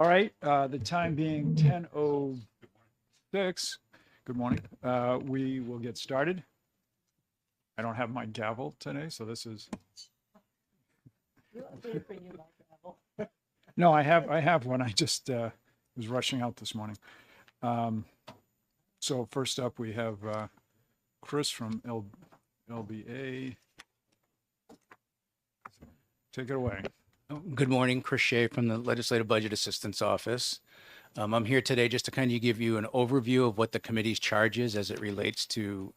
All right, the time being 10:06. Good morning. We will get started. I don't have my gavel today, so this is. No, I have one. I just was rushing out this morning. So first up, we have Chris from LBA. Take it away. Good morning, Chris Shea from the Legislative Budget Assistance Office. I'm here today just to kind of give you an overview of what the committee's charge is as it relates to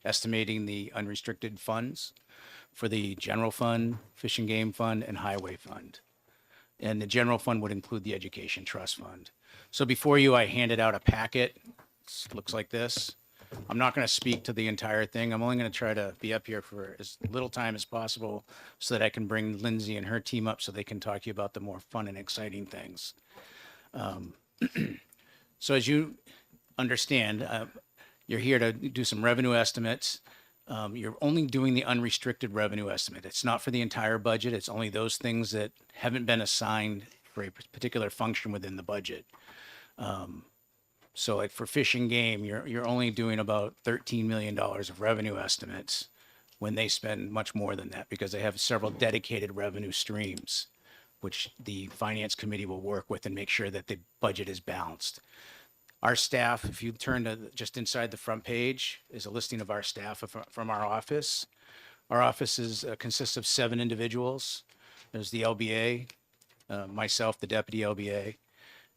estimating the unrestricted funds for the general fund, fish and game fund, and highway fund. And the general fund would include the education trust fund. So before you, I handed out a packet. It looks like this. I'm not going to speak to the entire thing. I'm only going to try to be up here for as little time as possible so that I can bring Lindsay and her team up so they can talk to you about the more fun and exciting things. So as you understand, you're here to do some revenue estimates. You're only doing the unrestricted revenue estimate. It's not for the entire budget. It's only those things that haven't been assigned for a particular function within the budget. So like for fish and game, you're only doing about $13 million of revenue estimates when they spend much more than that because they have several dedicated revenue streams, which the finance committee will work with and make sure that the budget is balanced. Our staff, if you turn to just inside the front page, is a listing of our staff from our office. Our office consists of 7 individuals. There's the LBA, myself, the deputy LBA,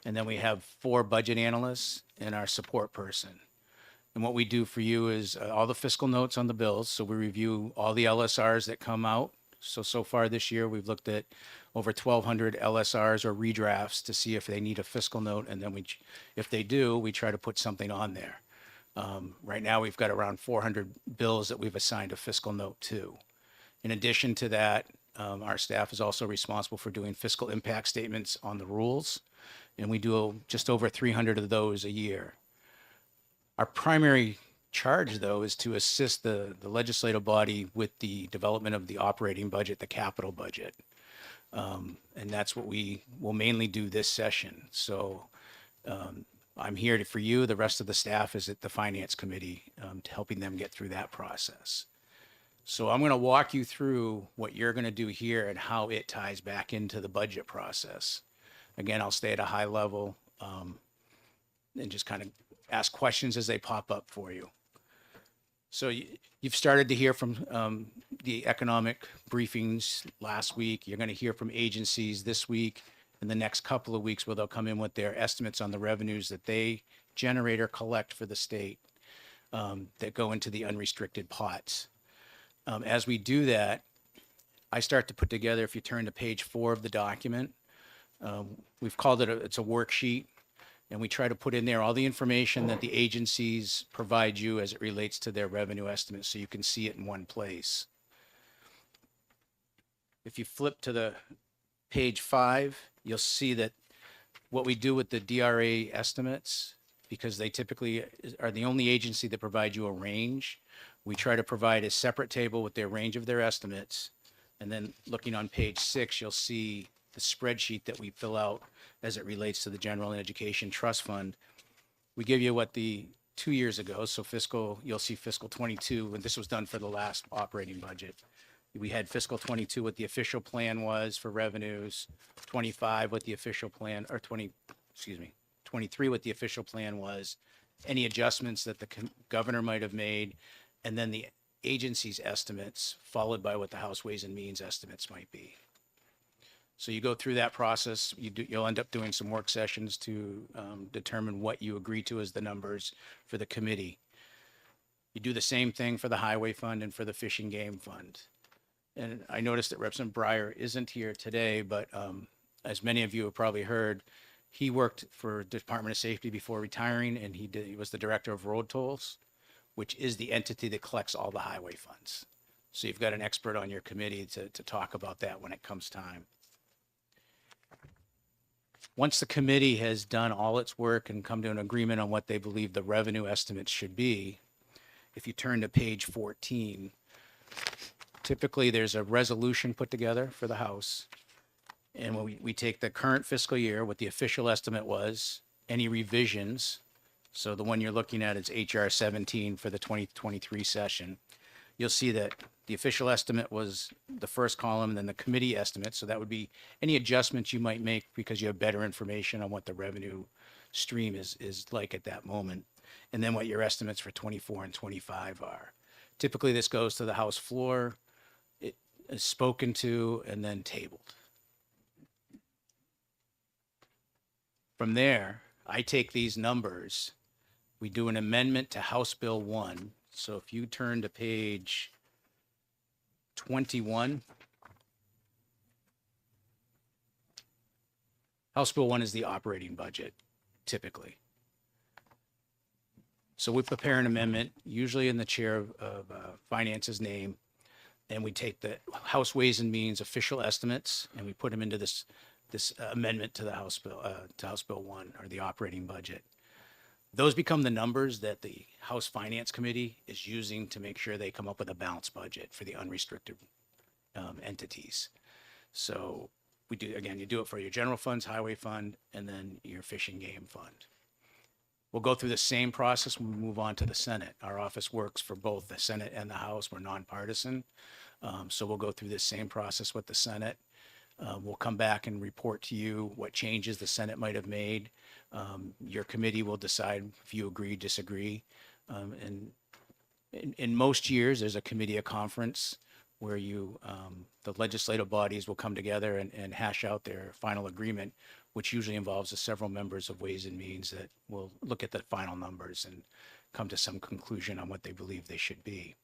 and then we have 4 budget analysts and our support person. And what we do for you is all the fiscal notes on the bills. So we review all the LSRs that come out. So far this year, we've looked at over 1,200 LSRs or redrafts to see if they need a fiscal note. And then if they do, we try to put something on there. Right now, we've got around 400 bills that we've assigned a fiscal note to. In addition to that, our staff is also responsible for doing fiscal impact statements on the rules. And we do just over 300 of those a year. Our primary charge, though, is to assist the legislative body with the development of the operating budget, the capital budget. And that's what we will mainly do this session. So I'm here for you. The rest of the staff is at the Finance Committee helping them get through that process. So I'm going to walk you through what you're going to do here and how it ties back into the budget process. Again, I'll stay at a high level and just kind of ask questions as they pop up for you. So you've started to hear from the economic briefings last week. You're going to hear from agencies this week and the next couple of weeks where they'll come in with their estimates on the revenues that they generate or collect for the state that go into the unrestricted pots. As we do that, I start to put together, if you turn to page 4 of the document, we've called it it's a worksheet, and we try to put in there all the information that the agencies provide you as it relates to their revenue estimates so you can see it in one place. If you flip to the page 5, you'll see that what we do with the DRA estimates, because they typically are the only agency that provides you a range, we try to provide a separate table with their range of their estimates. And then looking on page 6, you'll see the spreadsheet that we fill out as it relates to the General and Education Trust Fund. We give you what the 2 years ago, so you'll see fiscal 22, when this was done for the last operating budget. We had fiscal 22, what the official plan was for revenues, 25, what the official plan, or 23, what the official plan was, any adjustments that the governor might have made, and then the agency's estimates, followed by what the House Ways and Means estimates might be. So you go through that process, you'll end up doing some work sessions to determine what you agree to as the numbers for the committee. You do the same thing for the highway fund and for the fish and game fund. And I noticed that Representative Breyer isn't here today, but as many of you have probably heard, he worked for the Department of Safety before retiring, and he was the director of road tolls, which is the entity that collects all the highway funds. So you've got an expert on your committee to talk about that when it comes time. Once the committee has done all its work and come to an agreement on what they believe the revenue estimates should be, if you turn to page 14, typically there's a resolution put together for the House, And when we take the current fiscal year, what the official estimate was, any revisions, so the one you're looking at is HR 17 for the 2023 session, you'll see that the official estimate was the first column, and then the committee estimate. So that would be any adjustments you might make because you have better information on what the revenue stream is like at that moment. And then what your estimates for 24 and 25 are. Typically, this goes to the House floor, it is spoken to, and then tabled. From there, I take these numbers, we do an amendment to House Bill 1. So if you turn to page 21, House Bill 1 is the operating budget, typically. So we prepare an amendment, usually in the chair of Finance's name, and we take the House Ways and Means official estimates and we put them into this amendment to the House Bill, to House Bill 1, or the operating budget. Those become the numbers that the House Finance Committee is using to make sure they come up with a balanced budget for the unrestricted entities. So we do, again, you do it for your general funds, highway fund, and then your fish and game fund. We'll go through the same process when we move on to the Senate. Our office works for both the Senate and the House. We're nonpartisan. So we'll go through this same process with the Senate. We'll come back and report to you what changes the Senate might have made. Your committee will decide if you agree, disagree. And in most years, there's a committee of conference where the legislative bodies will come together and hash out their final agreement, which usually involves the several members of Ways and Means that will look at the final numbers and come to some conclusion on what they believe they should be.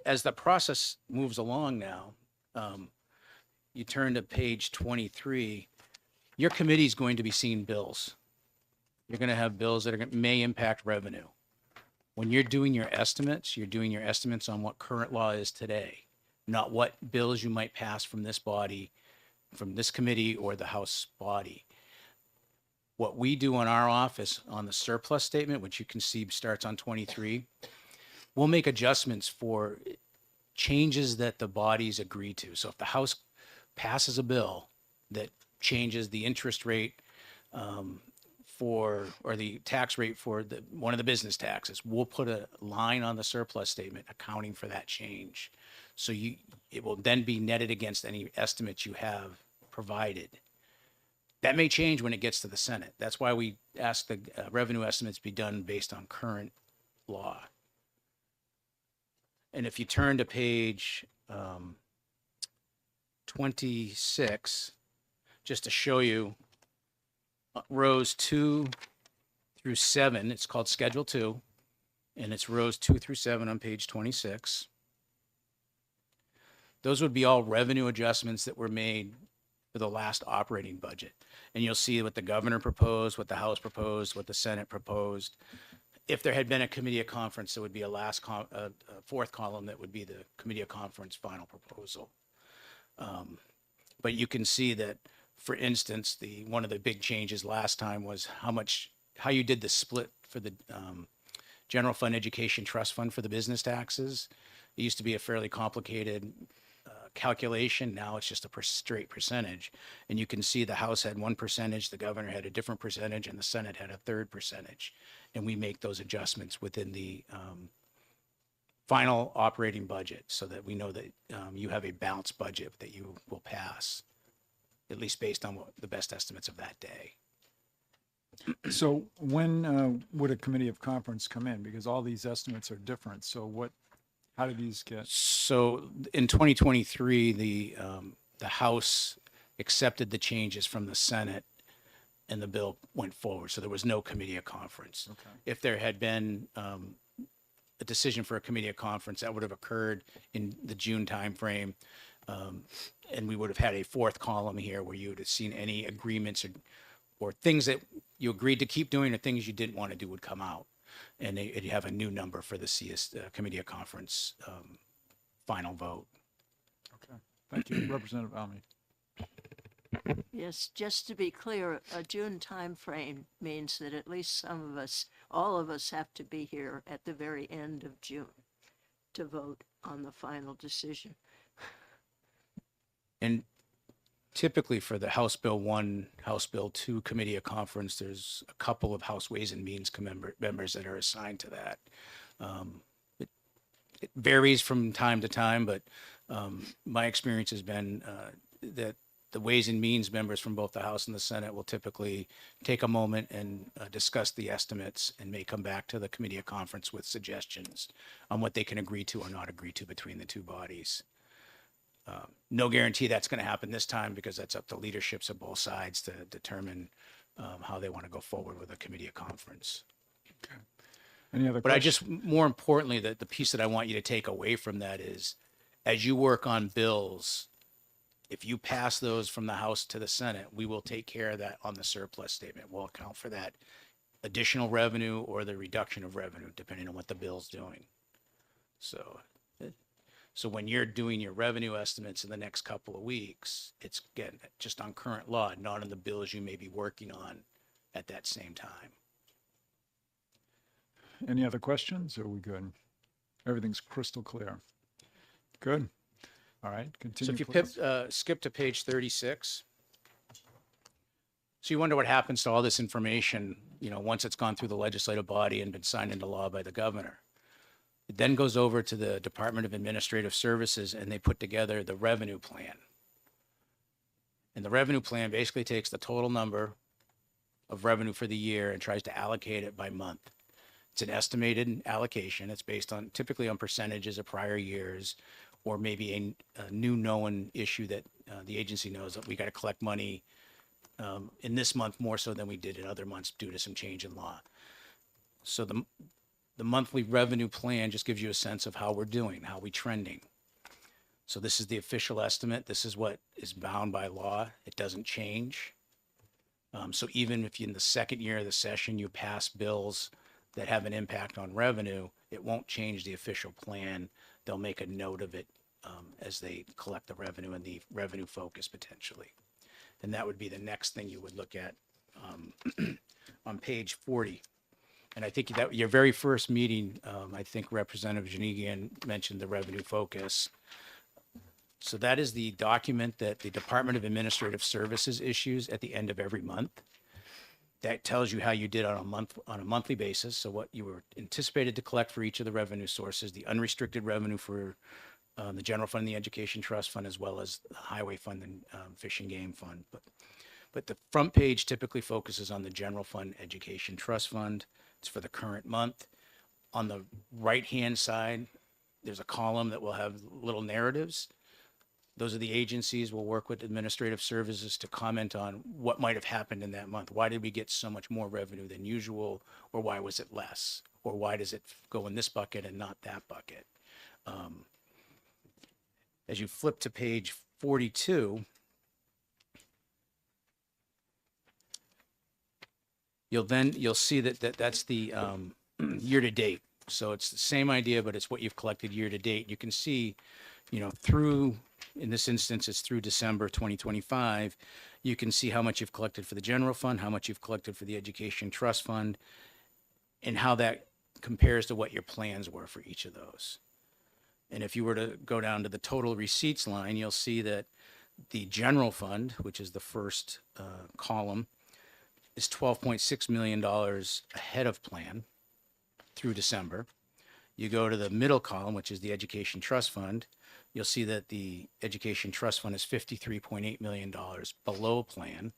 As the process moves along now, you turn to page 23, your committee is going to be seeing bills. You're going to have bills that may impact revenue. When you're doing your estimates on what current law is today, not what bills you might pass from this body, from this committee or the House body. What we do in our office on the surplus statement, which you can see starts on 23, we'll make adjustments for changes that the bodies agree to. So if the House passes a bill that changes the interest rate or the tax rate for one of the business taxes, we'll put a line on the surplus statement accounting for that change. So it will then be netted against any estimates you have provided. That may change when it gets to the Senate. That's why we ask the revenue estimates be done based on current law. And if you turn to page 26, just to show you rows 2 through 7, it's called Schedule 2, and it's rows 2 through 7 on page 26. Those would be all revenue adjustments that were made for the last operating budget. And you'll see what the governor proposed, what the House proposed, what the Senate proposed. If there had been a committee of conference, there would be a fourth column that would be the committee of conference final proposal. But you can see that, for instance, one of the big changes last time was how you did the split for the general fund education trust fund for the business taxes. It used to be a fairly complicated calculation. Now it's just a straight percentage. And you can see the House had one percentage, the governor had a different percentage, and the Senate had a third percentage. And we make those adjustments within the final operating budget so that we know that you have a balanced budget that you will pass, at least based on the best estimates of that day. So when would a committee of conference come in? Because all these estimates are different. So how do these get? So in 2023, the House accepted the changes from the Senate and the bill went forward. So there was no committee of conference. Okay. If there had been a decision for a committee of conference, that would have occurred in the June timeframe. And we would have had a fourth column here where you would have seen any agreements or things that you agreed to keep doing or things you didn't want to do would come out. And you have a new number for the committee of conference final vote. Okay. Thank you, Representative Almy. Yes, just to be clear, a June timeframe means that at least some of us, all of us, have to be here at the very end of June to vote on the final decision. And typically for the House Bill 1, House Bill 2 Committee of Conference, there's a couple of House Ways and Means members that are assigned to that. It varies from time to time, but my experience has been that the Ways and Means members from both the House and the Senate will typically take a moment and discuss the estimates and may come back to the Committee of Conference with suggestions on what they can agree to or not agree to between the two bodies. No guarantee that's going to happen this time because that's up to leaderships of both sides to determine how they want to go forward with a Committee of Conference. Any other But I questions? just, more importantly, the piece that I want you to take away from that is, as you work on bills, if you pass those from the House to the Senate, we will take care of that on the surplus statement. We'll account for that additional revenue or the reduction of revenue, depending on what the bill's doing. So when you're doing your revenue estimates in the next couple of weeks, it's again, just on current law, not on the bills you may be working on at that same time. Any other questions? Are we good? Everything's crystal clear. Good. All right, So continue. if you please. skip to page 36. So you wonder what happens to all this information, once it's gone through the legislative body and been signed into law by the governor. It then goes over to the Department of Administrative Services and they put together the revenue plan. And the revenue plan basically takes the total number of revenue for the year and tries to allocate it by month. It's an estimated allocation. It's based on typically on percentages of prior years, or maybe a new known issue that the agency knows that we got to collect money in this month more so than we did in other months due to some change in law. So the monthly revenue plan just gives you a sense of how we're doing, how we're trending. So this is the official estimate. This is what is bound by law. It doesn't change. So even if in the second year of the session you pass bills that have an impact on revenue, it won't change the official plan. They'll make a note of it as they collect the revenue and the revenue focus potentially. And that would be the next thing you would look at on page 40. And I think that your very first meeting, I think Representative Janigian mentioned the revenue focus. So that is the document that the Department of Administrative Services issues at the end of every month. That tells you how you did on a monthly basis. So what you were anticipated to collect for each of the revenue sources, the unrestricted revenue for the general fund, the education trust fund, as well as the highway fund and fish and game fund. But the front page typically focuses on the general fund education trust fund. It's for the current month. On the right-hand side, there's a column that will have little narratives. Those are the agencies. We'll work with administrative services to comment on what might have happened in that month. Why did we get so much more revenue than usual? Or why was it less? Or why does it go in this bucket and not that bucket? As you flip to page 42, you'll see that's the year to date. So it's the same idea, but it's what you've collected year to date. You can see, through, in this instance, it's through December 2025. You can see how much you've collected for the general fund, how much you've collected for the education trust fund, and how that compares to what your plans were for each of those. And if you were to go down to the total receipts line, you'll see that the general fund, which is the first column, is $12.6 million ahead of plan through December. You go to the middle column, which is the education trust fund, you'll see that the education trust fund is $53.8 million below plan.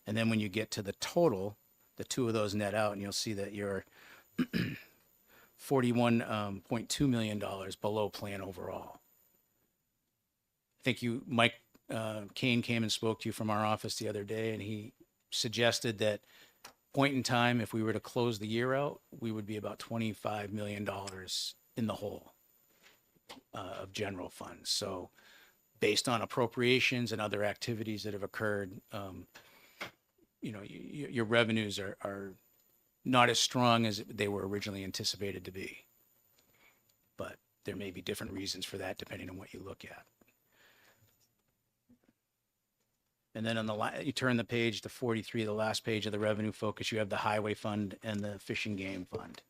And then when you get to the total, the two of those net out, and you'll see that you're $41.2 million below plan overall. I think Mike Kane came and spoke to you from our office the other day, and he suggested that point in time, if we were to close the year out, we would be about $25 million in the hole of general funds. So based on appropriations and other activities that have occurred, your revenues are not as strong as they were originally anticipated to be. But there may be different reasons for that depending on what you look at. And then you turn the page to 43, the last page of the revenue focus, you have the highway fund and the fish and game fund.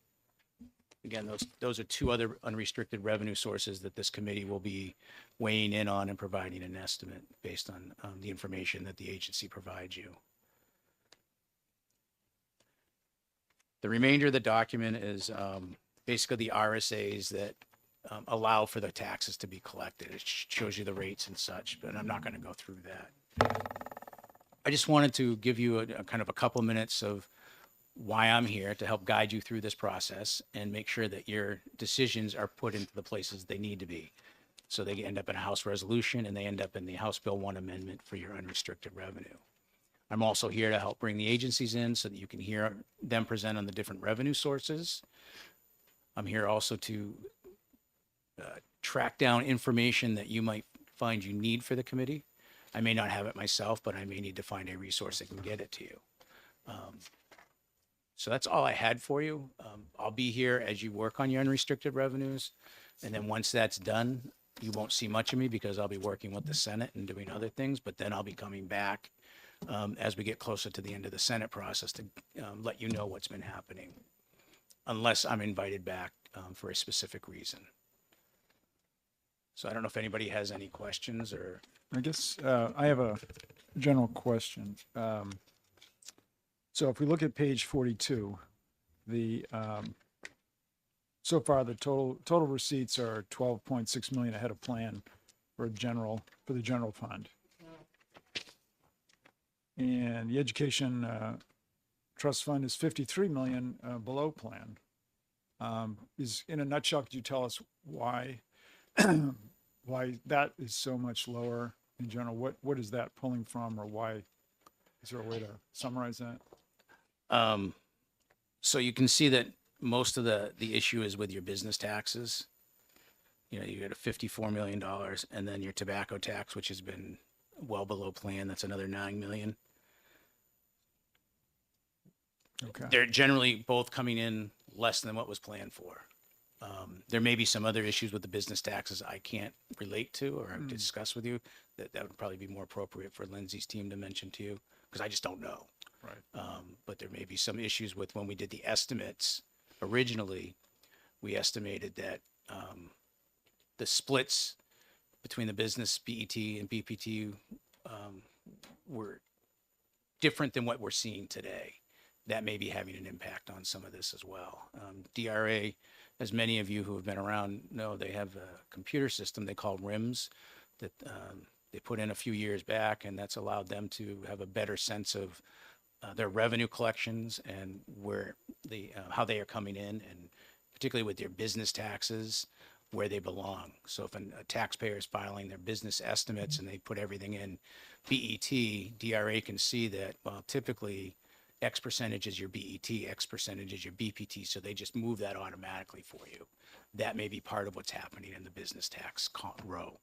again, those are two other unrestricted revenue sources that this committee will be weighing in on and providing an estimate based on the information that the agency provides you. The remainder of the document is basically the RSAs that allow for the taxes to be collected. It shows you the rates and such, but I'm not going to go through that. I just wanted to give you a kind of a couple minutes of why I'm here to help guide you through this process and make sure that your decisions are put into the places they need to be. So they end up in a House resolution and they end up in the House Bill 1 amendment for your unrestricted revenue. I'm also here to help bring the agencies in so that you can hear them present on the different revenue sources. I'm here also to track down information that you might find you need for the committee. I may not have it myself, but I may need to find a resource that can get it to you. So that's all I had for you. I'll be here as you work on your unrestricted revenues. And then once that's done, you won't see much of me because I'll be working with the Senate and doing other things, but then I'll be coming back as we get closer to the end of the Senate process to let you know what's been happening, unless I'm invited back for a specific reason. So I don't know if anybody has any questions or. I guess I have a general question. So if we look at page 42, the so far the total receipts are 12.6 million ahead of plan for the general fund, and the education trust fund is 53 million below plan. Is in a nutshell, could you tell us why why that is so much lower in general? What is that pulling from, or why? Is there a way to summarize that? So you can see that most of the issue is with your business taxes. You know, you got a $54 million, and then your tobacco tax, which has been well below plan. That's another 9 million. Okay. They're generally both coming in less than what was planned for. There may be some other issues with the business taxes I can't relate to or discuss with you. That would probably be more appropriate for Lindsay's team to mention to you, because I just don't know. Right. But there may be some issues with when we did the estimates originally, we estimated that the splits between the business BET and BPT were different than what we're seeing today. That may be having an impact on some of this as well. DRA, as many of you who have been around know, they have a computer system they call RIMS that they put in a few years back, and that's allowed them to have a better sense of their revenue collections and where how they are coming in, and particularly with their business taxes, where they belong. So if a taxpayer is filing their business estimates and they put everything in BET, DRA can see that, well, typically X percentage is your BET, X percentage is your BPT. So they just move that automatically for you. That may be part of what's happening in the business tax row.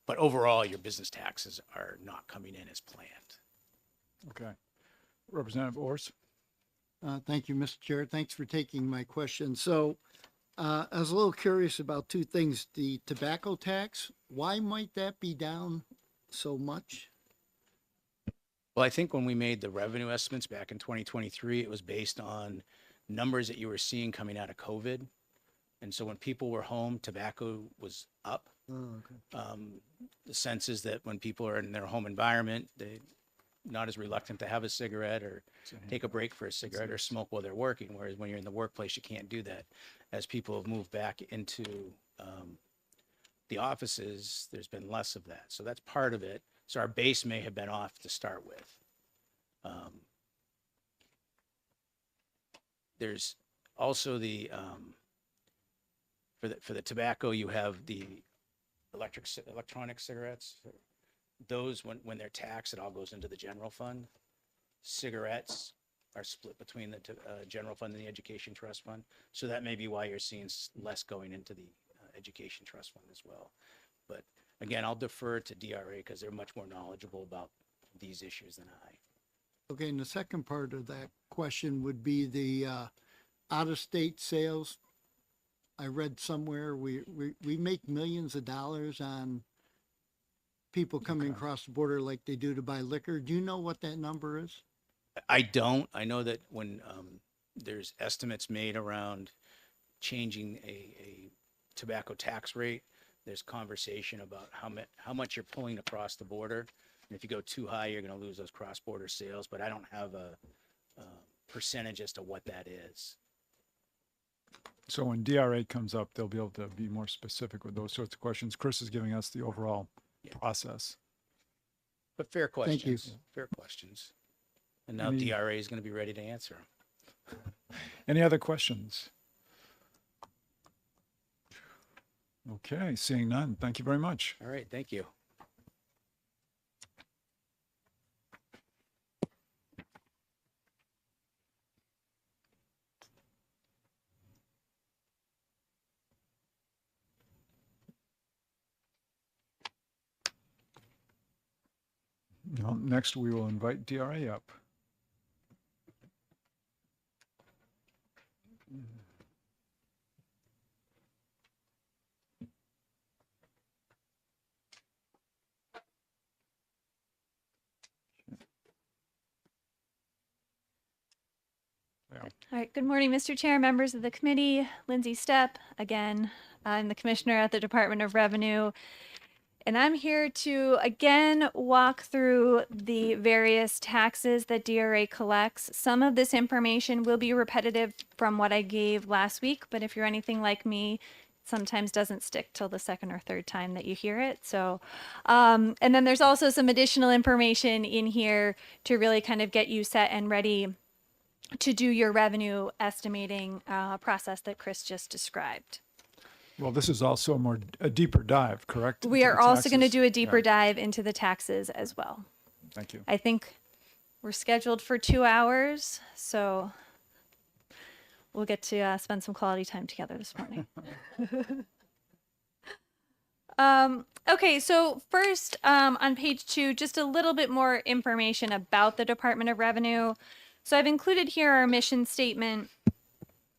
But overall, your business taxes are not coming in as planned. Okay. Representative Ors? Thank you, Mr. Chair. Thanks for taking my question. So I was a little curious about two things. The tobacco tax, why might that be down so much? Well, I think when we made the revenue estimates back in 2023, it was based on numbers that you were seeing coming out of COVID. And so when people were home, tobacco was up. Oh, okay. The sense is that when people are in their home environment, they're not as reluctant to have a cigarette or take a break for a cigarette or smoke while they're working. Whereas when you're in the workplace, you can't do that. As people have moved back into the offices, there's been less of that. So that's part of it. So our base may have been off to start with. There's also the for the tobacco, you have the electronic cigarettes. Those, when they're taxed, it all goes into the general fund. Cigarettes are split between the general fund and the education trust fund. So that may be why you're seeing less going into the education trust fund as well. But again, I'll defer to DRA because they're much more knowledgeable about these issues than I. Okay, and the second part of that question would be the out-of-state sales. I read somewhere we make millions of dollars on people coming across the border like they do to buy liquor. Do you know what that number is? I don't. I know that when there's estimates made around changing a tobacco tax rate, there's conversation about how much you're pulling across the border. And if you go too high, you're going to lose those cross-border sales, but I don't have a percentage as to what that is. So when DRA comes up, they'll be able to be more specific with those sorts of questions. Chris is giving us the overall process. But fair questions. Thank you. Fair questions. And now Any- DRA is going to be ready to answer them. Any other questions? Okay, seeing none. Thank you very much. All right, thank you. Well, next, we will invite DRA up. All right, good morning, Mr. Chair, members of the committee. Lindsay Stepp, again, I'm the Commissioner at the Department of Revenue. And I'm here to again walk through the various taxes that DRA collects. Some of this information will be repetitive from what I gave last week, but if you're anything like me, it sometimes doesn't stick till the second or third time that you hear it. So, and then there's also some additional information in here to really kind of get you set and ready to do your revenue estimating process that Chris just described. Well, this is also a deeper dive, correct? We into are the also going to taxes? do a deeper Yeah, dive into the taxes as well. Thank you. I think we're scheduled for 2 hours, so we'll get to spend some quality time together this morning. Okay, so first on page 2, just a little bit more information about the Department of Revenue. So I've included here our mission statement,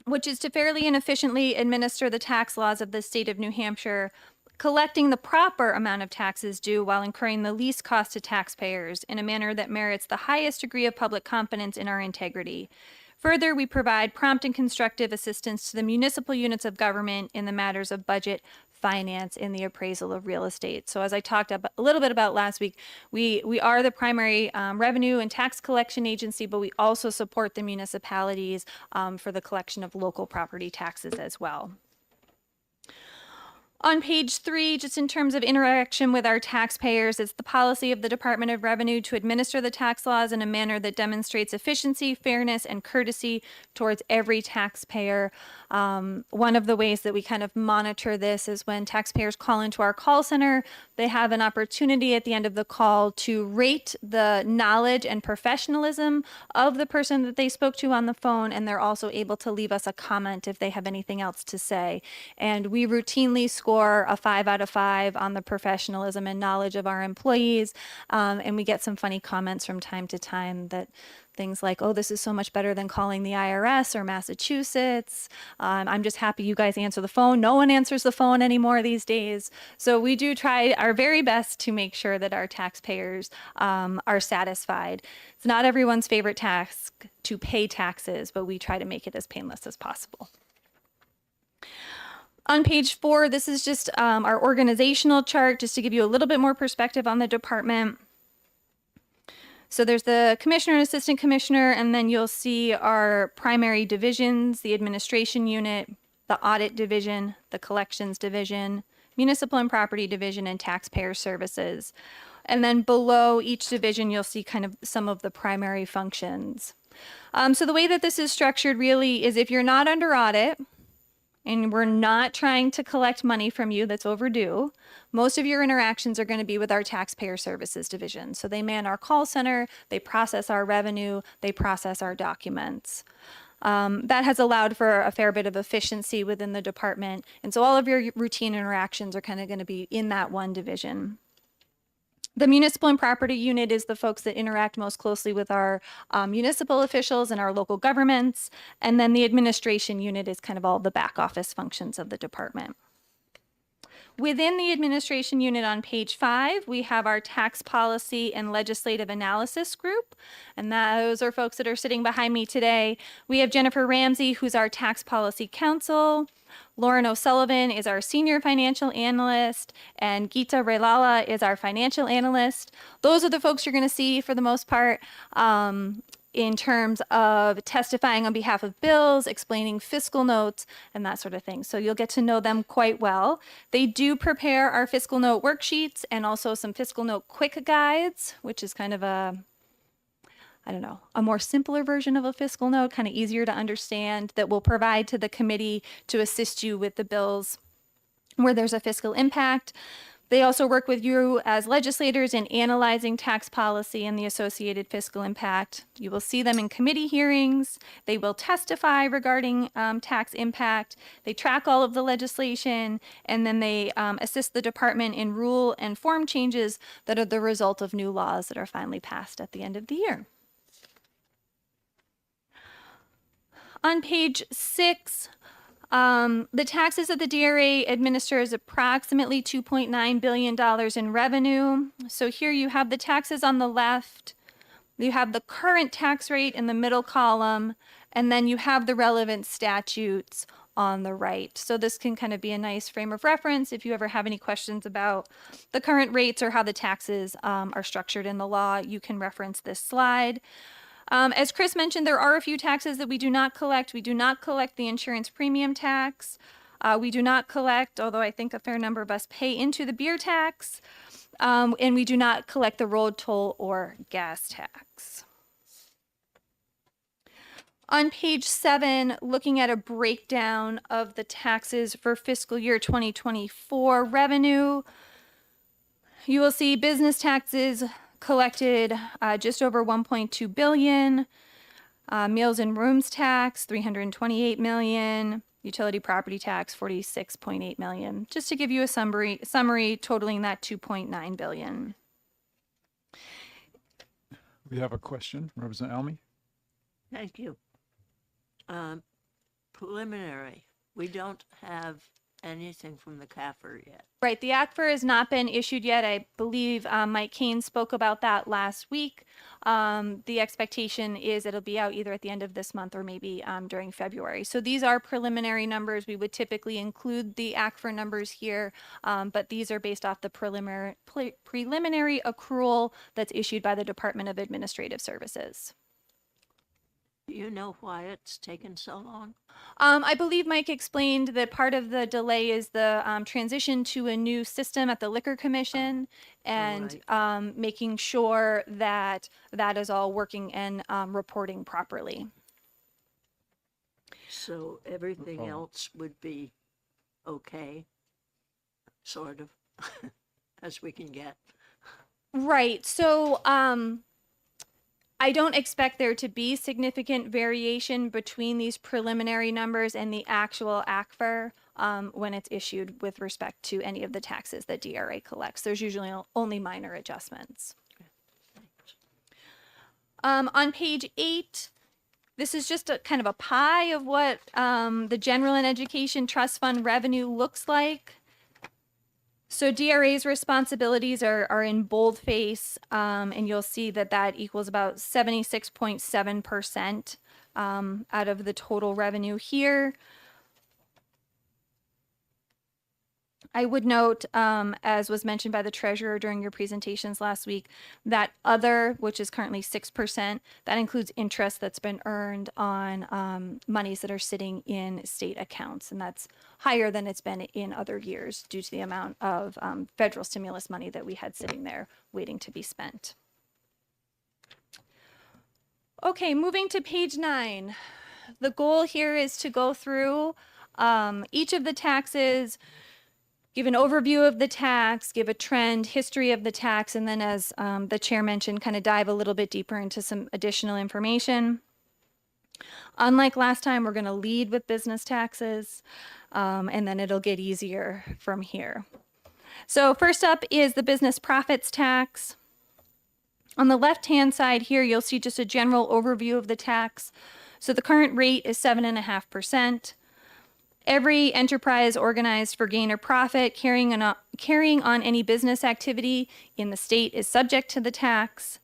which is to fairly and efficiently administer the tax laws of the state of New Hampshire, collecting the proper amount of taxes due while incurring the least cost to taxpayers in a manner that merits the highest degree of public confidence in our integrity. Further, we provide prompt and constructive assistance to the municipal units of government in the matters of budget, finance, and the appraisal of real estate. So as I talked a little bit about last week, we are the primary revenue and tax collection agency, but we also support the municipalities for the collection of local property taxes as well. On page 3, just in terms of interaction with our taxpayers, it's the policy of the Department of Revenue to administer the tax laws in a manner that demonstrates efficiency, fairness, and courtesy towards every taxpayer. One of the ways that we kind of monitor this is when taxpayers call into our call center, they have an opportunity at the end of the call to rate the knowledge and professionalism of the person that they spoke to on the phone, and they're also able to leave us a comment if they have anything else to say. And we routinely score a 5 out of 5 on the professionalism and knowledge of our employees. And we get some funny comments from time to time that things like, oh, this is so much better than calling the IRS or Massachusetts. I'm just happy you guys answer the phone. No one answers the phone anymore these days. So we do try our very best to make sure that our taxpayers are satisfied. It's not everyone's favorite task to pay taxes, but we try to make it as painless as possible. On page 4, this is just our organizational chart, just to give you a little bit more perspective on the department. So there's the commissioner and assistant commissioner, and then you'll see our primary divisions, the administration unit, the audit division, the collections division, municipal and property division, and taxpayer services. And then below each division, you'll see kind of some of the primary functions. So the way that this is structured really is if you're not under audit, and we're not trying to collect money from you that's overdue, most of your interactions are going to be with our taxpayer services division. So they man our call center, they process our revenue, they process our documents. That has allowed for a fair bit of efficiency within the department. And so all of your routine interactions are kind of going to be in that one division. The municipal and property unit is the folks that interact most closely with our municipal officials and our local governments. And then the administration unit is kind of all the back office functions of the department. Within the administration unit on page 5, we have our tax policy and legislative analysis group. And those are folks that are sitting behind me today. We have Jennifer Ramsey, who's our tax policy counsel. Lauren O'Sullivan is our senior financial analyst, and Geeta Railala is our financial analyst. Those are the folks you're going to see for the most part in terms of testifying on behalf of bills, explaining fiscal notes, and that sort of thing. So you'll get to know them quite well. They do prepare our fiscal note worksheets and also some fiscal note quick guides, which is kind of a more simpler version of a fiscal note, kind of easier to understand, that we'll provide to the committee to assist you with the bills where there's a fiscal impact. They also work with you as legislators in analyzing tax policy and the associated fiscal impact. You will see them in committee hearings. They will testify regarding tax impact. They track all of the legislation, and then they assist the department in rule and form changes that are the result of new laws that are finally passed at the end of the year. On page 6, the taxes that the DRA administers approximately $2.9 billion in revenue. So here you have the taxes on the left, you have the current tax rate in the middle column, and then you have the relevant statutes on the right. So this can kind of be a nice frame of reference if you ever have any questions about the current rates or how the taxes are structured in the law. You can reference this slide. As Chris mentioned, there are a few taxes that we do not collect. We do not collect the insurance premium tax. We do not collect, although I think a fair number of us pay into the beer tax. And we do not collect the road toll or gas tax. On page 7, looking at a breakdown of the taxes for fiscal year 2024 revenue, you will see business taxes collected just over $1.2 billion, meals and rooms tax $328 million, utility property tax $46.8 million. Just to give you a summary totaling that $2.9 billion. We have a question, Representative Almy. Thank you. Preliminary, we don't have anything from the CAFR yet. Right, the ACFR has not been issued yet. I believe Mike Kane spoke about that last week. The expectation is it'll be out either at the end of this month or maybe during February. So these are preliminary numbers. We would typically include the ACFR numbers here, but these are based off the preliminary accrual that's issued by the Department of Administrative Services. Do you know why it's taken so long? I believe Mike explained that part of the delay is the transition to a new system at the Liquor Commission and making sure that that is all working and reporting properly. So everything else would be okay, sort of, as we can get. Right. So I don't expect there to be significant variation between these preliminary numbers and the actual ACFR when it's issued with respect to any of the taxes that DRA collects. There's usually only minor adjustments. On page 8, this is just a kind of a pie of what the General and Education Trust Fund revenue looks like. So DRA's responsibilities are in boldface, and you'll see that that equals about 76.7% out of the total revenue here. I would note, as was mentioned by the treasurer during your presentations last week, that other, which is currently 6%, that includes interest that's been earned on monies that are sitting in state accounts. And that's higher than it's been in other years due to the amount of federal stimulus money that we had sitting there waiting to be spent. Okay, moving to page 9. The goal here is to go through each of the taxes, give an overview of the tax, give a trend, history of the tax, and then as the chair mentioned, kind of dive a little bit deeper into some additional information. Unlike last time, we're going to lead with business taxes, and then it'll get easier from here. So first up is the business profits tax. On the left-hand side here, you'll see just a general overview of the tax. So the current rate is 7.5%. Every enterprise organized for gain or profit carrying on any business activity in the state is subject to the tax.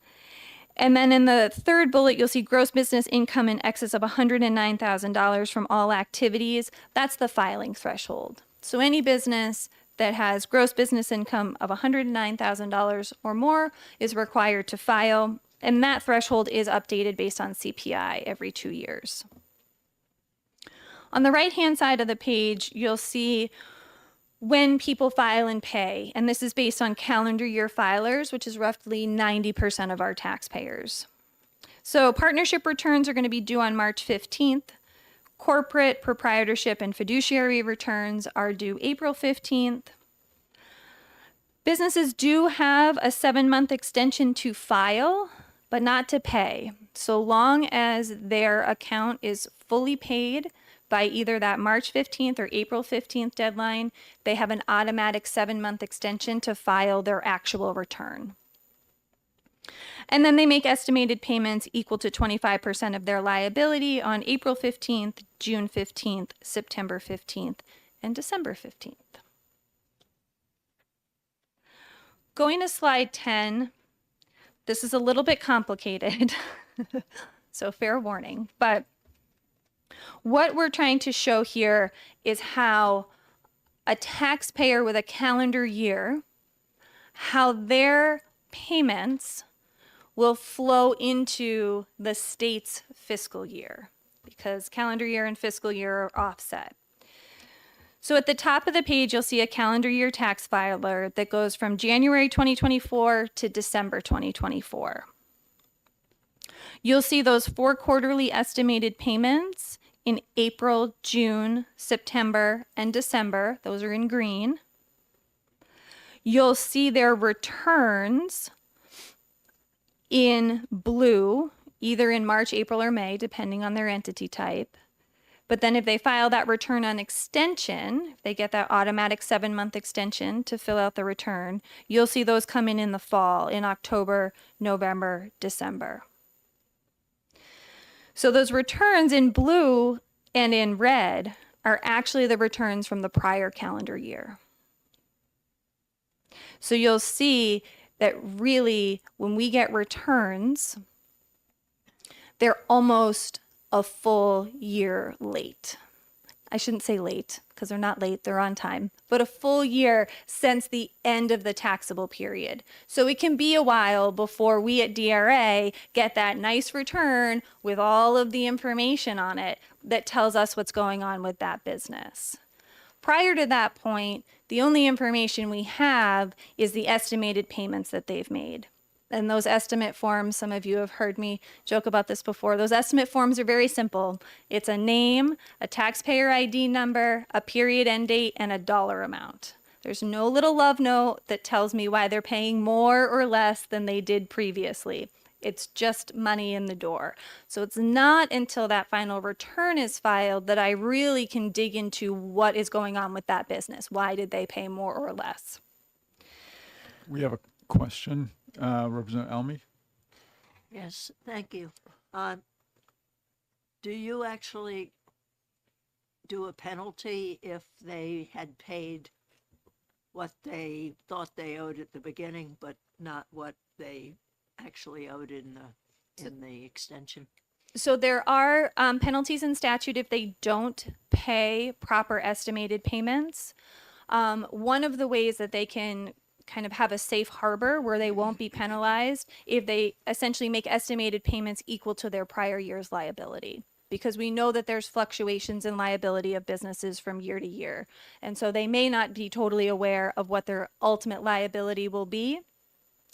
And then in the third bullet, you'll see gross business income in excess of $109,000 from all activities. That's the filing threshold. So any business that has gross business income of $109,000 or more is required to file, and that threshold is updated based on CPI every 2 years. On the right-hand side of the page, you'll see when people file and pay, and this is based on calendar year filers, which is roughly 90% of our taxpayers. So partnership returns are going to be due on March 15th. Corporate, proprietorship, and fiduciary returns are due April 15th. Businesses do have a 7-month extension to file, but not to pay. So long as their account is fully paid by either that March 15th or April 15th deadline, they have an automatic 7-month extension to file their actual return. And then they make estimated payments equal to 25% of their liability on April 15th, June 15th, September 15th, and December 15th. Going to slide 10, this is a little bit complicated, so fair warning, but what we're trying to show here is how a taxpayer with a calendar year, how their payments will flow into the state's fiscal year, because calendar year and fiscal year are offset. So at the top of the page, you'll see a calendar year tax filer that goes from January 2024 to December 2024. You'll see those 4 quarterly estimated payments in April, June, September, and December. Those are in green. You'll see their returns in blue, either in March, April, or May, depending on their entity type. But then if they file that return on extension, if they get that automatic 7-month extension to fill out the return, you'll see those come in the fall, in October, November, December. So those returns in blue and in red are actually the returns from the prior calendar year. So you'll see that really when we get returns, they're almost a full year late. I shouldn't say late because they're not late, they're on time, but a full year since the end of the taxable period. So it can be a while before we at DRA get that nice return with all of the information on it that tells us what's going on with that business. Prior to that point, the only information we have is the estimated payments that they've made. And those estimate forms, some of you have heard me joke about this before, those estimate forms are very simple. It's a name, a taxpayer ID number, a period end date, and a dollar amount. There's no little love note that tells me why they're paying more or less than they did previously. It's just money in the door. So it's not until that final return is filed that I really can dig into what is going on with that business. Why did they pay more or less? We have a question. Representative Elmy? Yes, thank you. Do you actually do a penalty if they had paid what they thought they owed at the beginning, but not what they actually owed in the extension? So there are penalties in statute if they don't pay proper estimated payments. One of the ways that they can kind of have a safe harbor where they won't be penalized if they essentially make estimated payments equal to their prior year's liability, because we know that there's fluctuations in liability of businesses from year to year. And so they may not be totally aware of what their ultimate liability will be.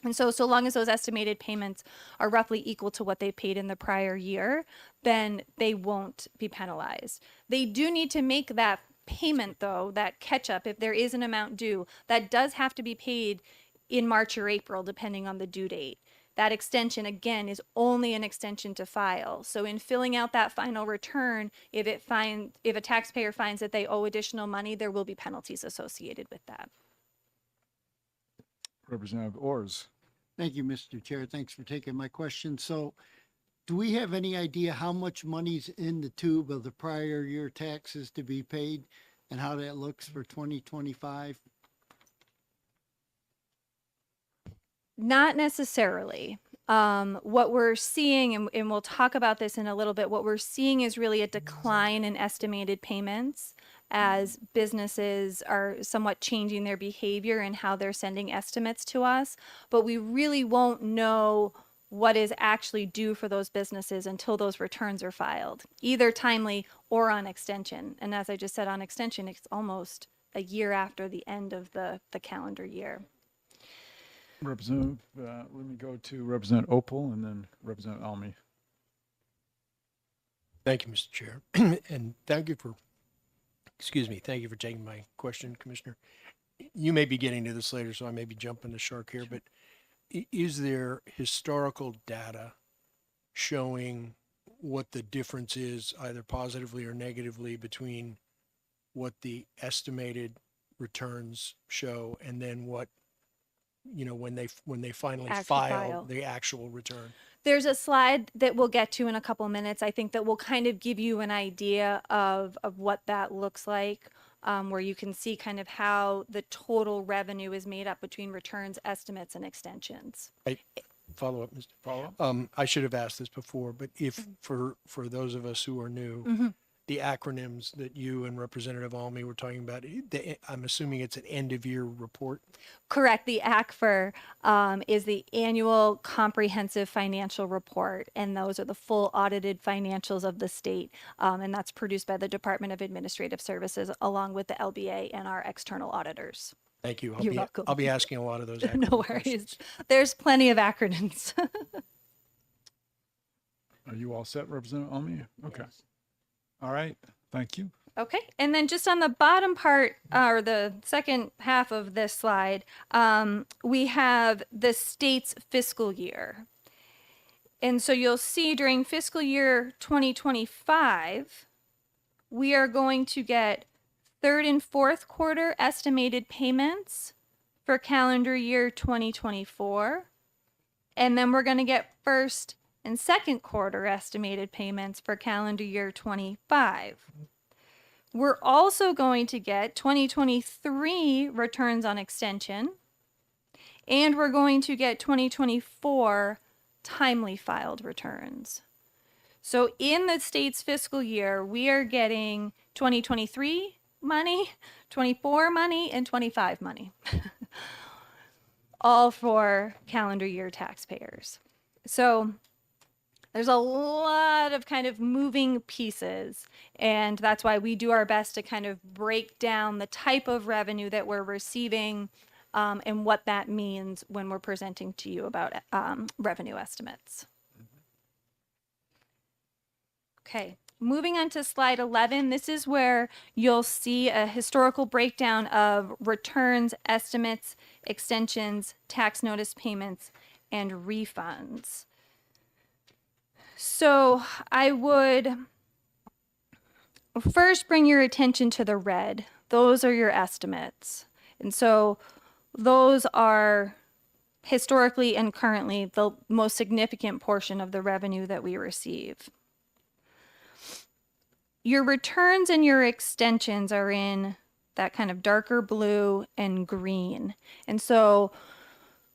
And so long as those estimated payments are roughly equal to what they paid in the prior year, then they won't be penalized. They do need to make that payment, though, that catch up, if there is an amount due, that does have to be paid in March or April, depending on the due date. That extension, again, is only an extension to file. So in filling out that final return, if a taxpayer finds that they owe additional money, there will be penalties associated with that. Representative Ors? Thank you, Mr. Chair. Thanks for taking my question. So Do we have any idea how much money's in the tube of the prior year taxes to be paid and how that looks for 2025? Not necessarily. What we're seeing, and we'll talk about this in a little bit, what we're seeing is really a decline in estimated payments as businesses are somewhat changing their behavior and how they're sending estimates to us. But we really won't know what is actually due for those businesses until those returns are filed, either timely or on extension. And as I just said, on extension, it's almost a year after the end of the calendar year. Representative, let me go to Representative Opal and then Representative Almy. Thank you, Mr. Chair. And thank you for taking my question, Commissioner. You may be getting to this later, so I may be jumping the shark here, but is there historical data showing what the difference is, either positively or negatively, between what the estimated returns show and then what, when they finally Actually file file. the actual return? There's a slide that we'll get to in a couple minutes. I think that will kind of give you an idea of what that looks like, where you can see kind of how the total revenue is made up between returns, estimates, and extensions. Follow up, Mr. Follow-up? I should have asked this before, but if for those of us who are new, the acronyms that you and Representative Almy were talking about, I'm assuming it's an end of year report. Correct. The ACFR is the annual comprehensive financial report, and those are the full audited financials of the state, and that's produced by the Department of Administrative Services along with the LBA and our external auditors. Thank you. You're welcome. I'll be asking a lot of those acronym No worries. questions. There's plenty of acronyms. Are you all set, Representative Almy? Okay. All right. Thank you. Okay, and then just on the bottom part, or the second half of this slide, we have the state's fiscal year. And so you'll see during fiscal year 2025, we are going to get third and fourth quarter estimated payments for calendar year 2024. And then we're going to get first and second quarter estimated payments for calendar year 25. We're also going to get 2023 returns on extension, and we're going to get 2024 timely filed returns. So in the state's fiscal year, we are getting 2023 money, 24 money, and 25 money, all for calendar year taxpayers. So there's a lot of kind of moving pieces, and that's why we do our best to kind of break down the type of revenue that we're receiving and what that means when we're presenting to you about revenue estimates. Okay, moving on to slide 11, this is where you'll see a historical breakdown of returns, estimates, extensions, tax notice payments, and refunds. So I would first bring your attention to the red. Those are your estimates. And so those are historically and currently the most significant portion of the revenue that we receive. Your returns and your extensions are in that kind of darker blue and green. And so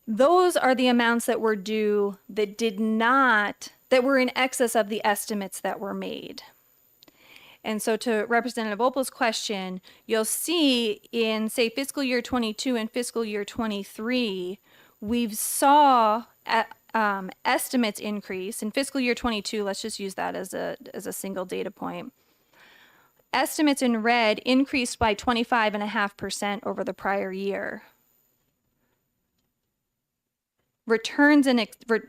those are the amounts that were due that were in excess of the estimates that were made. And so to Representative Opal's question, you'll see in, say, fiscal year 22 and fiscal year 23, we've saw estimates increase. In fiscal year 22, let's just use that as a single data point. Estimates in red increased by 25.5% over the prior year. Returns and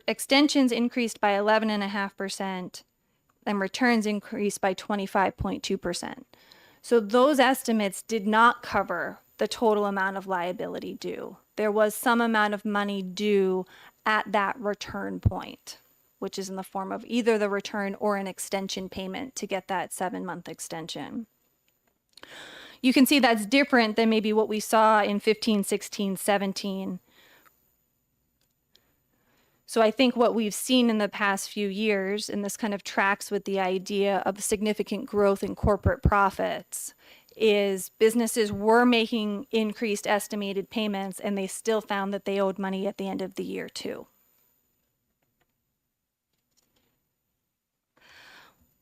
extensions increased by 11.5%, and returns increased by 25.2%. So those estimates did not cover the total amount of liability due. There was some amount of money due at that return point, which is in the form of either the return or an extension payment to get that 7-month extension. You can see that's different than maybe what we saw in 15, 16, 17. So I think what we've seen in the past few years, and this kind of tracks with the idea of significant growth in corporate profits, is businesses were making increased estimated payments and they still found that they owed money at the end of the year too.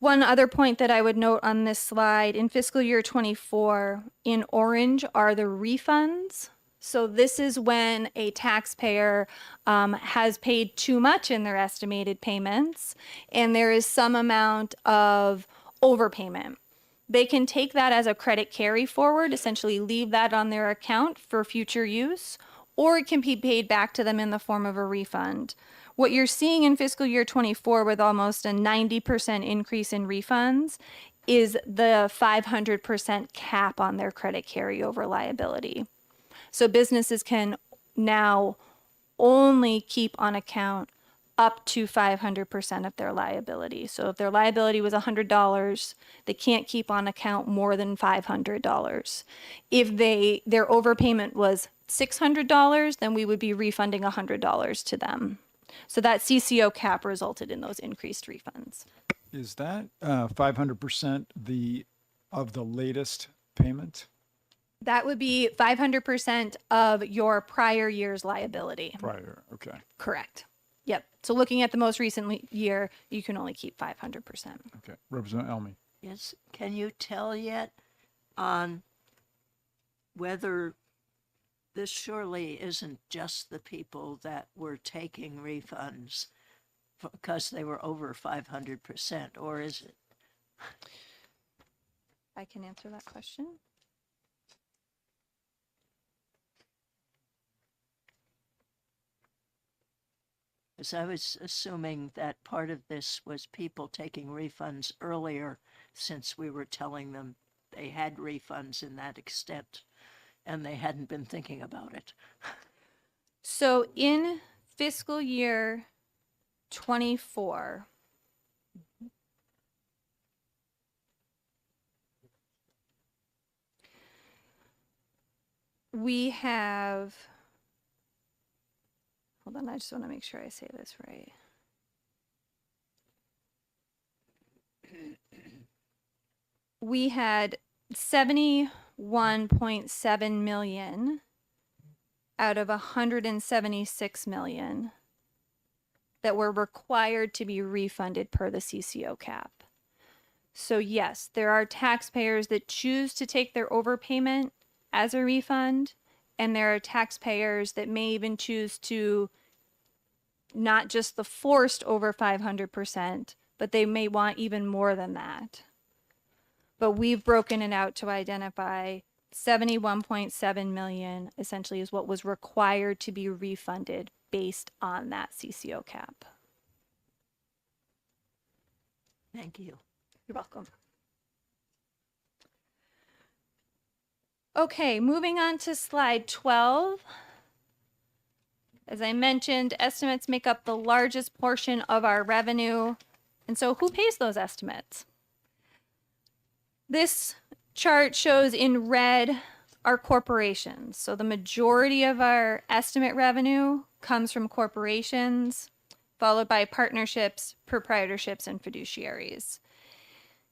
One other point that I would note on this slide, in fiscal year 24, in orange are the refunds. So this is when a taxpayer has paid too much in their estimated payments, and there is some amount of overpayment. They can take that as a credit carry forward, essentially leave that on their account for future use, or it can be paid back to them in the form of a refund. What you're seeing in fiscal year 24 with almost a 90% increase in refunds is the 500% cap on their credit carryover liability. So businesses can now only keep on account up to 500% of their liability. So if their liability was $100, they can't keep on account more than $500. If their overpayment was $600, then we would be refunding $100 to them. So that CCO cap resulted in those increased refunds. Is that 500% of the latest payment? That would be 500% of your prior year's liability. Prior, okay. Correct. Yep. So looking at the most recent year, you can only keep 500%. Okay. Representative Elmy. Yes, can you tell yet on whether this surely isn't just the people that were taking refunds because they were over 500%, or is it? I can answer that question. Because I was assuming that part of this was people taking refunds earlier, since we were telling them they had refunds in that extent and they hadn't been thinking about it. So in fiscal year 24, we have, hold on, I just want to make sure I say this right. We had 71.7 million out of 176 million that were required to be refunded per the CCO cap. So yes, there are taxpayers that choose to take their overpayment as a refund, and there are taxpayers that may even choose to not just the forced over 500%, but they may want even more than that. But we've broken it out to identify 71.7 million essentially is what was required to be refunded based on that CCO cap. Thank you. You're welcome. Okay, moving on to slide 12. As I mentioned, estimates make up the largest portion of our revenue. And so who pays those estimates? This chart shows in red our corporations. So the majority of our estimate revenue comes from corporations, followed by partnerships, proprietorships, and fiduciaries.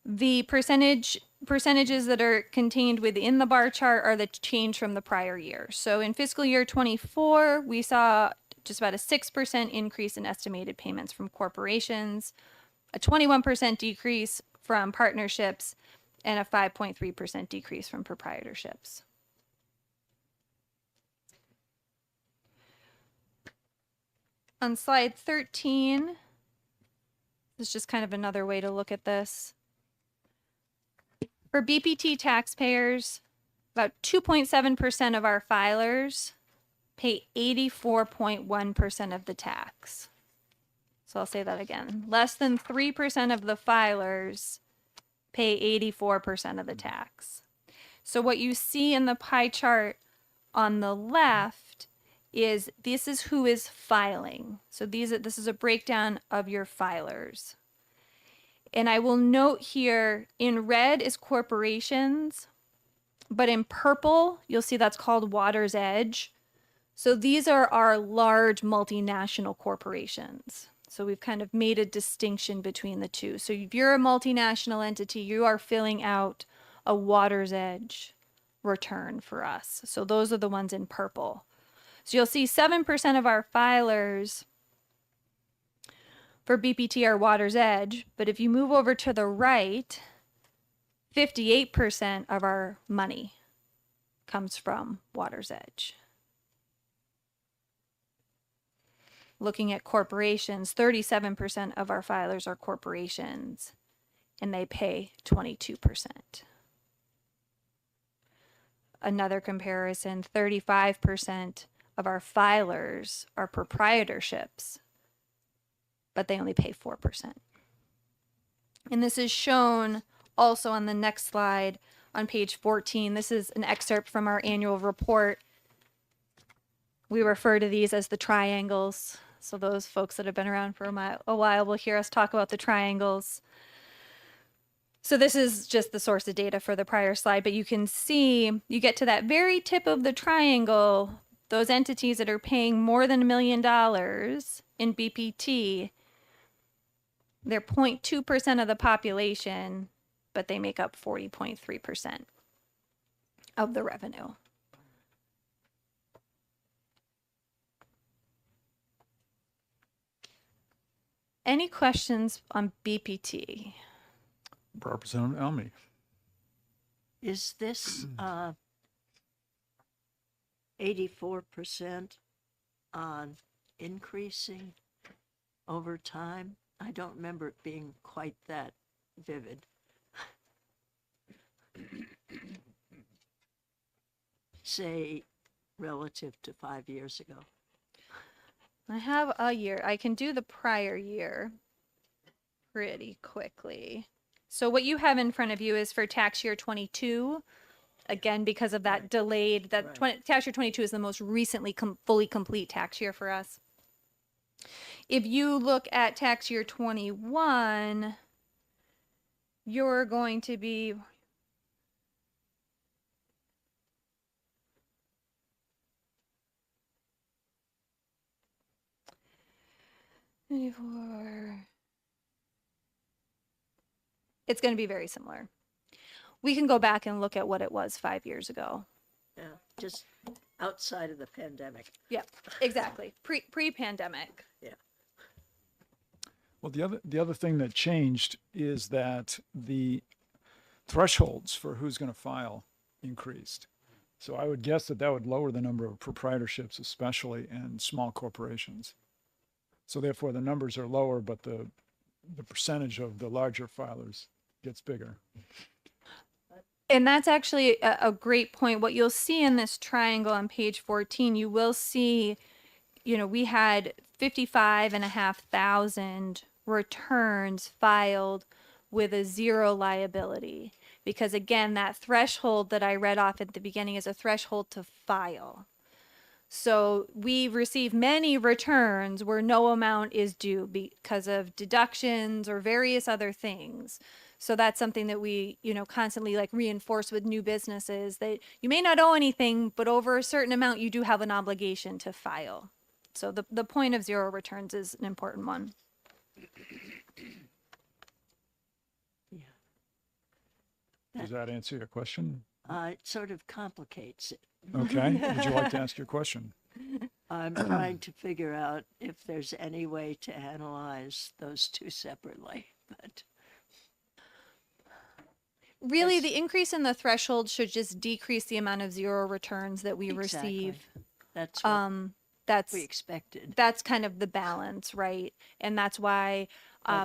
The percentages that are contained within the bar chart are the change from the prior year. So in fiscal year 24, we saw just about a 6% increase in estimated payments from corporations, a 21% decrease from partnerships, and a 5.3% decrease from proprietorships. On slide 13, this is just kind of another way to look at this. For BPT taxpayers, about 2.7% of our filers pay 84.1% of the tax. So I'll say that again. Less than 3% of the filers pay 84% of the tax. So what you see in the pie chart on the left is this is who is filing. So this is a breakdown of your filers. And I will note here in red is corporations, but in purple, you'll see that's called Water's Edge. So these are our large multinational corporations. So we've kind of made a distinction between the two. So if you're a multinational entity, you are filling out a Water's Edge return for us. So those are the ones in purple. So you'll see 7% of our filers for BPT are Water's Edge, but if you move over to the right, 58% of our money comes from Water's Edge. Looking at corporations, 37% of our filers are corporations, and they pay 22%. Another comparison, 35% of our filers are proprietorships, but they only pay 4%. And this is shown also on the next slide on page 14. This is an excerpt from our annual report. We refer to these as the triangles. So those folks that have been around for a while will hear us talk about the triangles. So this is just the source of data for the prior slide, but you can see, you get to that very tip of the triangle, those entities that are paying more than $1 million in BPT, they're 0.2% of the population, but they make up 40.3% of the revenue. Any questions on BPT? Representative Elmy. Is this 84% on increasing over time? I don't remember it being quite that vivid. Say, relative to 5 years ago. I have a year. I can do the prior year pretty quickly. So what you have in front of you is for tax year 22. Again, because of that delayed, tax year 22 is the most recently fully complete tax year for us. If you look at tax year 21, you're going to be it's going to be very similar. We can go back and look at what it was 5 years ago. Yeah, just outside of the pandemic. Yeah, exactly. Pre-pandemic. Yeah. Well, the other thing that changed is that the thresholds for who's going to file increased. So I would guess that that would lower the number of proprietorships, especially and small corporations. So therefore, the numbers are lower, but the percentage of the larger filers gets bigger. And that's actually a great point. What you'll see in this triangle on page 14, you will see, you know, we had 55,500 returns filed with a zero liability. Because again, that threshold that I read off at the beginning is a threshold to file. So we receive many returns where no amount is due because of deductions or various other things. So that's something that we, you know, constantly like reinforce with new businesses, that you may not owe anything, but over a certain amount, you do have an obligation to file. So the point of zero returns is an important one. Does that answer your question? It sort of complicates it. Okay. Would you like to ask your question? I'm trying to figure out if there's any way to analyze those two separately, but Really, Yes. the increase in the threshold should just decrease the amount of zero returns that we Exactly. receive. that's what That's we expected. that's kind of the balance, right? And that's why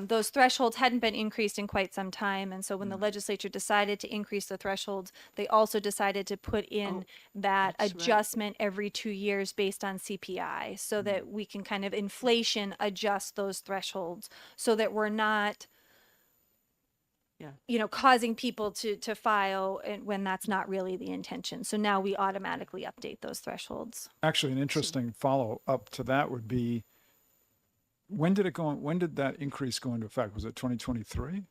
those thresholds hadn't been increased in quite some time. And so when the legislature decided to increase the thresholds, they also decided to put in that that's right. adjustment every 2 years based on CPI, so that we can kind of inflation adjust those thresholds so that we're not, Yeah. you know, causing people to file when that's not really the intention. So now we automatically update those thresholds. Actually, an interesting follow up to that would be, when did that increase go into effect? Was it 2023?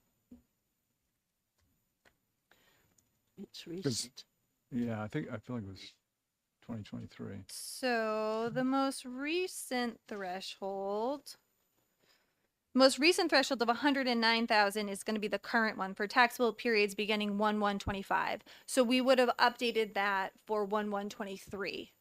It's recent. Yeah, I feel like it was 2023. So the most recent threshold of 109,000 is going to be the current one for taxable periods beginning 1/1/25. So we would have updated that for 1/1/23.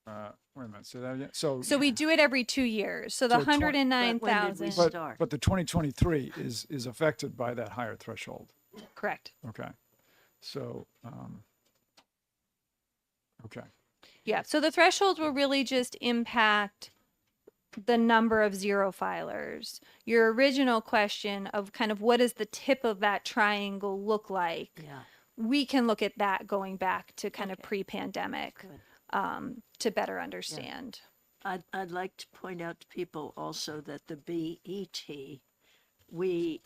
Wait a minute, say that again. So, So we do it every 2 years. So the So 109,000, But start. but the 2023 is affected by that higher threshold. correct. Okay. So, okay. Yeah. So the threshold will really just impact the number of zero filers. Your original question of kind of what does the tip of that triangle look like? Yeah, We can look at that going back to kind of Okay. pre-pandemic good. to better understand. I'd like to point out to people also that the BET, we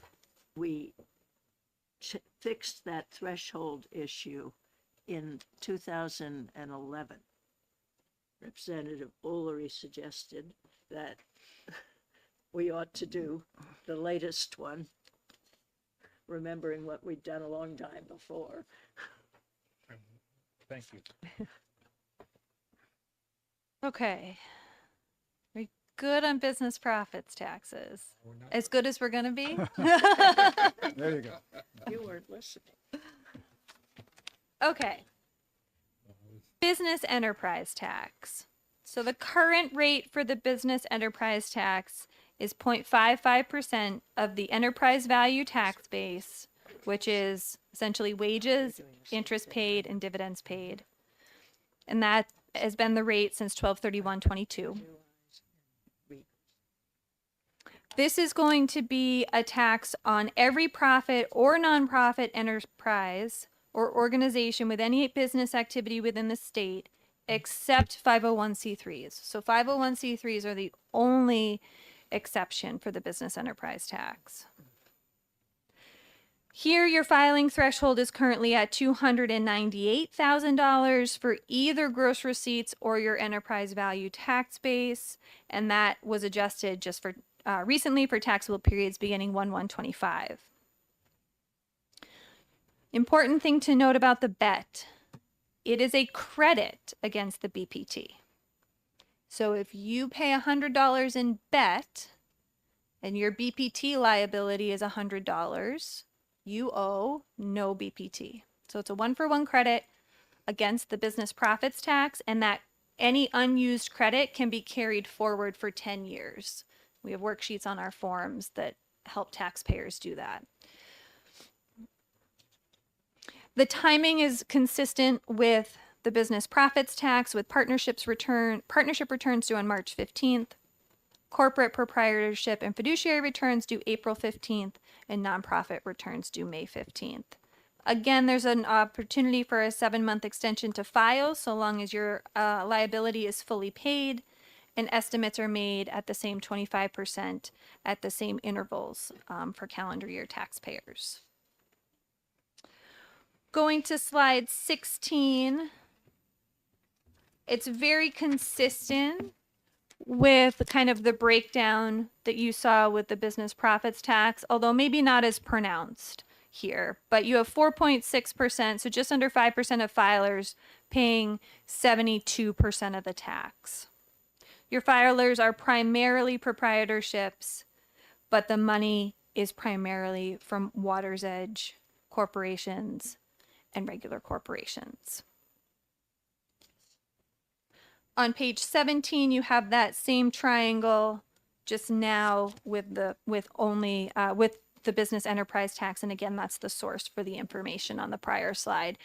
fixed that threshold issue in 2011. Representative Ullery suggested that we ought to do the latest one, remembering what we'd done a long time before. Thank you. Okay. We're good on business profits taxes. As good as we're going to be. There you go. You weren't listening. Okay. Business enterprise tax. So the current rate for the business enterprise tax is 0.55% of the enterprise value tax base, which is essentially wages, interest paid, and dividends paid. And that has been the rate since 12/31/22. This is going to be a tax on every profit or nonprofit enterprise or organization with any business activity within the state except 501c3s. So 501c3s are the only exception for the business enterprise tax. Here, your filing threshold is currently at $298,000 for either gross receipts or your enterprise value tax base, and that was adjusted just for recently for taxable periods beginning 1/1/25. Important thing to note about the BET. It is a credit against the BPT. So if you pay $100 in BET and your BPT liability is $100, you owe no BPT. So it's a 1-for-1 credit against the business profits tax, and that any unused credit can be carried forward for 10 years. We have worksheets on our forms that help taxpayers do that. The timing is consistent with the business profits tax, with partnership returns due on March 15th, corporate proprietorship and fiduciary returns due April 15th, and nonprofit returns due May 15th. Again, there's an opportunity for a 7-month extension to file so long as your liability is fully paid, and estimates are made at the same 25% at the same intervals for calendar year taxpayers. Going to slide 16, it's very consistent with kind of the breakdown that you saw with the business profits tax, although maybe not as pronounced here. But you have 4.6%, so just under 5% of filers paying 72% of the tax. Your filers are primarily proprietorships, but the money is primarily from Water's Edge corporations and regular corporations. On page 17, you have that same triangle, just now with the business enterprise tax, and again, that's the source for the information on the prior slide.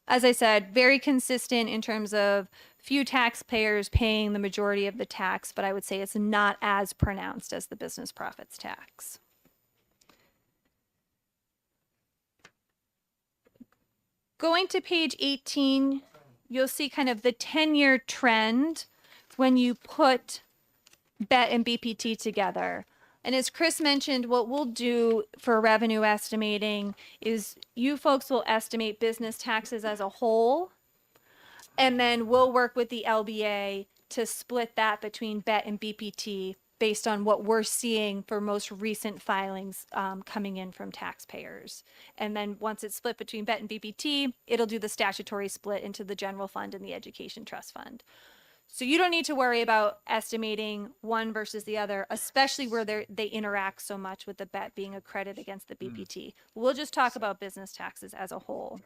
As I said, very consistent in terms of few taxpayers paying the majority of the tax, but I would say it's not as pronounced as the business profits tax. Going to page 18, you'll see kind of the 10-year trend when you put BET and BPT together. And as Chris mentioned, what we'll do for revenue estimating is you folks will estimate business taxes as a whole, and then we'll work with the LBA to split that between BET and BPT based on what we're seeing for most recent filings coming in from taxpayers. And then once it's split between BET and BPT, it'll do the statutory split into the general fund and the education trust fund. So you don't need to worry about estimating one versus the other, especially where they interact so much with the BET being a credit against the BPT. We'll just talk about business taxes as a whole.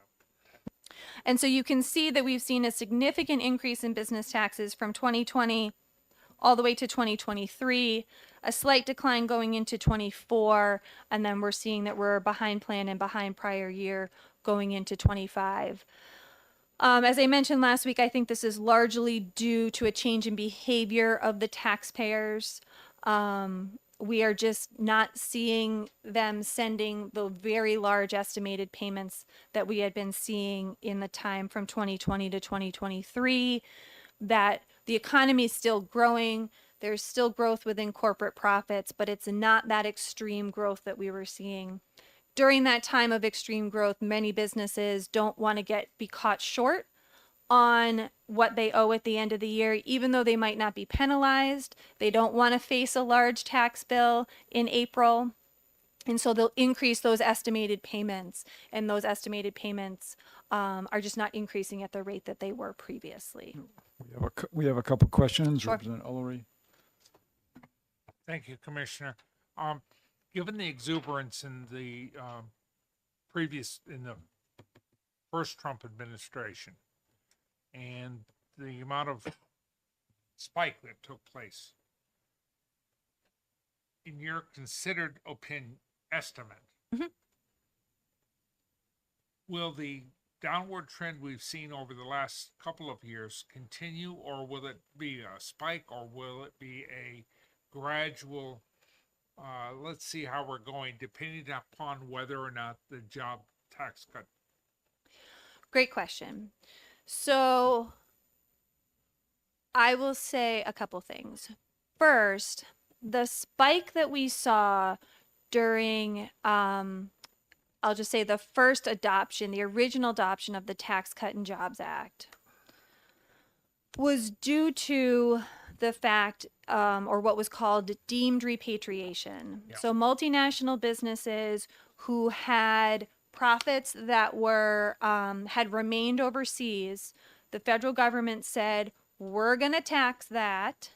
And so you can see that we've seen a significant increase in business taxes from 2020 all the way to 2023, a slight decline going into 24, and then we're seeing that we're behind plan and behind prior year going into 25. As I mentioned last week, I think this is largely due to a change in behavior of the taxpayers. We are just not seeing them sending the very large estimated payments that we had been seeing in the time from 2020 to 2023, that the economy is still growing. There's still growth within corporate profits, but it's not that extreme growth that we were seeing. During that time of extreme growth, many businesses don't want to be caught short on what they owe at the end of the year, even though they might not be penalized. They don't want to face a large tax bill in April. And so they'll increase those estimated payments, and those estimated payments are just not increasing at the rate that they were previously. We have a couple questions. Sure. Representative Ullery. Thank you, Commissioner. Given the exuberance in the in the first Trump administration and the amount of spike that took place, in your considered opinion estimate, Mhm. will the downward trend we've seen over the last couple of years continue, or will it be a spike, or will it be a gradual, let's see how we're going, depending upon whether or not the job tax cut? Great question. So I will say a couple things. First, the spike that we saw during, I'll just say the first adoption, the original adoption of the Tax Cut and Jobs Act, was due to the fact, or what was called deemed repatriation. Yeah. So multinational businesses who had profits that were, had remained overseas, the federal government said, we're going to tax that.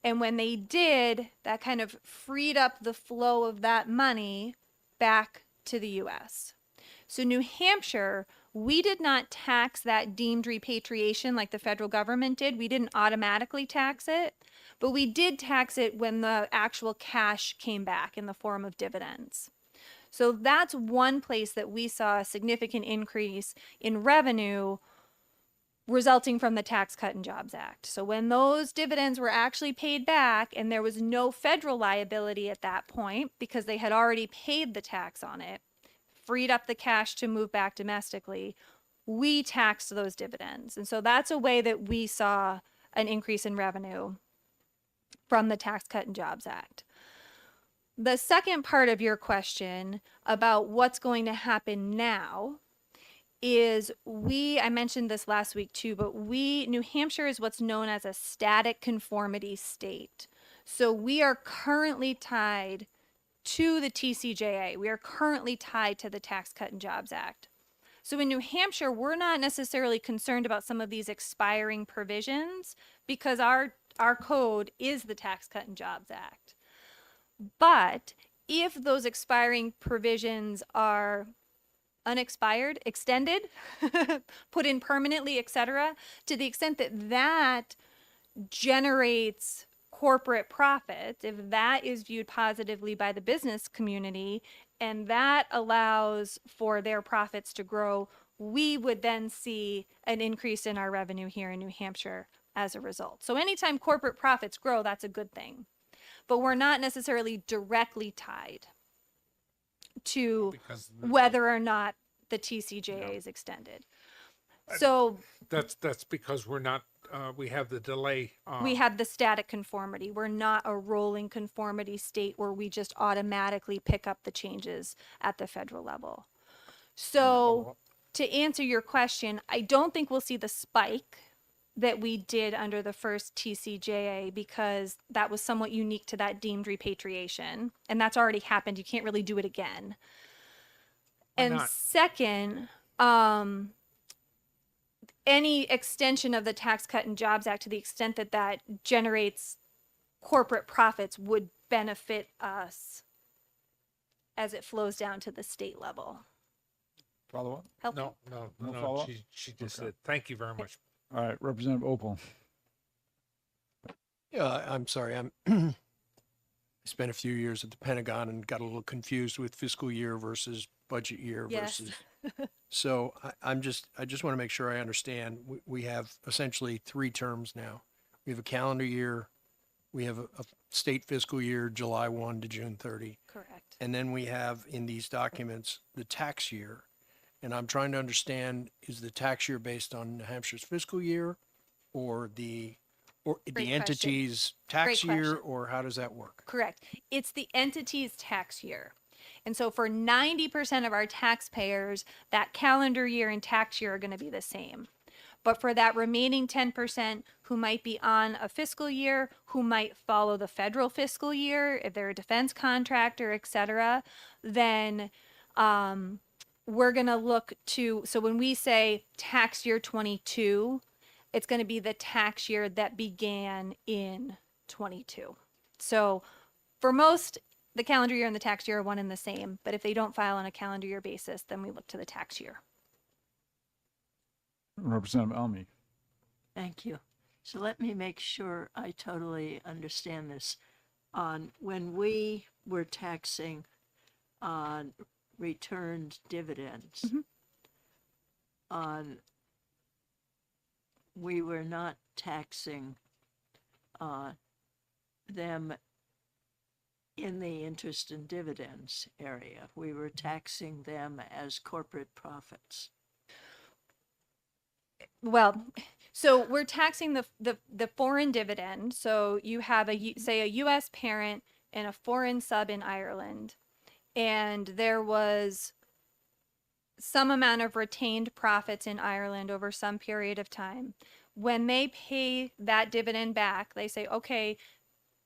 And when they did, that kind of freed up the flow of that money back to the US. So New Hampshire, we did not tax that deemed repatriation like the federal government did. We didn't automatically tax it, but we did tax it when the actual cash came back in the form of dividends. So that's one place that we saw a significant increase in revenue resulting from the Tax Cut and Jobs Act. So when those dividends were actually paid back and there was no federal liability at that point because they had already paid the tax on it, freed up the cash to move back domestically, we taxed those dividends. And so that's a way that we saw an increase in revenue from the Tax Cut and Jobs Act. The second part of your question about what's going to happen now is I mentioned this last week too, but New Hampshire is what's known as a static conformity state. So we are currently tied to the TCJA. We are currently tied to the Tax Cut and Jobs Act. So in New Hampshire, we're not necessarily concerned about some of these expiring provisions because our code is the Tax Cut and Jobs Act. But if those expiring provisions are unexpired, extended, put in permanently, etc., to the extent that that generates corporate profits, if that is viewed positively by the business community and that allows for their profits to grow, we would then see an increase in our revenue here in New Hampshire as a result. So anytime corporate profits grow, that's a good thing. But we're not necessarily directly tied to Because whether or not the TCJA is extended. So that's because we're not, we have the delay. we have the static conformity. We're not a rolling conformity state where we just automatically pick up the changes at the federal level. So to answer your question, I don't think we'll see the spike that we did under the first TCJA because that was somewhat unique to that deemed repatriation. And that's already happened. You can't really do it again. Why And not? second, any extension of the Tax Cut and Jobs Act to the extent that that generates corporate profits would benefit us as it flows down to the state level. Follow up? Helpful? No, No no, follow-up? she just Okay. said, thank you very much. All right, Representative Opal. Yeah, I'm sorry. I spent a few years at the Pentagon and got a little confused with fiscal year versus budget year Yes. versus. So I just want to make sure I understand. We have essentially 3 terms now. We have a calendar year, we have a state fiscal year, July 1 to June 30. Correct. And then we have in these documents, the tax year. And I'm trying to understand, is the tax year based on New Hampshire's fiscal year or the question. entity's tax Great year, question. or how does that work? Correct. It's the entity's tax year. And so for 90% of our taxpayers, that calendar year and tax year are going to be the same. But for that remaining 10% who might be on a fiscal year, who might follow the federal fiscal year, if they're a defense contractor, et cetera, then we're going to look to, so when we say tax year 22, it's going to be the tax year that began in 22. So for most, the calendar year and the tax year are one and the same. But if they don't file on a calendar year basis, then we look to the tax year. Representative Almy. Thank you. So let me make sure I totally understand this. On when we were taxing on returned dividends, Mhm. on we were not taxing them in the interest and dividends area. We were taxing them as corporate profits. Well, so we're taxing the foreign dividend. So you have say a U.S. parent and a foreign sub in Ireland, and there was some amount of retained profits in Ireland over some period of time. When they pay that dividend back, they say, okay,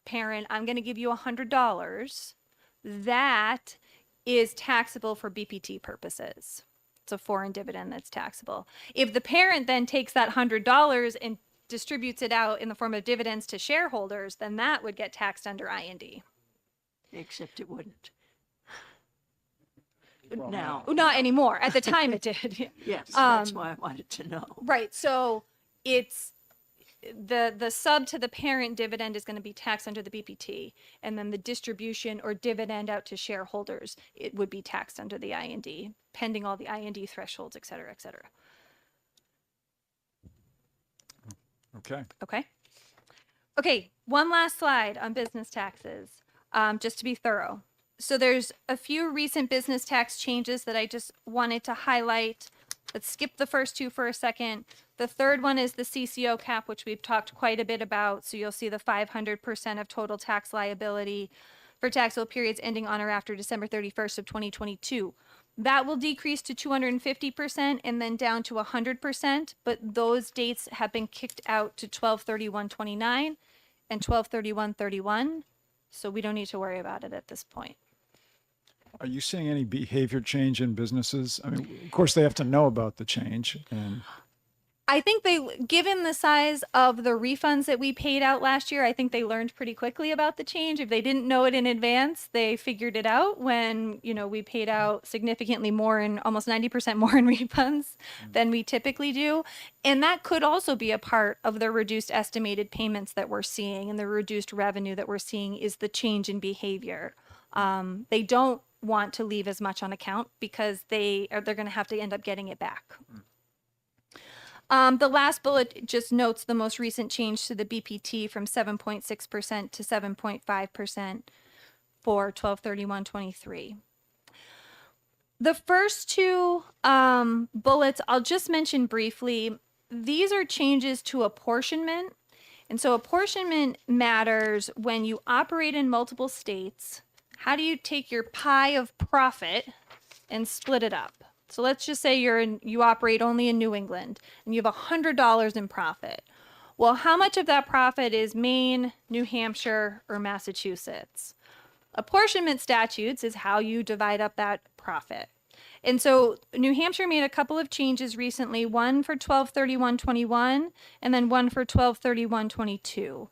parent, I'm going to give you $100. That is taxable for BPT purposes. It's a foreign dividend that's taxable. If the parent then takes that $100 and distributes it out in the form of dividends to shareholders, then that would get taxed under IND. Except it wouldn't. Well, Now, Not anymore. At the time it did. yes, that's Um, why I wanted to know. Right. So it's the sub to the parent dividend is going to be taxed under the BPT, and then the distribution or dividend out to shareholders, it would be taxed under the IND, pending all the IND thresholds, et cetera, et cetera. Okay. Okay. Okay. One last slide on business taxes, just to be thorough. So there's a few recent business tax changes that I just wanted to highlight. Let's skip the first 2 for a second. The third one is the CCO cap, which we've talked quite a bit about. So you'll see the 500% of total tax liability for taxable periods ending on or after December 31st of 2022. That will decrease to 250% and then down to 100%, but those dates have been kicked out to 12/31/29 and 12/31/31. So we don't need to worry about it at this point. Are you seeing any behavior change in businesses? I mean, of course, they have to know about the change. And I think given the size of the refunds that we paid out last year, I think they learned pretty quickly about the change. If they didn't know it in advance, they figured it out when, we paid out significantly more in almost 90% more in refunds than we typically do. And that could also be a part of the reduced estimated payments that we're seeing and the reduced revenue that we're seeing is the change in behavior. They don't want to leave as much on account because they're going to have to end up getting it back. The last bullet just notes the most recent change to the BPT from 7.6% to 7.5% for 12/31/23. The first 2 bullets I'll just mention briefly. These are changes to apportionment. And so apportionment matters when you operate in multiple states. How do you take your pie of profit and split it up? So let's just say you operate only in New England and you have $100 in profit. Well, how much of that profit is Maine, New Hampshire, or Massachusetts? Apportionment statutes is how you divide up that profit. And so New Hampshire made a couple of changes recently, one for 12/31/21 and then one for 12/31/22.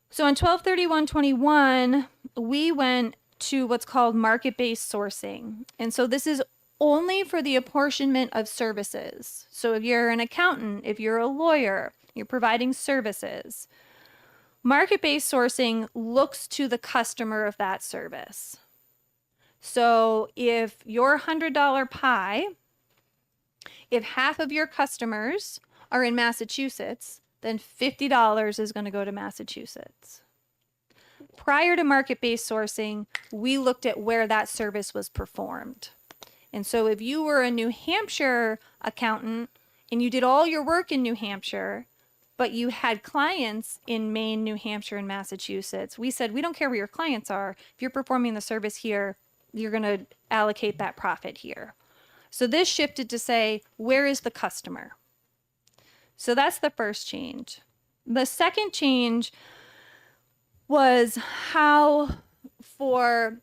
So on 12/31/21, we went to what's called market-based sourcing. And so this is only for the apportionment of services. So if you're an accountant, if you're a lawyer, you're providing services. Market-based sourcing looks to the customer of that service. So if your $100 pie, if half of your customers are in Massachusetts, then $50 is going to go to Massachusetts. Prior to market-based sourcing, we looked at where that service was performed. And so if you were a New Hampshire accountant and you did all your work in New Hampshire, but you had clients in Maine, New Hampshire, and Massachusetts, we said, we don't care where your clients are. If you're performing the service here, you're going to allocate that profit here. So this shifted to say, where is the customer? So that's the first change. The second change was how for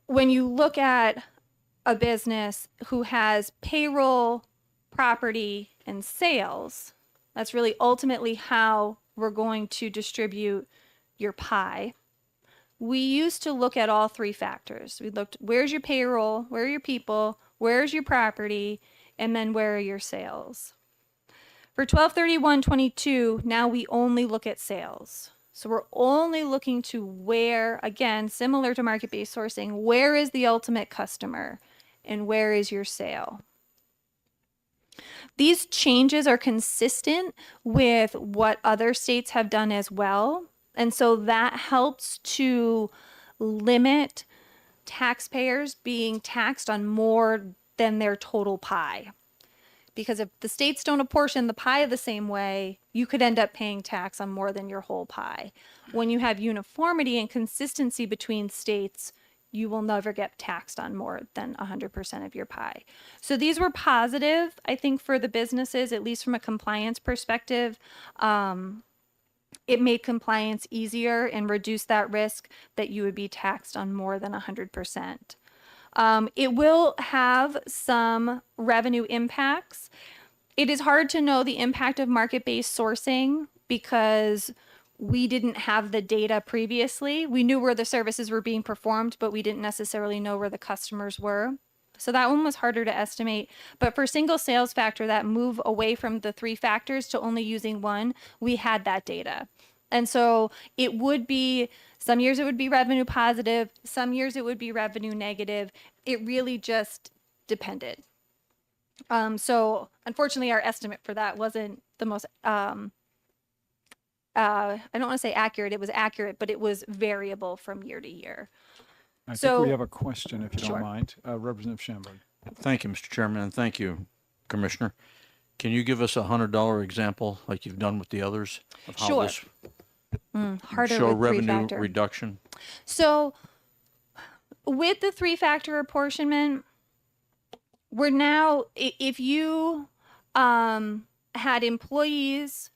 when you look at a business who has payroll, property, and sales, that's really ultimately how we're going to distribute your pie. We used to look at all three factors. We looked, where's your payroll, where are your people, where's your property, and then where are your sales. For 12/31/22, now we only look at sales. So we're only looking to where, again, similar to market-based sourcing, where is the ultimate customer and where is your sale? These changes are consistent with what other states have done as well. And so that helps to limit taxpayers being taxed on more than their total pie. Because if the states don't apportion the pie the same way, you could end up paying tax on more than your whole pie. When you have uniformity and consistency between states, you will never get taxed on more than 100% of your pie. So these were positive, I think, for the businesses, at least from a compliance perspective. It made compliance easier and reduced that risk that you would be taxed on more than 100%. It will have some revenue impacts. It is hard to know the impact of market-based sourcing because we didn't have the data previously. We knew where the services were being performed, but we didn't necessarily know where the customers were. So that one was harder to estimate. But for single sales factor, that move away from the three factors to only using one, we had that data. And so it would be, some years it would be revenue positive, some years it would be revenue negative. It really just depended. So unfortunately, our estimate for that wasn't the most, I don't want to say accurate, it was accurate, but it was variable from year to year. I think So- we have a question, if you Sure. don't mind. Representative Schamberg. Thank you, Mr. Chairman, and thank you, Commissioner. Can you give us a $100 example like you've done with the others? Of how Sure. this Harder show with revenue three-factor. reduction? So with the three-factor apportionment, we're now, if you had employees,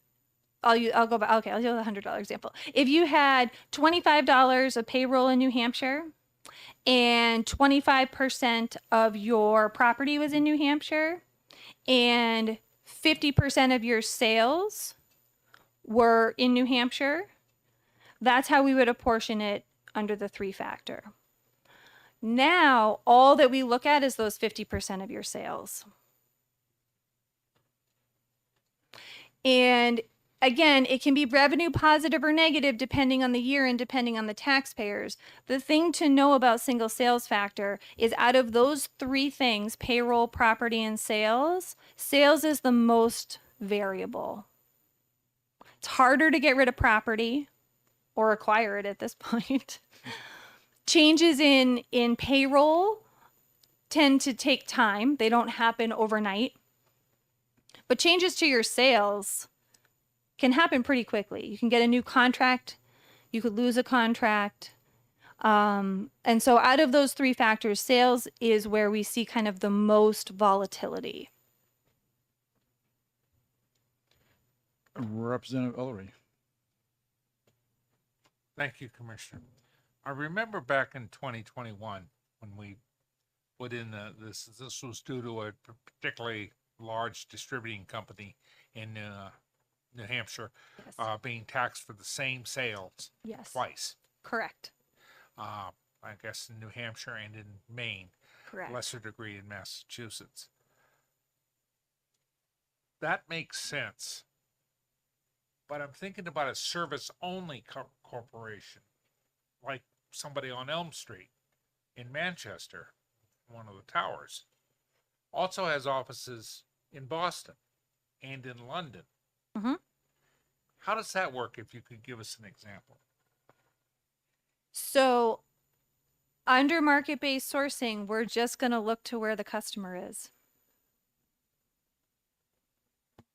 I'll go back, okay, I'll do the $100 example. If you had $25 of payroll in New Hampshire and 25% of your property was in New Hampshire and 50% of your sales were in New Hampshire, that's how we would apportion it under the three-factor. Now, all that we look at is those 50% of your sales. And again, it can be revenue positive or negative depending on the year and depending on the taxpayers. The thing to know about single sales factor is out of those three things, payroll, property, and sales, sales is the most variable. It's harder to get rid of property or acquire it at this point. Changes in payroll tend to take time. They don't happen overnight. But changes to your sales can happen pretty quickly. You can get a new contract. You could lose a contract. And so out of those three factors, sales is where we see kind of the most volatility. Representative Ulrich. Thank you, Commissioner. I remember back in 2021 when we put in this was due to a particularly large distributing company in New Hampshire Yes. being taxed for the same sales Yes. twice. Correct. I guess in New Hampshire and in Maine, Correct. lesser degree in Massachusetts. That makes sense. But I'm thinking about a service-only corporation, like somebody on Elm Street in Manchester, one of the towers. Also has offices in Boston and in London. Mhm. How does that work, if you could give us an example? So under market-based sourcing, we're just going to look to where the customer is.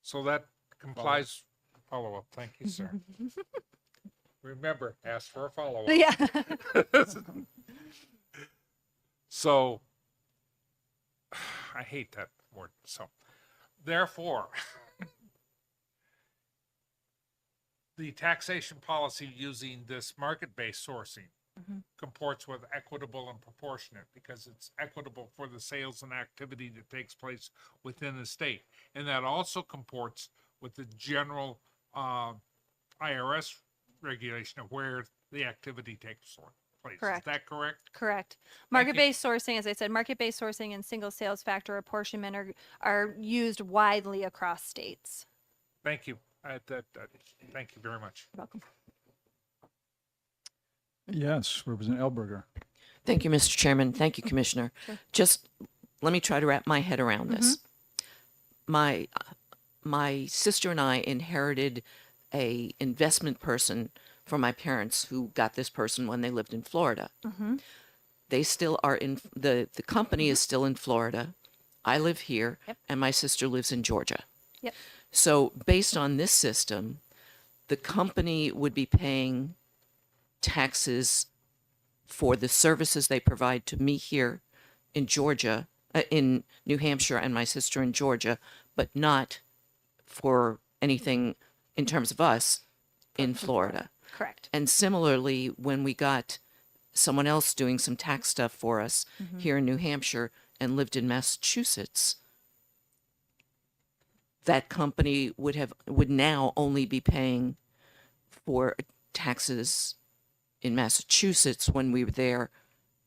So that complies, follow-up, thank you, sir. Remember, ask for a follow-up. Yeah. So, I hate that word. So, therefore, the taxation policy using this market-based sourcing comports with equitable and proportionate because it's equitable for the sales and activity that takes place within the state. And that also comports with the general IRS regulation of where the activity takes place. Correct. Is that correct? Correct. Thank you. Market-based sourcing, as I said, market-based sourcing and single sales factor apportionment are used widely across states. Thank you. Thank you very much. You're welcome. Yes, Representative Elberger. Thank you, Mr. Chairman. Thank you, Commissioner. Just let me try to wrap my head around this. My sister and I inherited a investment person from my parents who got this person when they lived in Florida. They still are in the company is still in Florida. I live here, Yep. and my sister lives in Georgia. Yep. So based on this system, the company would be paying taxes for the services they provide to me here in Georgia, in New Hampshire, and my sister in Georgia, but not for anything in terms of us in Florida. Correct. And similarly, when we got someone else doing some tax stuff for us here in New Hampshire and lived in Massachusetts, that company would now only be paying for taxes in Massachusetts when we were there,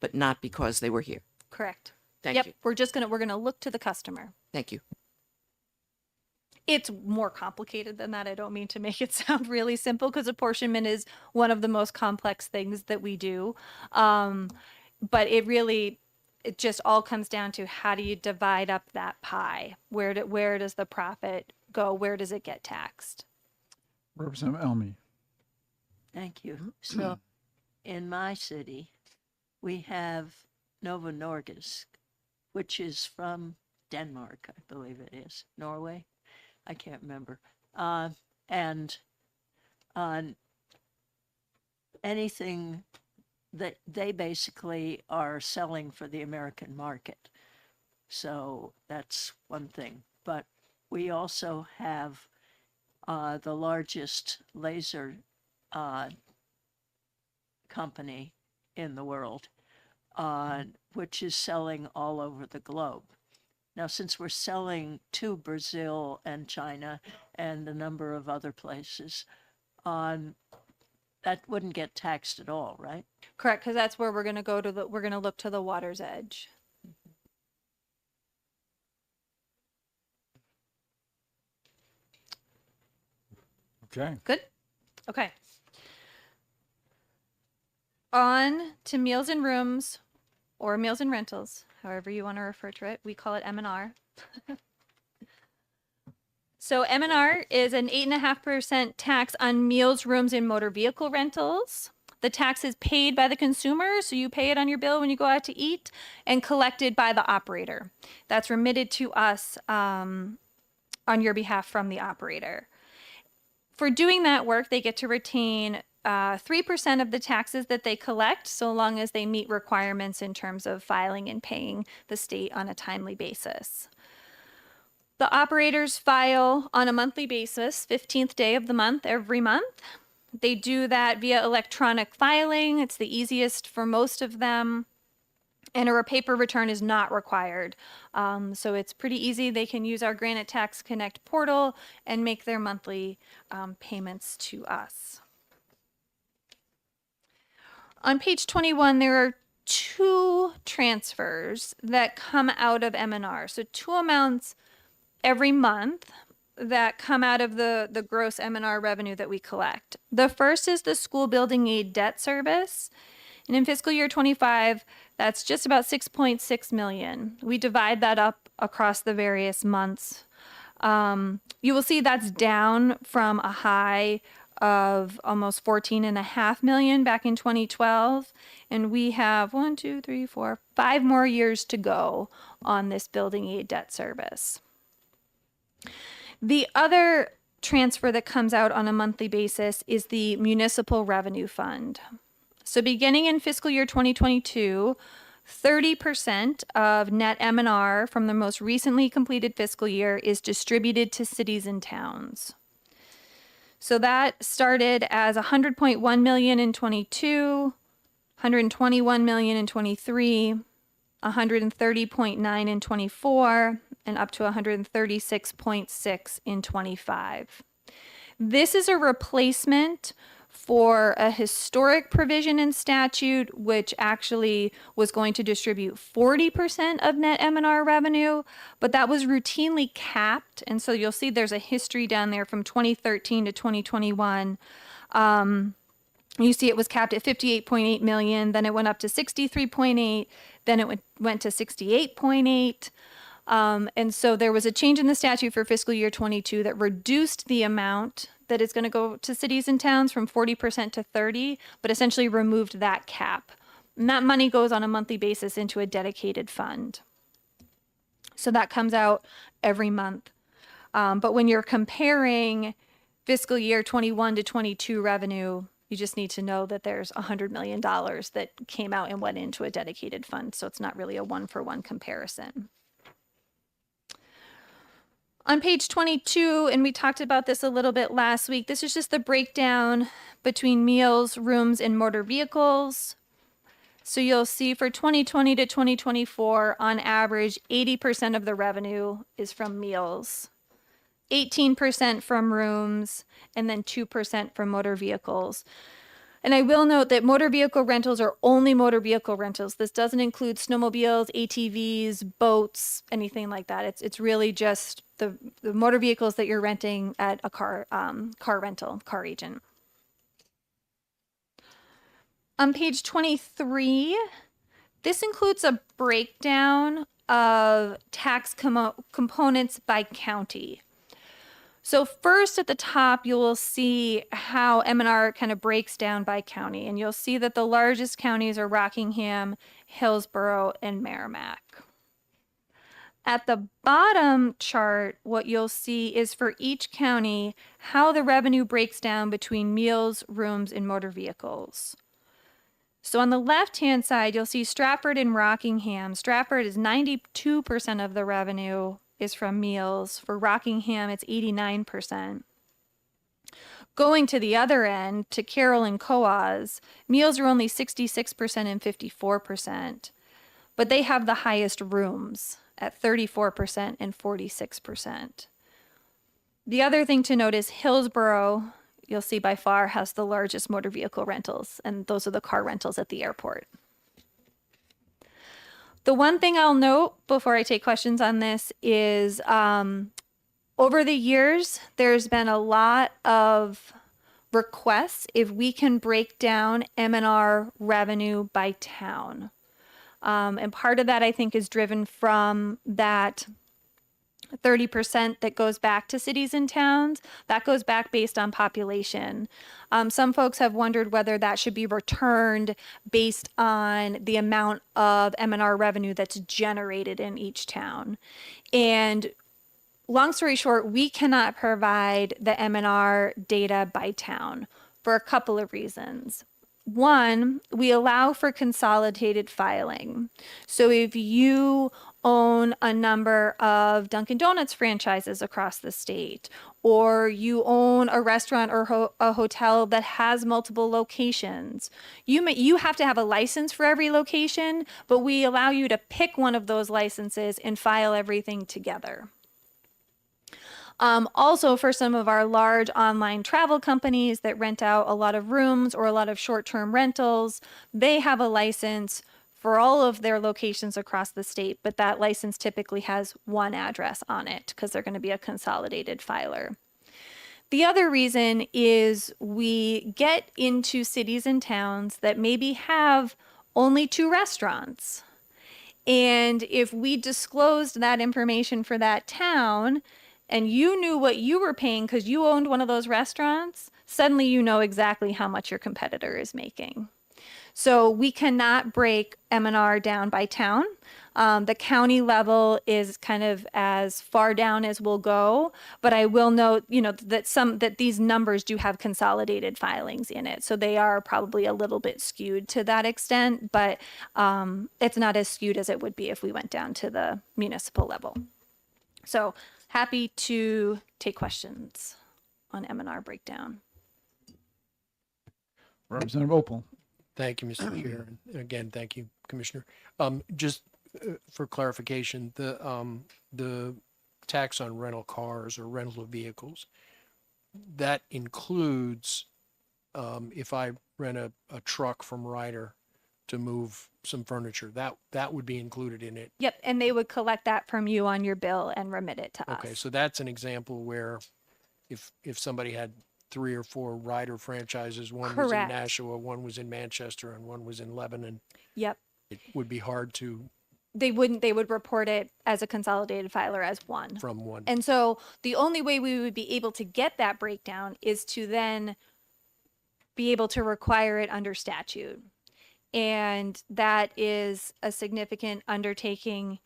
but not because they were here. Correct. Thank Yep. you. We're gonna look to the customer. Thank you. It's more complicated than that. I don't mean to make it sound really simple because apportionment is one of the most complex things that we do. But it just all comes down to how do you divide up that pie? Where does the profit go? Where does it get taxed? Representative Elmy. Thank you. So, in my city, we have Novo Nordisk, which is from Denmark, I believe it is. Norway? I can't remember. And anything that they basically are selling for the American market. So that's one thing. But we also have the largest laser company in the world, which is selling all over the globe. Now, since we're selling to Brazil and China and a number of other places, that wouldn't get taxed at all, right? Correct, because that's where we're gonna we're gonna look to the water's edge. Okay. Good? Okay. On to meals and rooms or meals and rentals, however you want to refer to it. We call it M&R. So M&R is an 8.5% tax on meals, rooms, and motor vehicle rentals. The tax is paid by the consumer, so you pay it on your bill when you go out to eat, and collected by the operator. That's remitted to us on your behalf from the operator. For doing that work, they get to retain 3% of the taxes that they collect, so long as they meet requirements in terms of filing and paying the state on a timely basis. The operators file on a monthly basis, 15th day of the month, every month. They do that via electronic filing. It's the easiest for most of them. And a paper return is not required. So it's pretty easy. They can use our Granite Tax Connect portal and make their monthly payments to us. On page 21, there are 2 transfers that come out of M&R. So 2 amounts every month that come out of the gross M&R revenue that we collect. The first is the school building aid debt service. And in fiscal year 25, that's just about 6.6 million. We divide that up across the various months. You will see that's down from a high of almost 14.5 million back in 2012. And we have 5 more years to go on this building aid debt service. The other transfer that comes out on a monthly basis is the Municipal Revenue Fund. So beginning in fiscal year 2022, 30% of net M&R from the most recently completed fiscal year is distributed to cities and towns. So that started as 100.1 million in 22, 121 million in 23, 130.9 in 24, and up to 136.6 in 25. This is a replacement for a historic provision in statute, which actually was going to distribute 40% of net M&R revenue, but that was routinely capped. And so you'll see there's a history down there from 2013 to 2021. You see it was capped at 58.8 million, then it went up to 63.8, then it went to 68.8. And so there was a change in the statute for fiscal year 22 that reduced the amount that is going to go to cities and towns from 40% to 30%, but essentially removed that cap. And that money goes on a monthly basis into a dedicated fund. So that comes out every month. But when you're comparing fiscal year 21 to 22 revenue, you just need to know that there's $100 million that came out and went into a dedicated fund. So it's not really a one-for-one comparison. On page 22, and we talked about this a little bit last week, this is just the breakdown between meals, rooms, and motor vehicles. So you'll see for 2020 to 2024, on average, 80% of the revenue is from meals, 18% from rooms, and then 2% from motor vehicles. And I will note that motor vehicle rentals are only motor vehicle rentals. This doesn't include snowmobiles, ATVs, boats, anything like that. It's really just the motor vehicles that you're renting at a car rental, car agent. On page 23, this includes a breakdown of tax components by county. So first at the top, you will see how M&R kind of breaks down by county. And you'll see that the largest counties are Rockingham, Hillsborough, and Merrimack. At the bottom chart, what you'll see is for each county, how the revenue breaks down between meals, rooms, and motor vehicles. So on the left-hand side, you'll see Stratford and Rockingham. Stratford is 92% of the revenue is from meals. For Rockingham, it's 89%. Going to the other end, to Carroll and Coos, meals are only 66% and 54%, but they have the highest rooms at 34% and 46%. The other thing to note is Hillsborough, you'll see by far, has the largest motor vehicle rentals, and those are the car rentals at the airport. The one thing I'll note before I take questions on this is over the years, there's been a lot of requests if we can break down M&R revenue by town. And part of that, I think, is driven from that 30% that goes back to cities and towns. That goes back based on population. Some folks have wondered whether that should be returned based on the amount of M&R revenue that's generated in each town. And long story short, we cannot provide the M&R data by town for a couple of reasons. One, we allow for consolidated filing. So if you own a number of Dunkin' Donuts franchises across the state, or you own a restaurant or a hotel that has multiple locations. You have to have a license for every location, but we allow you to pick one of those licenses and file everything together. Also, for some of our large online travel companies that rent out a lot of rooms or a lot of short-term rentals, they have a license for all of their locations across the state, but that license typically has one address on it because they're going to be a consolidated filer. The other reason is we get into cities and towns that maybe have only 2 restaurants. And if we disclosed that information for that town and you knew what you were paying because you owned one of those restaurants, suddenly you know exactly how much your competitor is making. So we cannot break M&R down by town. The county level is kind of as far down as we'll go, but I will note, that these numbers do have consolidated filings in it. So they are probably a little bit skewed to that extent, but it's not as skewed as it would be if we went down to the municipal level. So happy to take questions on M&R breakdown. Representative Opal. Thank you, Mr. Chair. And again, thank you, Commissioner. Just for clarification, the tax on rental cars or rental vehicles, that includes if I rent a truck from Ryder to move some furniture, that would be included in it. Yep, and they would collect that from you on your bill and remit it to us. Okay, so that's an example where if somebody had 3 or 4 Ryder franchises, one was in Correct. Nashua, one was in Manchester, and one was in Lebanon, Yep. it would be hard to They would report it as a consolidated filer as one. from one. And so the only way we would be able to get that breakdown is to then be able to require it under statute. And that is a significant undertaking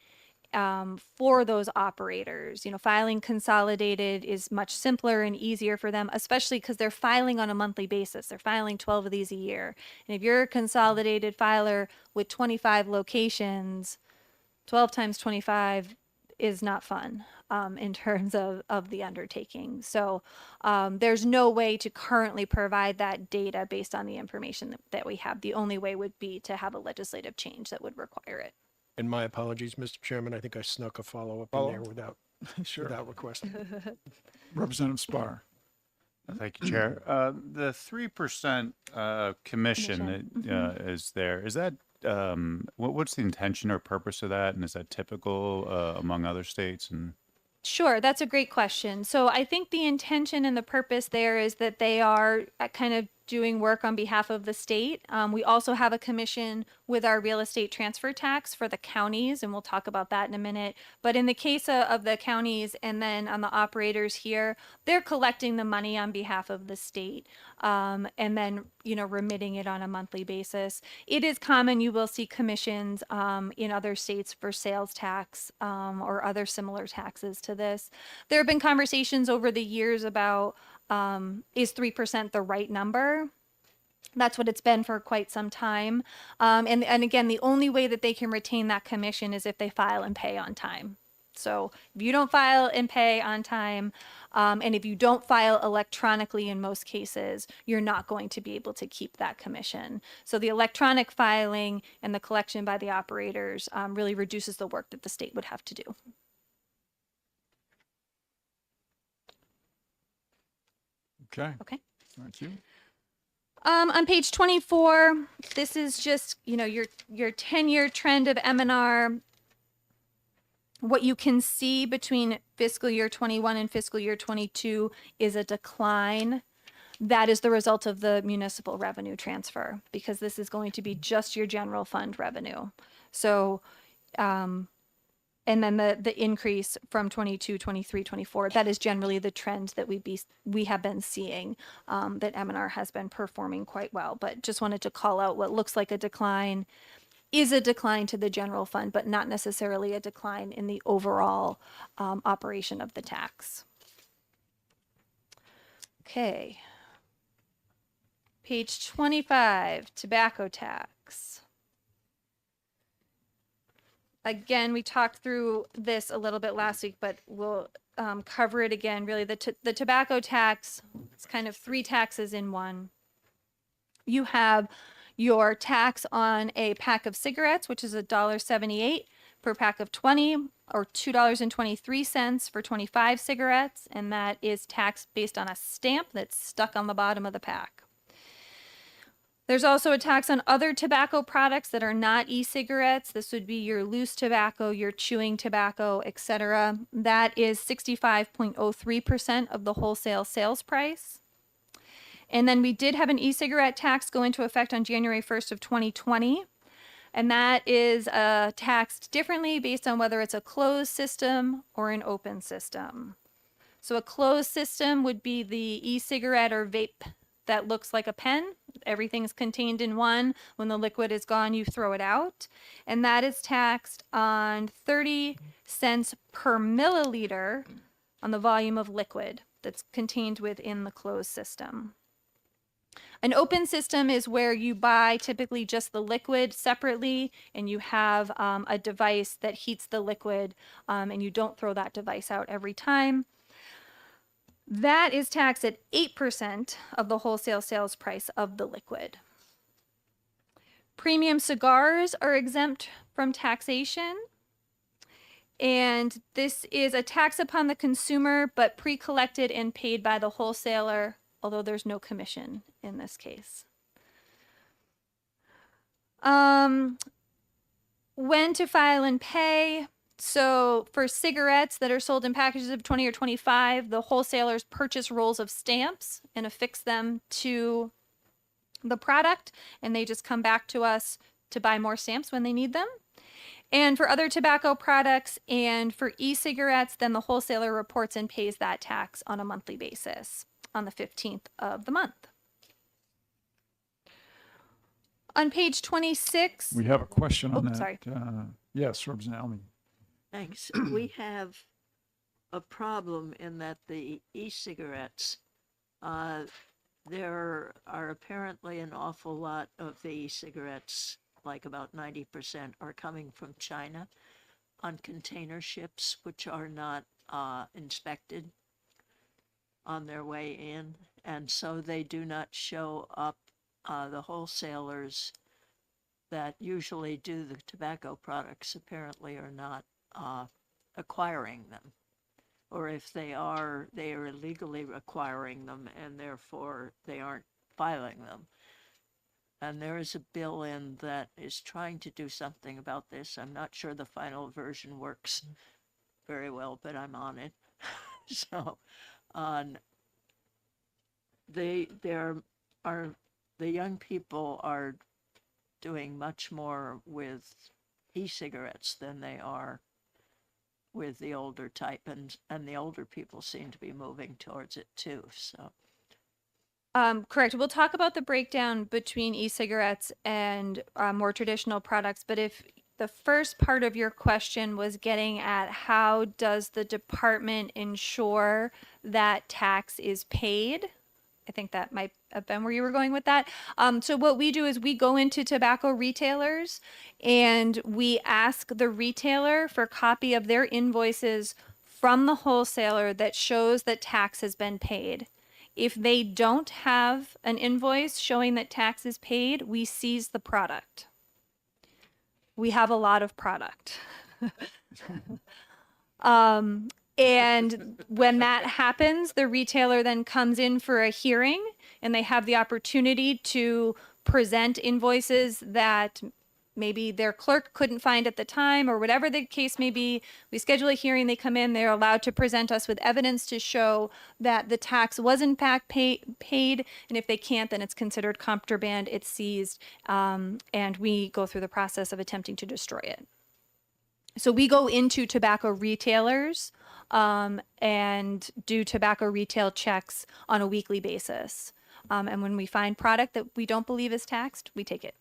for those operators. Filing consolidated is much simpler and easier for them, especially because they're filing on a monthly basis. They're filing 12 of these a year. And if you're a consolidated filer with 25 locations, 12 times 25 is not fun in terms of the undertaking. So there's no way to currently provide that data based on the information that we have. The only way would be to have a legislative change that would require it. And my apologies, Mr. Chairman, I think I snuck a follow-up in there without requesting. Representative Spar. Thank you, Chair. The 3% commission that is there, is that, what's the intention or purpose of that? And is that typical among other states? And Sure, that's a great question. So I think the intention and the purpose there is that they are kind of doing work on behalf of the state. We also have a commission with our real estate transfer tax for the counties, and we'll talk about that in a minute. But in the case of the counties and then on the operators here, they're collecting the money on behalf of the state and then, remitting it on a monthly basis. It is common, you will see commissions in other states for sales tax or other similar taxes to this. There have been conversations over the years about is 3% the right number? That's what it's been for quite some time. And again, the only way that they can retain that commission is if they file and pay on time. So if you don't file and pay on time, and if you don't file electronically in most cases, you're not going to be able to keep that commission. So the electronic filing and the collection by the operators really reduces the work that the state would have to do. Okay. Okay. Thank you. On page 24, this is just, your 10-year trend of M&R. What you can see between fiscal year 21 and fiscal year 22 is a decline. That is the result of the municipal revenue transfer, because this is going to be just your general fund revenue. So, and then the increase from 22, 23, 24, that is generally the trend that we have been seeing, that M&R has been performing quite well. But just wanted to call out what looks like a decline is a decline to the general fund, but not necessarily a decline in the overall operation of the tax. Okay. Page 25, tobacco tax. again, we talked through this a little bit last week, but we'll cover it again. Really, the tobacco tax, it's kind of three taxes in one. You have your tax on a pack of cigarettes, which is $1.78 per pack of 20, or $2.23 for 25 cigarettes, and that is taxed based on a stamp that's stuck on the bottom of the pack. There's also a tax on other tobacco products that are not e-cigarettes. This would be your loose tobacco, your chewing tobacco, etc. That is 65.03% of the wholesale sales price. And then we did have an e-cigarette tax go into effect on January 1st of 2020. And that is taxed differently based on whether it's a closed system or an open system. So a closed system would be the e-cigarette or vape that looks like a pen. Everything's contained in one. When the liquid is gone, you throw it out. And that is taxed on 30 cents per milliliter on the volume of liquid that's contained within the closed system. An open system is where you buy typically just the liquid separately, and you have a device that heats the liquid, and you don't throw that device out every time. That is taxed at 8% of the wholesale sales price of the liquid. Premium cigars are exempt from taxation. And this is a tax upon the consumer, but pre-collected and paid by the wholesaler, although there's no commission in this case. When to file and pay. So for cigarettes that are sold in packages of 20 or 25, the wholesalers purchase rolls of stamps and affix them to the product, and they just come back to us to buy more stamps when they need them. And for other tobacco products and for e-cigarettes, then the wholesaler reports and pays that tax on a monthly basis on the 15th of the month. On page 26. We have a question on Oh, that. sorry. Yes, Representative Almy. Thanks. We have a problem in that the e-cigarettes, there are apparently an awful lot of the e-cigarettes, like about 90%, are coming from China on container ships, which are not inspected on their way in. And so they do not show up. The wholesalers that usually do the tobacco products apparently are not acquiring them. Or if they are illegally acquiring them, and therefore they aren't filing them. And there is a bill in that is trying to do something about this. I'm not sure the final version works very well, but I'm on it. So, the young people are doing much more with e-cigarettes than they are with the older type, and the older people seem to be moving towards it too. So. Correct. We'll talk about the breakdown between e-cigarettes and more traditional products. But if the first part of your question was getting at how does the department ensure that tax is paid, I think that might have been where you were going with that. So what we do is we go into tobacco retailers and we ask the retailer for a copy of their invoices from the wholesaler that shows that tax has been paid. If they don't have an invoice showing that tax is paid, we seize the product. We have a lot of product. And when that happens, the retailer then comes in for a hearing, and they have the opportunity to present invoices that maybe their clerk couldn't find at the time, or whatever the case may be. We schedule a hearing, they come in, they're allowed to present us with evidence to show that the tax was in fact paid, and if they can't, then it's considered contraband, it's seized, and we go through the process of attempting to destroy it. So we go into tobacco retailers and do tobacco retail checks on a weekly basis. And when we find product that we don't believe is taxed, we take it.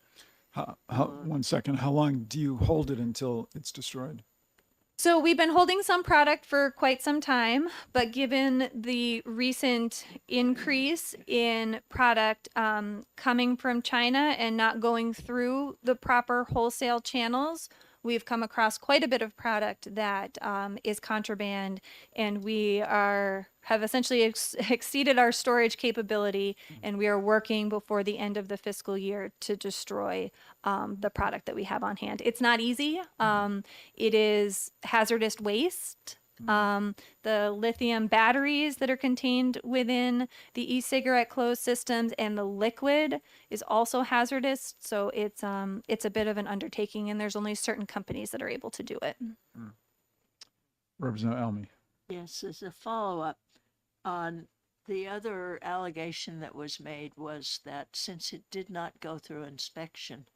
1 second. How long do you hold it until it's destroyed? So we've been holding some product for quite some time, but given the recent increase in product coming from China and not going through the proper wholesale channels, we've come across quite a bit of product that is contraband, and we have essentially exceeded our storage capability, and we are working before the end of the fiscal year to destroy the product that we have on hand. It's not easy. It is hazardous waste. The lithium batteries that are contained within the e-cigarette closed systems and the liquid is also hazardous. So it's a bit of an undertaking, and there's only certain companies that are able to do it. Representative Elmy. Yes, as a follow-up on the other allegation that was made was that since it did not go through inspection,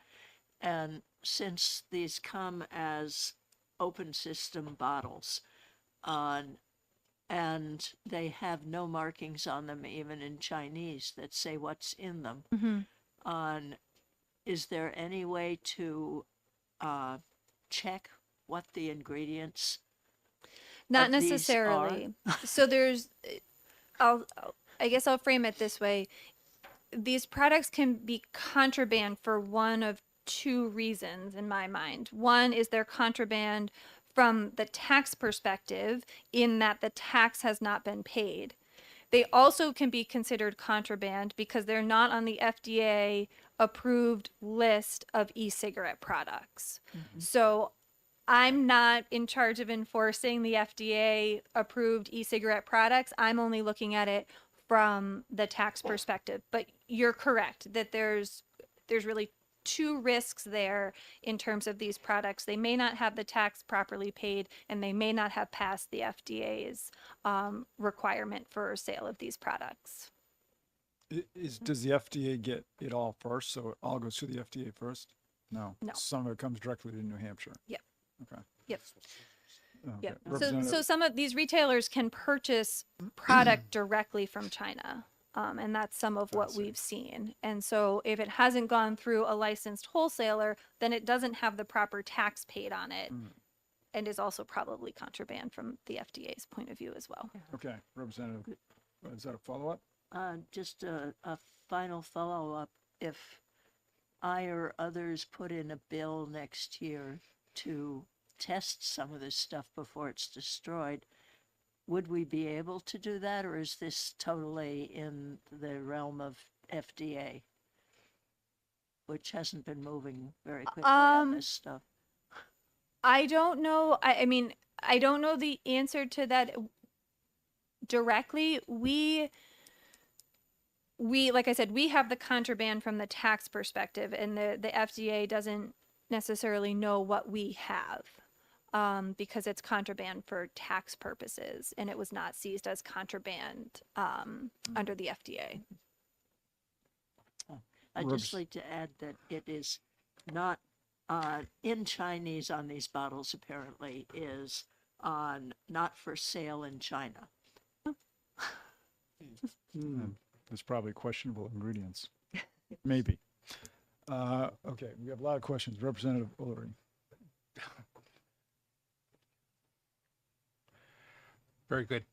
and since these come as open system bottles, and they have no markings on them, even in Chinese, that say what's in them, is there any way to check what the ingredients Not of these are? necessarily. So I guess I'll frame it this way. These products can be contraband for one of two reasons in my mind. One is they're contraband from the tax perspective, in that the tax has not been paid. They also can be considered contraband because they're not on the FDA approved list of e-cigarette products. So I'm not in charge of enforcing the FDA approved e-cigarette products. I'm only looking at it from the tax perspective. But you're correct that there's really two risks there in terms of these products. They may not have the tax properly paid, and they may not have passed the FDA's requirement for sale of these products. Does the FDA get it all first? So it all goes through the FDA first? No. No. Some of it comes directly to New Hampshire. Yep. Okay. Yep. Okay. Yep. So Representative- some of these retailers can purchase product directly from China. And that's some of what we've seen. And so if it hasn't gone through a licensed wholesaler, then it doesn't have the proper tax paid on it, and is also probably contraband from the FDA's point of view as well. Okay, Representative, is that a follow-up? Just a final follow-up. If I or others put in a bill next year to test some of this stuff before it's destroyed, would we be able to do that, or is this totally in the realm of FDA, which hasn't been moving very quickly on this stuff? I don't know. I mean, I don't know the answer to that directly. We, like I said, we have the contraband from the tax perspective, and the FDA doesn't necessarily know what we have. Because it's contraband for tax purposes, and it was not seized as contraband under the FDA. I'd just like to add that it is not in Chinese on these bottles, apparently, is not for sale in China. There's probably questionable ingredients. Maybe. Okay, we have a lot of questions. Representative Ullery. Very good.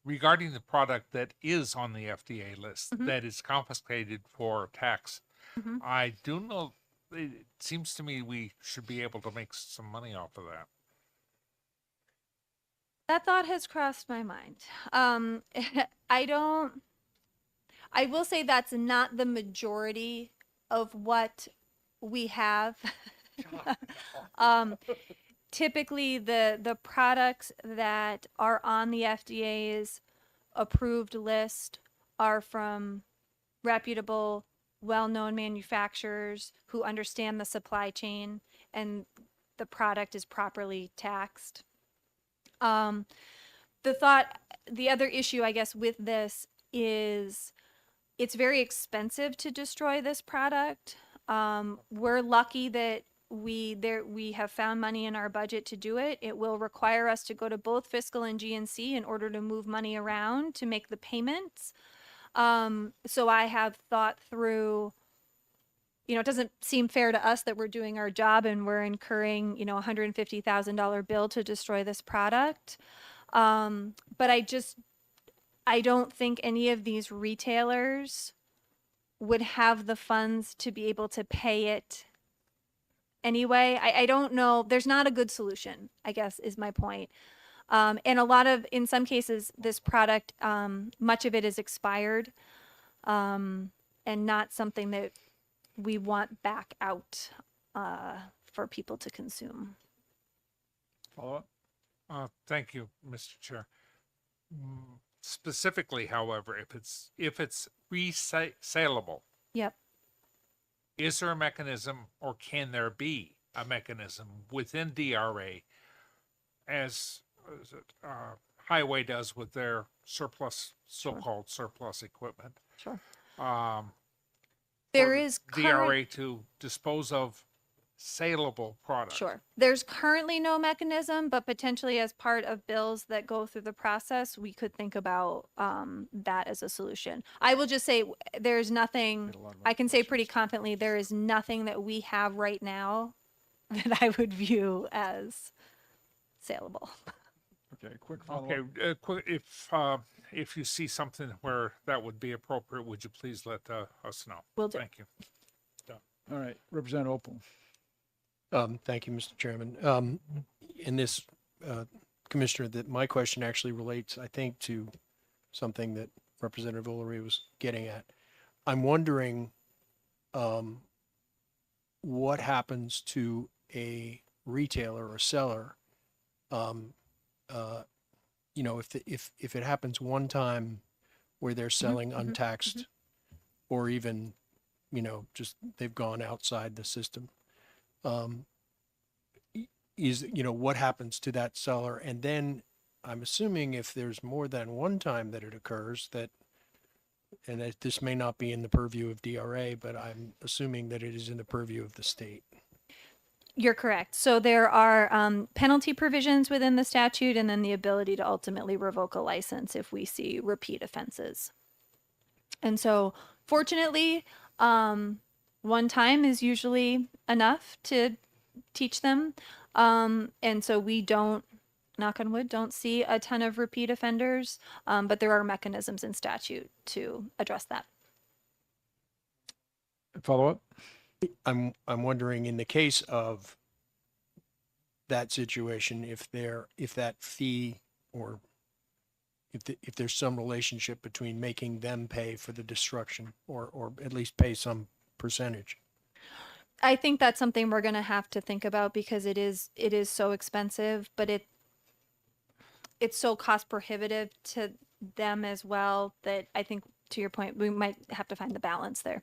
Regarding the product that is on the FDA list, that is confiscated for tax, I do know, it seems to me we should be able to make some money off of that. That thought has crossed my mind. I will say that's not the majority of what we have. Typically, the products that are on the FDA's approved list are from reputable, well-known manufacturers who understand the supply chain, and the product is properly taxed. The other issue, I guess, with this is it's very expensive to destroy this product. We're lucky that we have found money in our budget to do it. It will require us to go to both fiscal and GNC in order to move money around to make the payments. So I have thought through, it doesn't seem fair to us that we're doing our job and we're incurring, $150,000 bill to destroy this product. But I don't think any of these retailers would have the funds to be able to pay it anyway. I don't know. There's not a good solution, I guess, is my point. And a lot of, in some cases, this product, much of it is expired, and not something that we want back out for people to consume. Follow up? Thank you, Mr. Chair. Specifically, however, if it's resaleable, Yep. is there a mechanism, or can there be a mechanism within DRA, as Highway does with their surplus, so-called surplus equipment? Sure. Um, There for is DRA to dispose of saleable products. Sure. There's currently no mechanism, but potentially as part of bills that go through the process, we could think about that as a solution. I will just say there's nothing, Get a lot of I can say pretty questions. confidently, there is nothing that we have right now that I would view as saleable. Okay, quick follow Okay, up. if you see something where that would be appropriate, would you please let us know? Will do. Thank you. All right, Representative Opal. Thank you, Mr. Chairman. In this, Commissioner, that my question actually relates, I think, to something that Representative Ullery was getting at. I'm wondering, what happens to a retailer or seller, you know, if it happens one time where they're selling untaxed, or even, you know, just they've gone outside the system. Is, you know, what happens to that seller? And then I'm assuming if there's more than one time that it occurs, that, and that this may not be in the purview of DRA, but I'm assuming that it is in the purview of the state. You're correct. So there are penalty provisions within the statute, and then the ability to ultimately revoke a license if we see repeat offenses. And so fortunately, one time is usually enough to teach them. And so we don't, knock on wood, don't see a ton of repeat offenders, but there are mechanisms in statute to address that. Follow up? I'm wondering, in the case of that situation, if that fee, or if there's some relationship between making them pay for the destruction, or at least pay some percentage. I think that's something we're going to have to think about, because it is so expensive, but it's so cost prohibitive to them as well, that I think, to your point, we might have to find the balance there.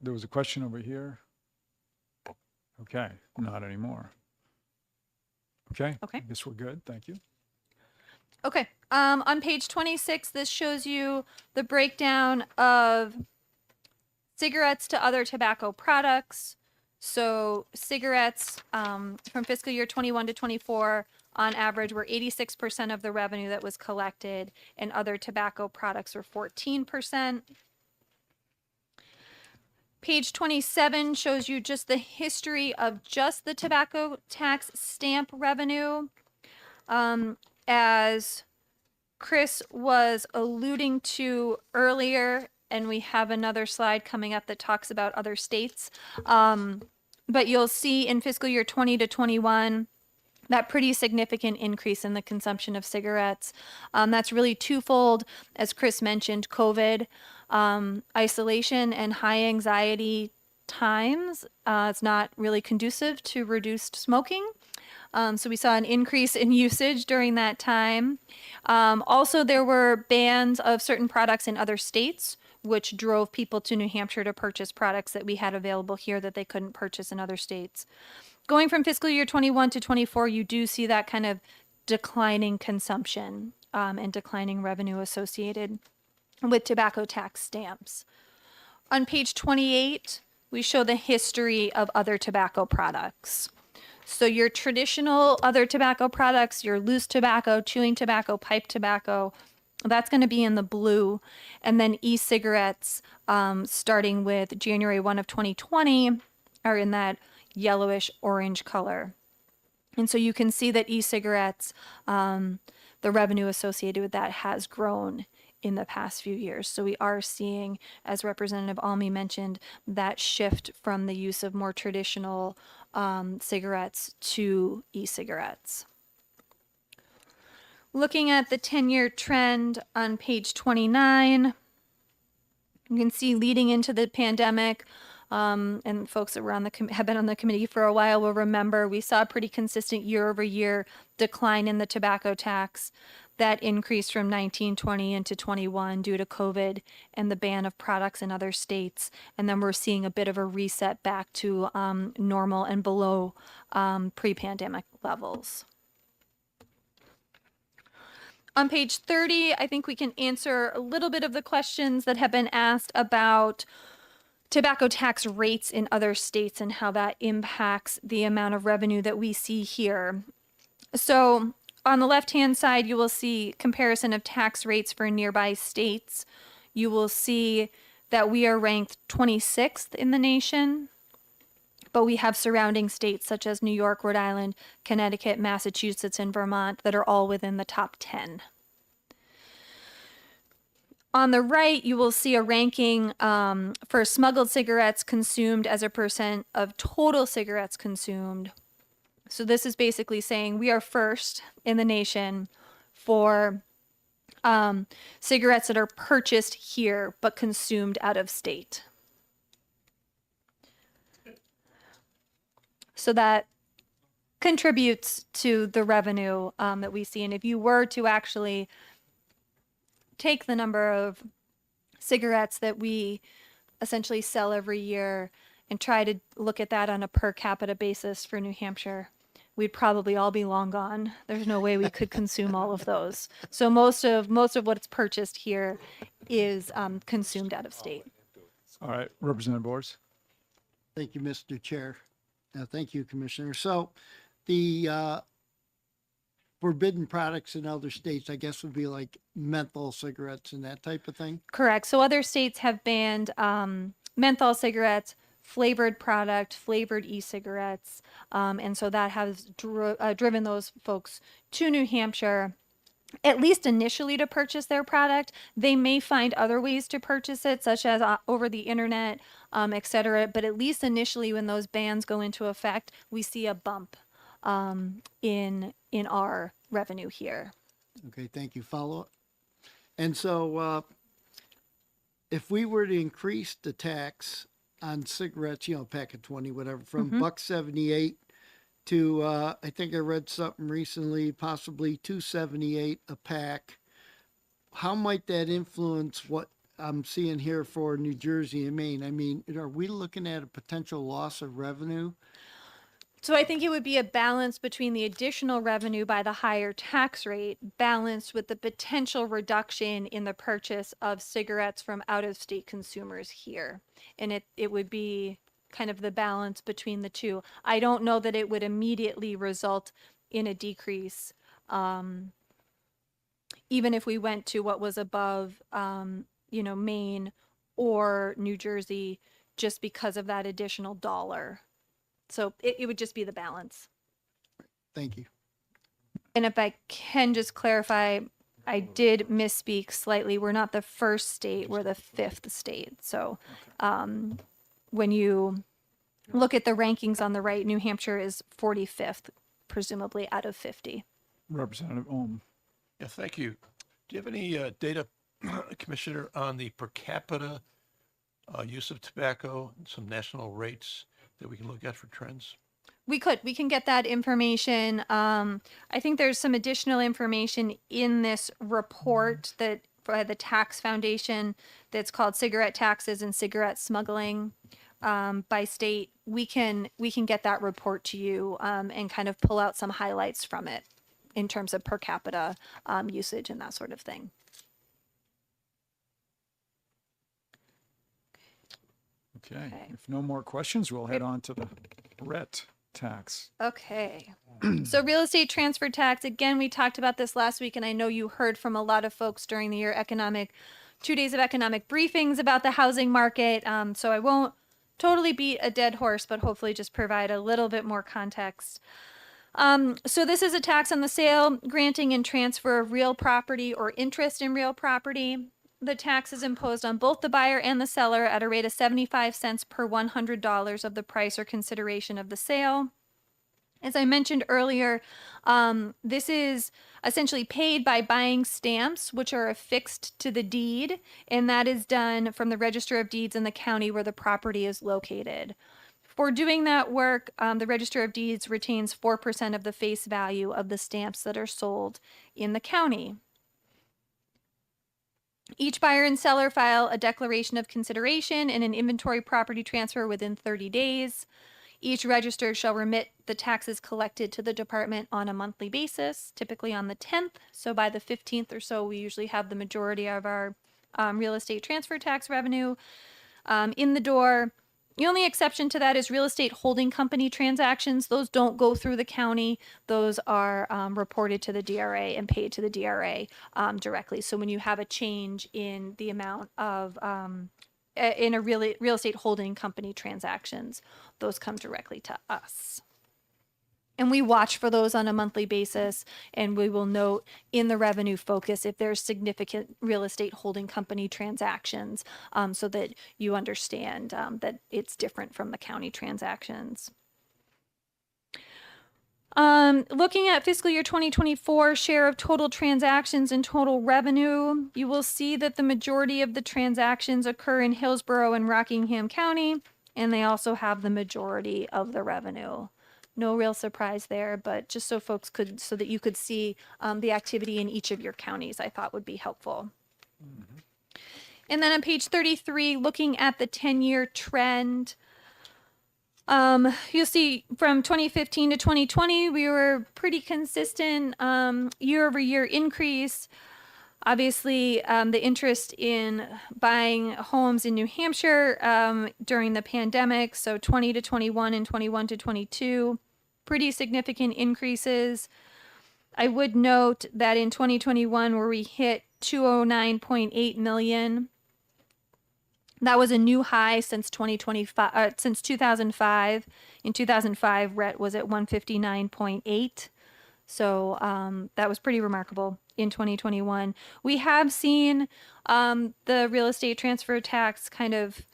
There was a question over here. Okay, not anymore. Okay. Okay. I guess we're good. Thank you. Okay. On page 26, this shows you the breakdown of cigarettes to other tobacco products. So cigarettes from fiscal year 21 to 24, on average, were 86% of the revenue that was collected, and other tobacco products were 14%. Page 27 shows you just the history of just the tobacco tax stamp revenue. As Chris was alluding to earlier, and we have another slide coming up that talks about other states. But you'll see in fiscal year 20 to 21, that pretty significant increase in the consumption of cigarettes. That's really twofold. As Chris mentioned, COVID, isolation, and high anxiety times. It's not really conducive to reduced smoking. So we saw an increase in usage during that time. Also, there were bans of certain products in other states, which drove people to New Hampshire to purchase products that we had available here that they couldn't purchase in other states. Going from fiscal year 21 to 24, you do see that kind of declining consumption and declining revenue associated with tobacco tax stamps. On page 28, we show the history of other tobacco products. So your traditional other tobacco products, your loose tobacco, chewing tobacco, pipe tobacco, that's going to be in the blue. And then e-cigarettes, starting with January 1 of 2020, are in that yellowish orange color. And so you can see that e-cigarettes, the revenue associated with that has grown in the past few years. So we are seeing, as Representative Almy mentioned, that shift from the use of more traditional cigarettes to e-cigarettes. Looking at the 10-year trend on page 29, you can see leading into the pandemic, and folks that were on the have been on the committee for a while will remember we saw a pretty consistent year-over-year decline in the tobacco tax that increased from 1920 into 21 due to COVID and the ban of products in other states. And then we're seeing a bit of a reset back to normal and below pre-pandemic levels. On page 30, I think we can answer a little bit of the questions that have been asked about tobacco tax rates in other states and how that impacts the amount of revenue that we see here. So on the left-hand side, you will see comparison of tax rates for nearby states. You will see that we are ranked 26th in the nation, but we have surrounding states such as New York, Rhode Island, Connecticut, Massachusetts, and Vermont that are all within the top 10. On the right, you will see a ranking for smuggled cigarettes consumed as a percent of total cigarettes consumed. So this is basically saying we are first in the nation for cigarettes that are purchased here but consumed out of state. So that contributes to the revenue that we see. And if you were to actually take the number of cigarettes that we essentially sell every year and try to look at that on a per capita basis for New Hampshire, we'd probably all be long gone. There's no way we could consume all of those. So most of what's purchased here is consumed out of state. All right, Representative Boers. Thank you, Mr. Chair. Thank you, Commissioner. So the forbidden products in other states, I guess, would be like menthol cigarettes and that type of thing? Correct. So other states have banned menthol cigarettes, flavored product, flavored e-cigarettes. And so that has driven those folks to New Hampshire, at least initially, to purchase their product. They may find other ways to purchase it, such as over the internet, et cetera. But at least initially, when those bans go into effect, we see a bump in our revenue here. Okay, thank you. Follow up. And so if we were to increase the tax on cigarettes, you know, pack of 20, whatever, from $1.78 to, I think I read something recently, possibly $2.78 a pack, how might that influence what I'm seeing here for New Jersey and Maine? I mean, are we looking at a potential loss of revenue? So I think it would be a balance between the additional revenue by the higher tax rate balanced with the potential reduction in the purchase of cigarettes from out-of-state consumers here. And it would be kind of the balance between the two. I don't know that it would immediately result in a decrease, even if we went to what was above, Maine or New Jersey, just because of that additional dollar. So it would just be the balance. Thank you. And if I can just clarify, I did misspeak slightly. We're not the first state, we're the fifth state. So when you look at the rankings on the right, New Hampshire is 45th, presumably out of 50. Representative Ohm. Yeah, thank you. Do you have any data, Commissioner, on the per capita use of tobacco and some national rates that we can look at for trends? We can get that information. I think there's some additional information in this report that by the Tax Foundation that's called Cigarette Taxes and Cigarette Smuggling by State. We can get that report to you and kind of pull out some highlights from it in terms of per capita usage and that sort of thing. Okay. If no more questions, we'll head on to the RET tax. Okay. So real estate transfer tax, again, we talked about this last week, and I know you heard from a lot of folks during the year 2 days of economic briefings about the housing market. So I won't totally beat a dead horse, but hopefully just provide a little bit more context. So this is a tax on the sale, granting, and transfer of real property or interest in real property. The tax is imposed on both the buyer and the seller at a rate of 75 cents per $100 of the price or consideration of the sale. As I mentioned earlier, this is essentially paid by buying stamps, which are affixed to the deed, and that is done from the Register of Deeds in the county where the property is located. For doing that work, the Register of Deeds retains 4% of the face value of the stamps that are sold in the county. Each buyer and seller file a declaration of consideration and an inventory property transfer within 30 days. Each register shall remit the taxes collected to the department on a monthly basis, typically on the 10th. So by the 15th or so, we usually have the majority of our real estate transfer tax revenue in the door. The only exception to that is real estate holding company transactions. Those don't go through the county. Those are reported to the DRA and paid to the DRA directly. So when you have a change in the amount of in a real estate holding company transactions, those come directly to us. And we watch for those on a monthly basis, and we will note in the revenue focus if there's significant real estate holding company transactions, so that you understand that it's different from the county transactions. Looking at fiscal year 2024 share of total transactions and total revenue, you will see that the majority of the transactions occur in Hillsborough and Rockingham County, and they also have the majority of the revenue. No real surprise there, but just so folks could, so that you could see the activity in each of your counties, I thought would be helpful. And then on page 33, looking at the 10-year trend, you'll see from 2015 to 2020, we were pretty consistent year-over-year increase. Obviously, the interest in buying homes in New Hampshire during the pandemic, so 20 to 21 and 21 to 22, pretty significant increases. I would note that in 2021, where we hit 209.8 million, that was a new high since 2005. In 2005, RET was at 159.8. So that was pretty remarkable in 2021. We have seen the real estate transfer tax kind of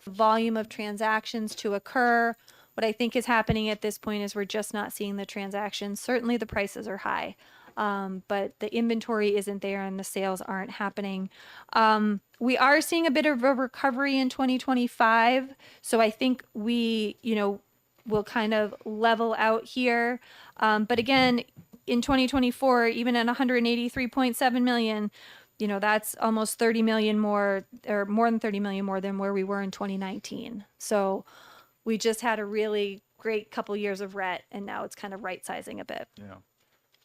volume of transactions to occur. What I think is happening at this point is we're just not seeing the transactions. Certainly the prices are high, but the inventory isn't there and the sales aren't happening. We are seeing a bit of a recovery in 2025. So I think we, will kind of level out here. But again, in 2024, even at 183.7 million, that's almost 30 million more, or more than 30 million more than where we were in 2019. So we just had a really great couple years of RET, and now it's kind of right sizing a bit. Yeah.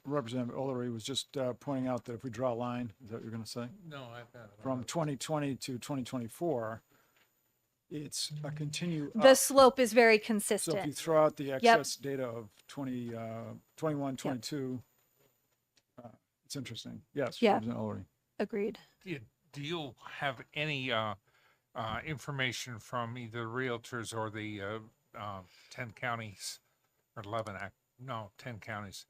Representative Ullery was just pointing out that if we draw a line, is that what you're going to say? No, I've got it. From 2020 to 2024, it's a continue The up. slope is very So if you consistent. throw out the excess data of 21, 22, it's interesting. Yes, Yeah. Representative Ullery. Agreed. Do you have any information from either realtors or the 10 counties or 10 counties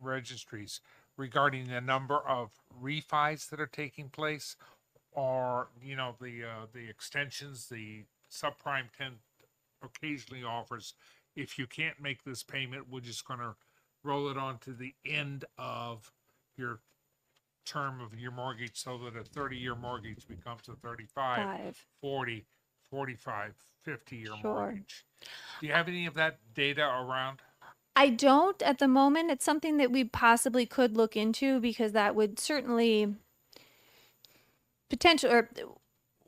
registries regarding the number of refis that are taking place, or the extensions the subprime 10 occasionally offers? If you can't make this payment, we're just going to roll it on to the end of your term of your mortgage, so that a 30-year mortgage becomes a 35, 5. 40, 45, 50-year Sure. mortgage. Do you have any of that data around? I don't at the moment. It's something that we possibly could look into, because that would certainly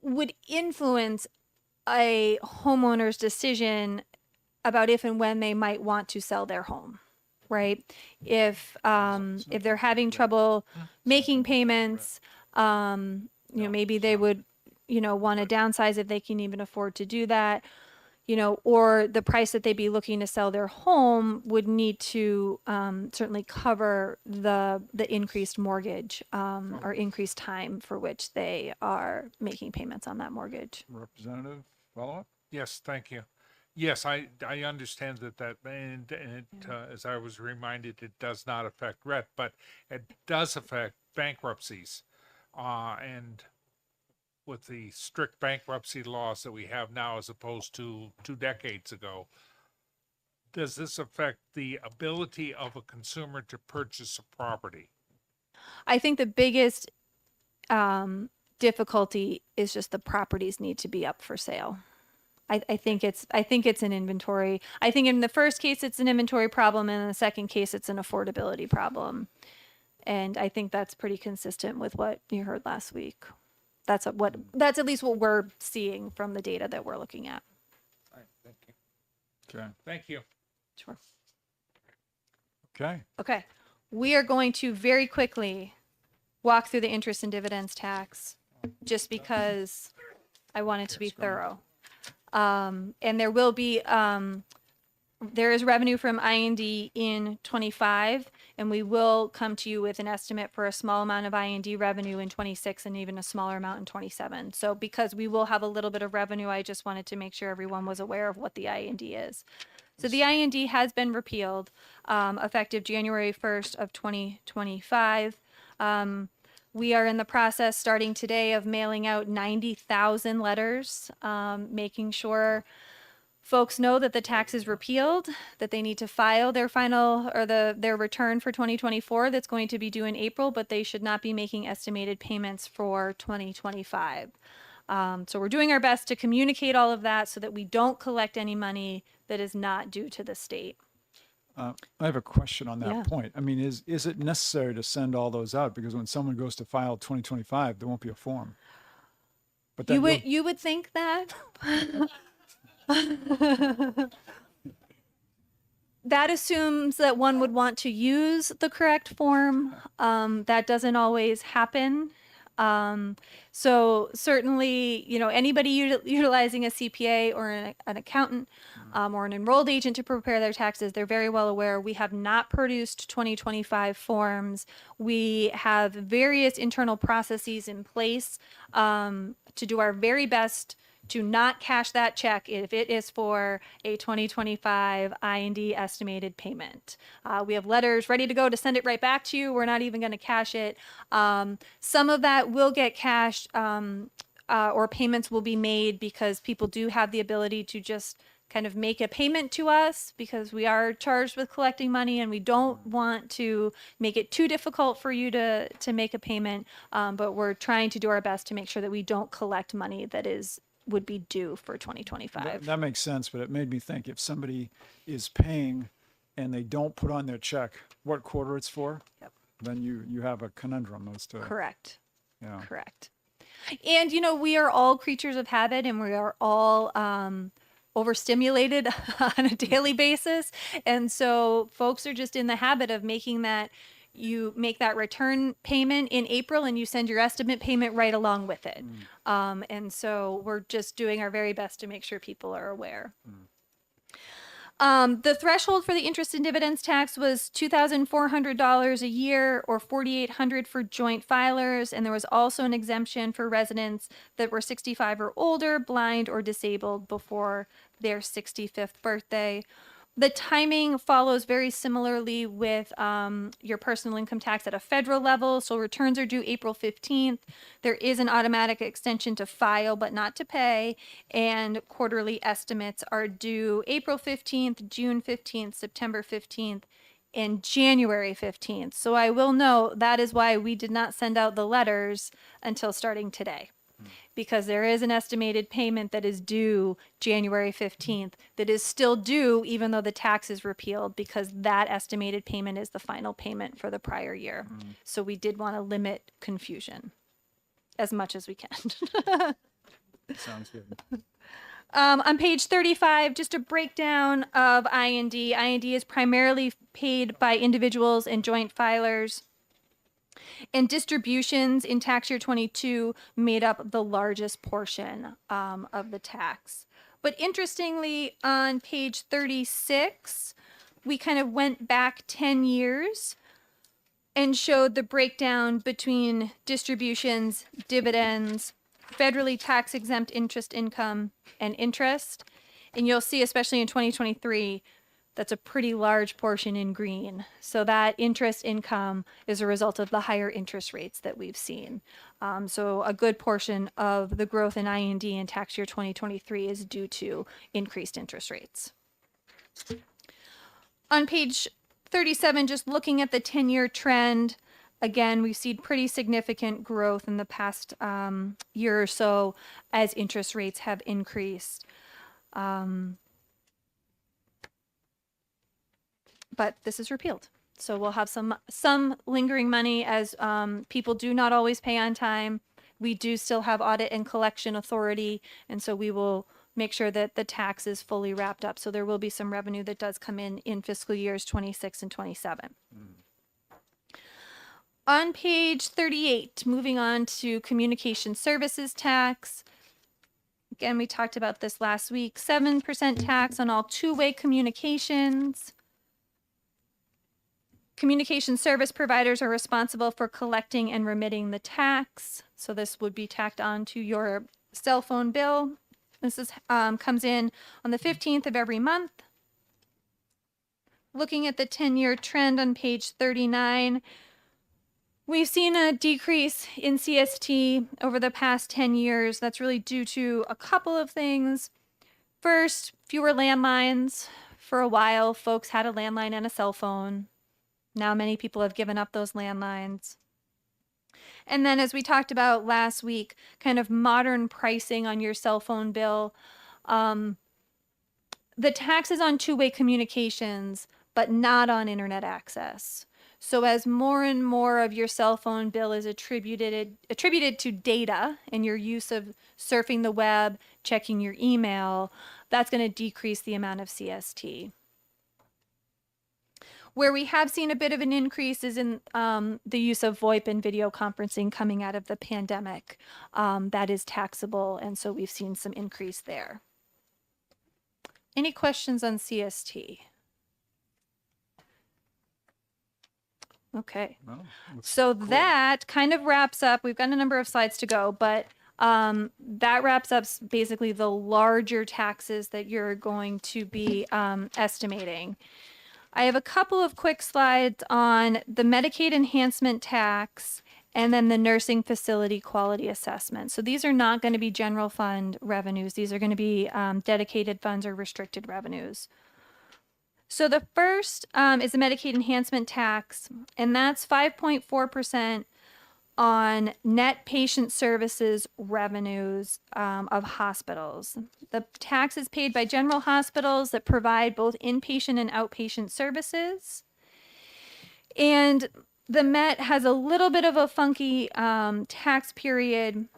would influence a homeowner's decision about if and when they might want to sell their home, right? If they're having trouble making payments, maybe they would, want to downsize if they can even afford to do that, or the price that they'd be looking to sell their home would need to certainly cover the increased mortgage or increased time for which they are making payments on that mortgage. Representative, follow up? Yes, thank you. Yes, I understand that, and it, as I was reminded, it does not affect RET, but it does affect bankruptcies. And with the strict bankruptcy laws that we have now as opposed to 2 decades ago, does this affect the ability of a consumer to purchase a property? I think the biggest difficulty is just the properties need to be up for sale. I think it's an inventory. I think in the first case it's an inventory problem, and in the second case it's an affordability problem. And I think that's pretty consistent with what you heard last week. That's at least what we're seeing from the data that we're looking at. All right, thank you. Okay. Thank you. Sure. Okay. Okay. We are going to very quickly walk through the interest and dividends tax just because I want it to be thorough. And there will be, there is revenue from I&D in 25, and we will come to you with an estimate for a small amount of I&D revenue in 26 and even a smaller amount in 27. So because we will have a little bit of revenue, I just wanted to make sure everyone was aware of what the I&D is. So the I&D has been repealed, effective January 1st of 2025. We are in the process starting today of mailing out 90,000 letters, making sure folks know that the tax is repealed, that they need to file their final or their return for 2024 that's going to be due in April, but they should not be making estimated payments for 2025. So we're doing our best to communicate all of that so that we don't collect any money that is not due to the state. I have a question on that Yeah. point. I mean, is it necessary to send all those out? Because when someone goes to file 2025, there won't be a form. But then You would think that. That assumes that one would want to use the correct form. That doesn't always happen. So certainly, anybody utilizing a CPA or an accountant or an enrolled agent to prepare their taxes, they're very well aware. We have not produced 2025 forms. We have various internal processes in place to do our very best to not cash that check if it is for a 2025 I&D estimated payment. We have letters ready to go to send it right back to you. We're not even going to cash it. Some of that will get cashed or payments will be made because people do have the ability to just kind of make a payment to us because we are charged with collecting money and we don't want to make it too difficult for you to make a payment. But we're trying to do our best to make sure that we don't collect money that would be due for 2025. that makes sense, but it made me think if somebody is paying and they don't put on their check what quarter it's for, Yep. then you have a conundrum as to, Correct. yeah. Correct. And, we are all creatures of habit and we are all overstimulated on a daily basis. And so folks are just in the habit of you make that return payment in April and you send your estimate payment right along with it. And so we're just doing our very best to make sure people are aware. The threshold for the interest and dividends tax was $2,400 a year or $4,800 for joint filers. And there was also an exemption for residents that were 65 or older, blind or disabled before their 65th birthday. The timing follows very similarly with your personal income tax at a federal level. So returns are due April 15th. There is an automatic extension to file but not to pay. And quarterly estimates are due April 15th, June 15th, September 15th, and January 15th. So I will note that is why we did not send out the letters until starting today. Because there is an estimated payment that is due January 15th that is still due even though the tax is repealed because that estimated payment is the final payment for the prior year. So we did want to limit confusion as much as we can. Sounds good. On page 35, just a breakdown of I&D. I&D is primarily paid by individuals and joint filers. And distributions in tax year 22 made up the largest portion of the tax. But interestingly, on page 36, we kind of went back 10 years and showed the breakdown between distributions, dividends, federally tax exempt interest income, and interest. And you'll see, especially in 2023, that's a pretty large portion in green. So that interest income is a result of the higher interest rates that we've seen. So a good portion of the growth in I&D in tax year 2023 is due to increased interest rates. On page 37, just looking at the 10-year trend, again, we've seen pretty significant growth in the past year or so as interest rates have increased. But this is repealed. So we'll have some lingering money as people do not always pay on time. We do still have audit and collection authority, and so we will make sure that the tax is fully wrapped up. So there will be some revenue that does come in fiscal years 26 and 27. On page 38, moving on to communication services tax. Again, we talked about this last week, 7% tax on all two-way communications. Communication service providers are responsible for collecting and remitting the tax. So this would be tacked on to your cell phone bill. This is comes in on the 15th of every month. Looking at the 10-year trend on page 39, we've seen a decrease in CST over the past 10 years. That's really due to a couple of things. First, fewer landlines. For a while, folks had a landline and a cell phone. Now many people have given up those landlines. And then as we talked about last week, kind of modern pricing on your cell phone bill. The tax is on two-way communications, but not on internet access. So as more and more of your cell phone bill is attributed to data and your use of surfing the web, checking your email, that's going to decrease the amount of CST. Where we have seen a bit of an increase is in the use of VoIP and video conferencing coming out of the pandemic. That is taxable, and so we've seen some increase there. Any questions on CST? Okay. Well, looks So cool. that kind of wraps up. We've got a number of slides to go, but that wraps up basically the larger taxes that you're going to be estimating. I have a couple of quick slides on the Medicaid enhancement tax and then the nursing facility quality assessment. So these are not going to be general fund revenues. These are going to be dedicated funds or restricted revenues. So the first is the Medicaid enhancement tax, and that's 5.4% on net patient services revenues of hospitals. The tax is paid by general hospitals that provide both inpatient and outpatient services. And the MET has a little bit of a funky tax period.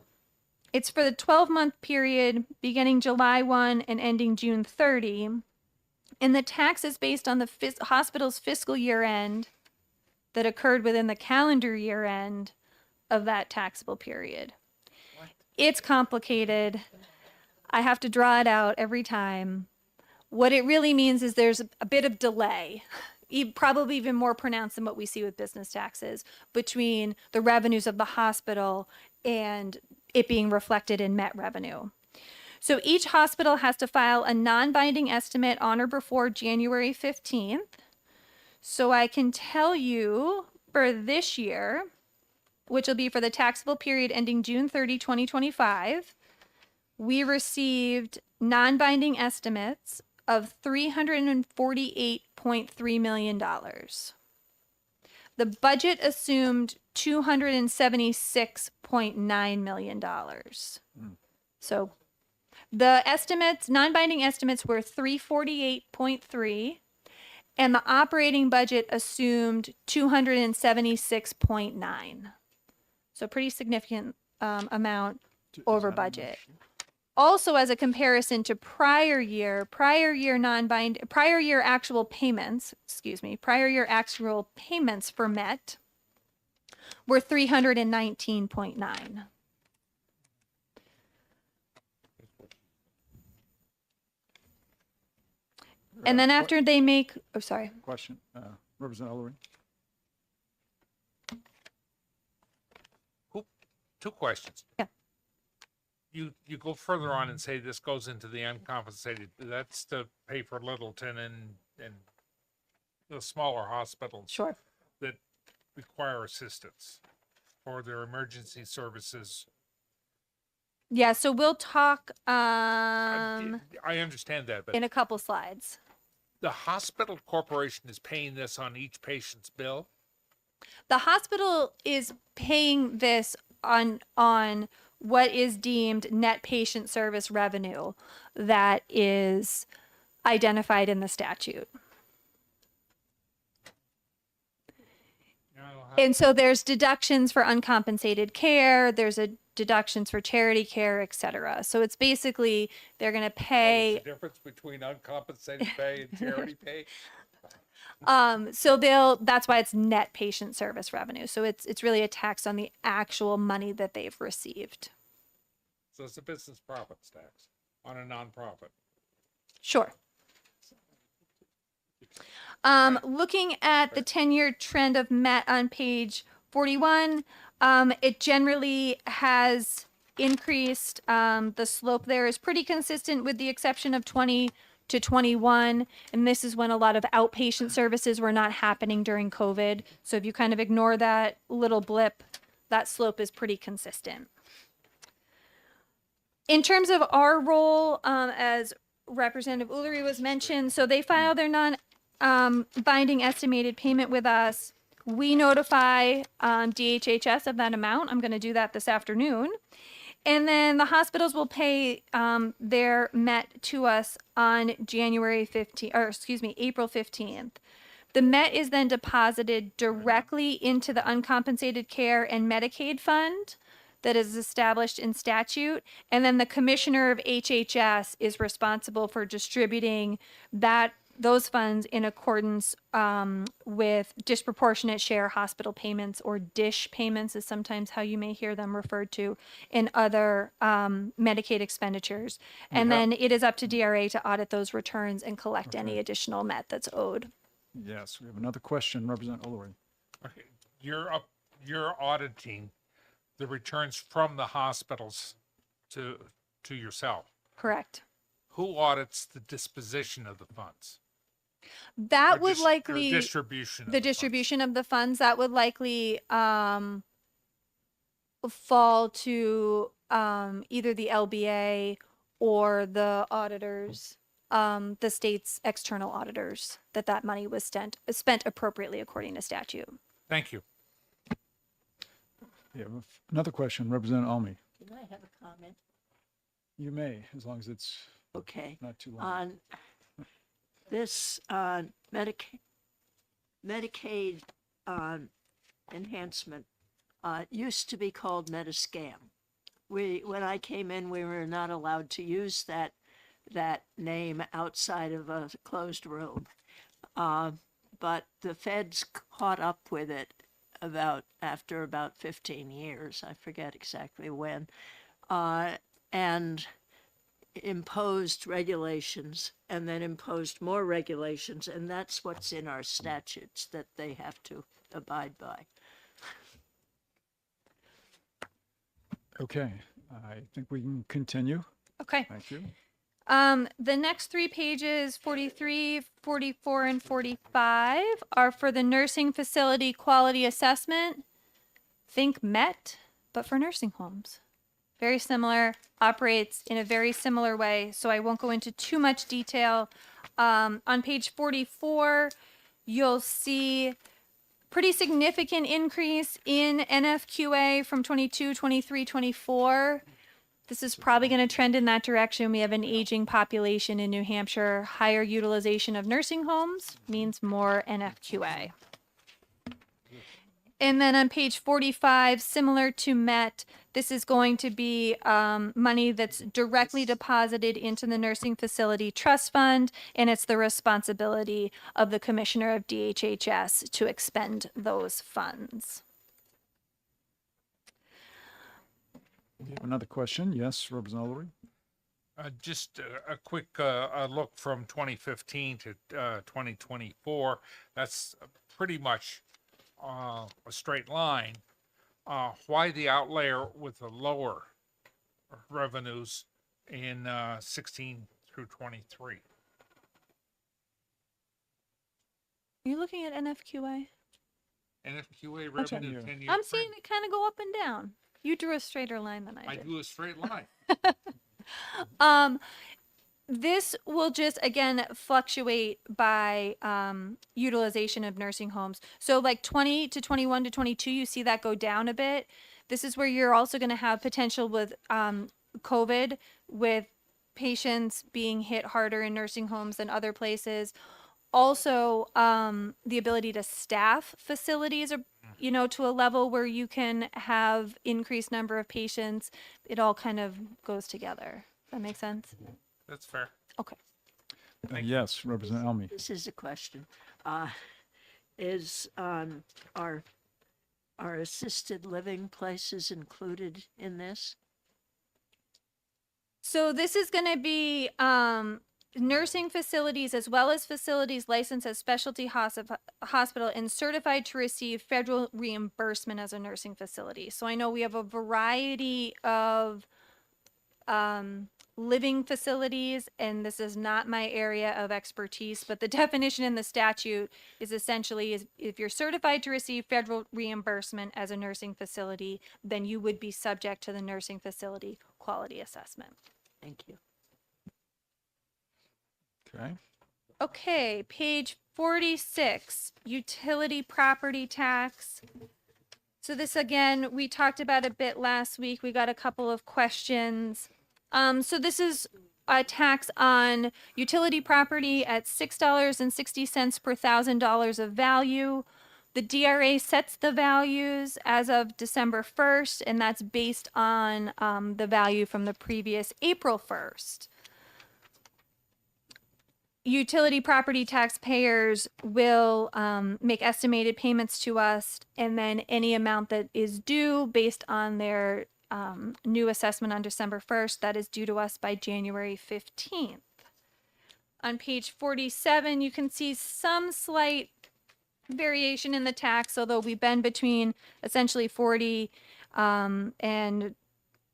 It's for the 12-month period beginning July 1 and ending June 30. And the tax is based on the hospital's fiscal year end that occurred within the calendar year end of that taxable period. It's complicated. I have to draw it out every time. What it really means is there's a bit of delay, probably even more pronounced than what we see with business taxes, between the revenues of the hospital and it being reflected in MET revenue. So each hospital has to file a non-binding estimate on or before January 15th. So I can tell you for this year, which will be for the taxable period ending June 30, 2025, we received non-binding estimates of $348.3 million. The budget assumed $276.9 million. So the estimates, non-binding estimates, were 348.3, and the operating budget assumed 276.9. So pretty significant amount over budget. Also, as a comparison to prior year actual payments for MET were 319.9. And then after they make, oh, sorry. Question, Representative Ellery. Two questions. Yeah. you go further on and say this goes into the uncompensated, that's to pay for Littleton and the smaller hospitals Sure. that require assistance for their emergency services. Yeah, so we'll talk I understand that, but in a couple slides. the hospital corporation is paying this on each patient's bill? The hospital is paying this on what is deemed net patient service revenue that is identified in the statute. And so there's deductions for uncompensated care, there's a deductions for charity care, et cetera. So it's basically they're going to pay The difference between uncompensated pay and charity pay? so that's why it's net patient service revenue. So it's really a tax on the actual money that they've received. So it's a business profits tax on a nonprofit. Sure. Looking at the 10-year trend of MET on page 41, it generally has increased. The slope there is pretty consistent with the exception of 20 to 21. And this is when a lot of outpatient services were not happening during COVID. So if you kind of ignore that little blip, that slope is pretty consistent. In terms of our role, as Representative Ullery was mentioned, so they file their non-binding estimated payment with us. We notify DHHS of that amount. I'm going to do that this afternoon. And then the hospitals will pay their MET to us on April 15th. The MET is then deposited directly into the uncompensated care and Medicaid fund that is established in statute. And then the commissioner of HHS is responsible for distributing those funds in accordance with disproportionate share hospital payments, or DISH payments is sometimes how you may hear them referred to, in other Medicaid expenditures. And then it is up to DRA to audit those returns and collect any additional MET that's owed. Yes, we have another question, Representative Ullery. Okay, you're auditing the returns from the hospitals to yourself. Correct. Who audits the disposition of the funds? That Or would or likely distribution. Of the funds? distribution of the funds, that would likely fall to either the LBA or the auditors, the state's external auditors, that money was spent appropriately according to statute. Thank you. Yeah, another question, Representative Almy. Can I have a comment? You may, as long as it's Okay. not too long. On this Medicaid enhancement used to be called Metascam. When I came in, we were not allowed to use that name outside of a closed room. But the feds caught up with it after about 15 years. I forget exactly when. And imposed regulations, and then imposed more regulations, and that's what's in our statutes that they have to abide by. Okay, I think we can continue. Okay. Thank you. The next 3 pages, 43, 44, and 45, are for the nursing facility quality assessment. Think MET, but for nursing homes. Very similar, operates in a very similar way, so I won't go into too much detail. On page 44, you'll see pretty significant increase in NFQA from 22, 23, 24. This is probably going to trend in that direction. We have an aging population in New Hampshire. Higher utilization of nursing homes means more NFQA. And then on page 45, similar to MET, this is going to be money that's directly deposited into the nursing facility trust fund, and it's the responsibility of the commissioner of DHHS to expend those funds. We have another question. Yes, Representative Ullery. Just a quick look from 2015 to 2024. That's pretty much a straight line. Why the outlayer with a lower revenues in 16 through 23. Are you looking at NFQA? NFQA That's on revenue you. 10-year. I'm seeing it kind of go up and down. You drew a straighter line than I I did. do a straight line. This will just again fluctuate by utilization of nursing homes. So like 20 to 21 to 22, you see that go down a bit. This is where you're also going to have potential with COVID, with patients being hit harder in nursing homes than other places. Also, the ability to staff facilities, or to a level where you can have increased number of patients. It all kind of goes together. Does that make sense? That's fair. Okay. Yes, Representative Elmy. This is a question. Is our assisted living places included in this? So this is going to be nursing facilities as well as facilities licensed as specialty hospital and certified to receive federal reimbursement as a nursing facility. So I know we have a variety of living facilities, and this is not my area of expertise, but the definition in the statute is essentially is if you're certified to receive federal reimbursement as a nursing facility, then you would be subject to the nursing facility quality assessment. Thank you. Okay. Okay, page 46, utility property tax. So this again, we talked about a bit last week. We got a couple of questions. So this is a tax on utility property at $6.60 per $1,000 of value. The DRA sets the values as of December 1st, and that's based on the value from the previous April 1st. Utility property taxpayers will make estimated payments to us, and then any amount that is due based on their new assessment on December 1st, that is due to us by January 15th. On page 47, you can see some slight variation in the tax, although we've been between essentially 40 and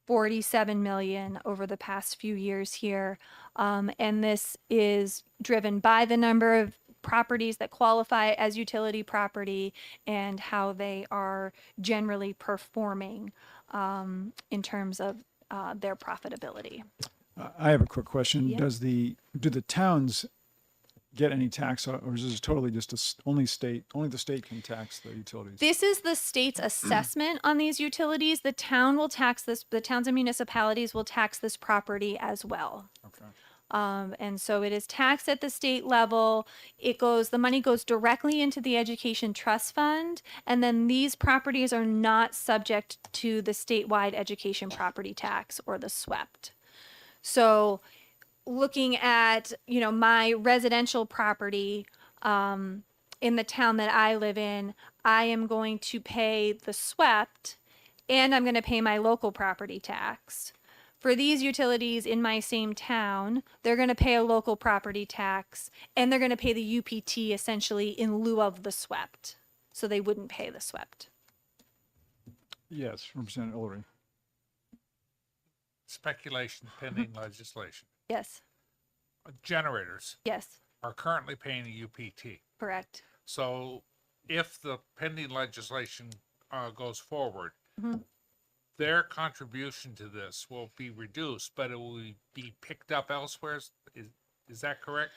47 million over the past few years here. And this is driven by the number of properties that qualify as utility property and how they are generally performing in terms of their profitability. I have a quick question. Yeah. Do the towns get any tax, or is this totally just only the state can tax the utilities? This is the state's assessment on these utilities. The town will tax this, the towns and municipalities will tax this property as well. Okay. And so it is taxed at the state level. The money goes directly into the education trust fund. And then these properties are not subject to the statewide education property tax or the SWEPT. So looking at, my residential property, in the town that I live in, I am going to pay the SWEPT and I'm going to pay my local property tax. For these utilities in my same town, they're going to pay a local property tax and they're going to pay the UPT essentially in lieu of the SWEPT. So they wouldn't pay the SWEPT. Yes, Representative Ulrich. Speculation pending legislation. Yes, Generators yes, are currently paying a UPT. correct. So if the pending legislation goes forward, Mhm. their contribution to this will be reduced, but it will be picked up elsewhere. Is that correct?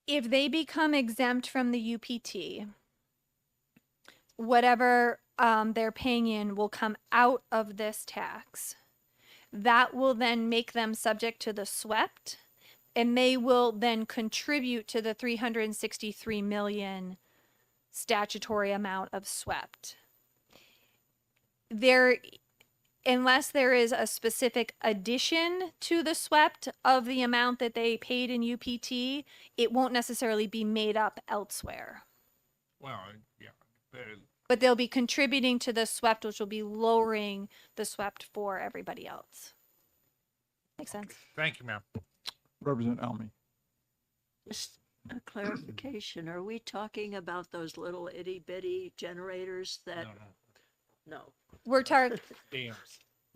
If they become exempt from the UPT, whatever they're paying in will come out of this tax. That will then make them subject to the SWEPT, and they will then contribute to the 363 million statutory amount of SWEPT. Unless there is a specific addition to the SWEPT of the amount that they paid in UPT, it won't necessarily be made up elsewhere. Well, yeah. But they'll be contributing to the SWEPT, which will be lowering the SWEPT for everybody else. Make sense? Thank you, ma'am. Representative Elmy. Just a clarification, are we talking about those little itty bitty generators that, No, no. No, We're Dams.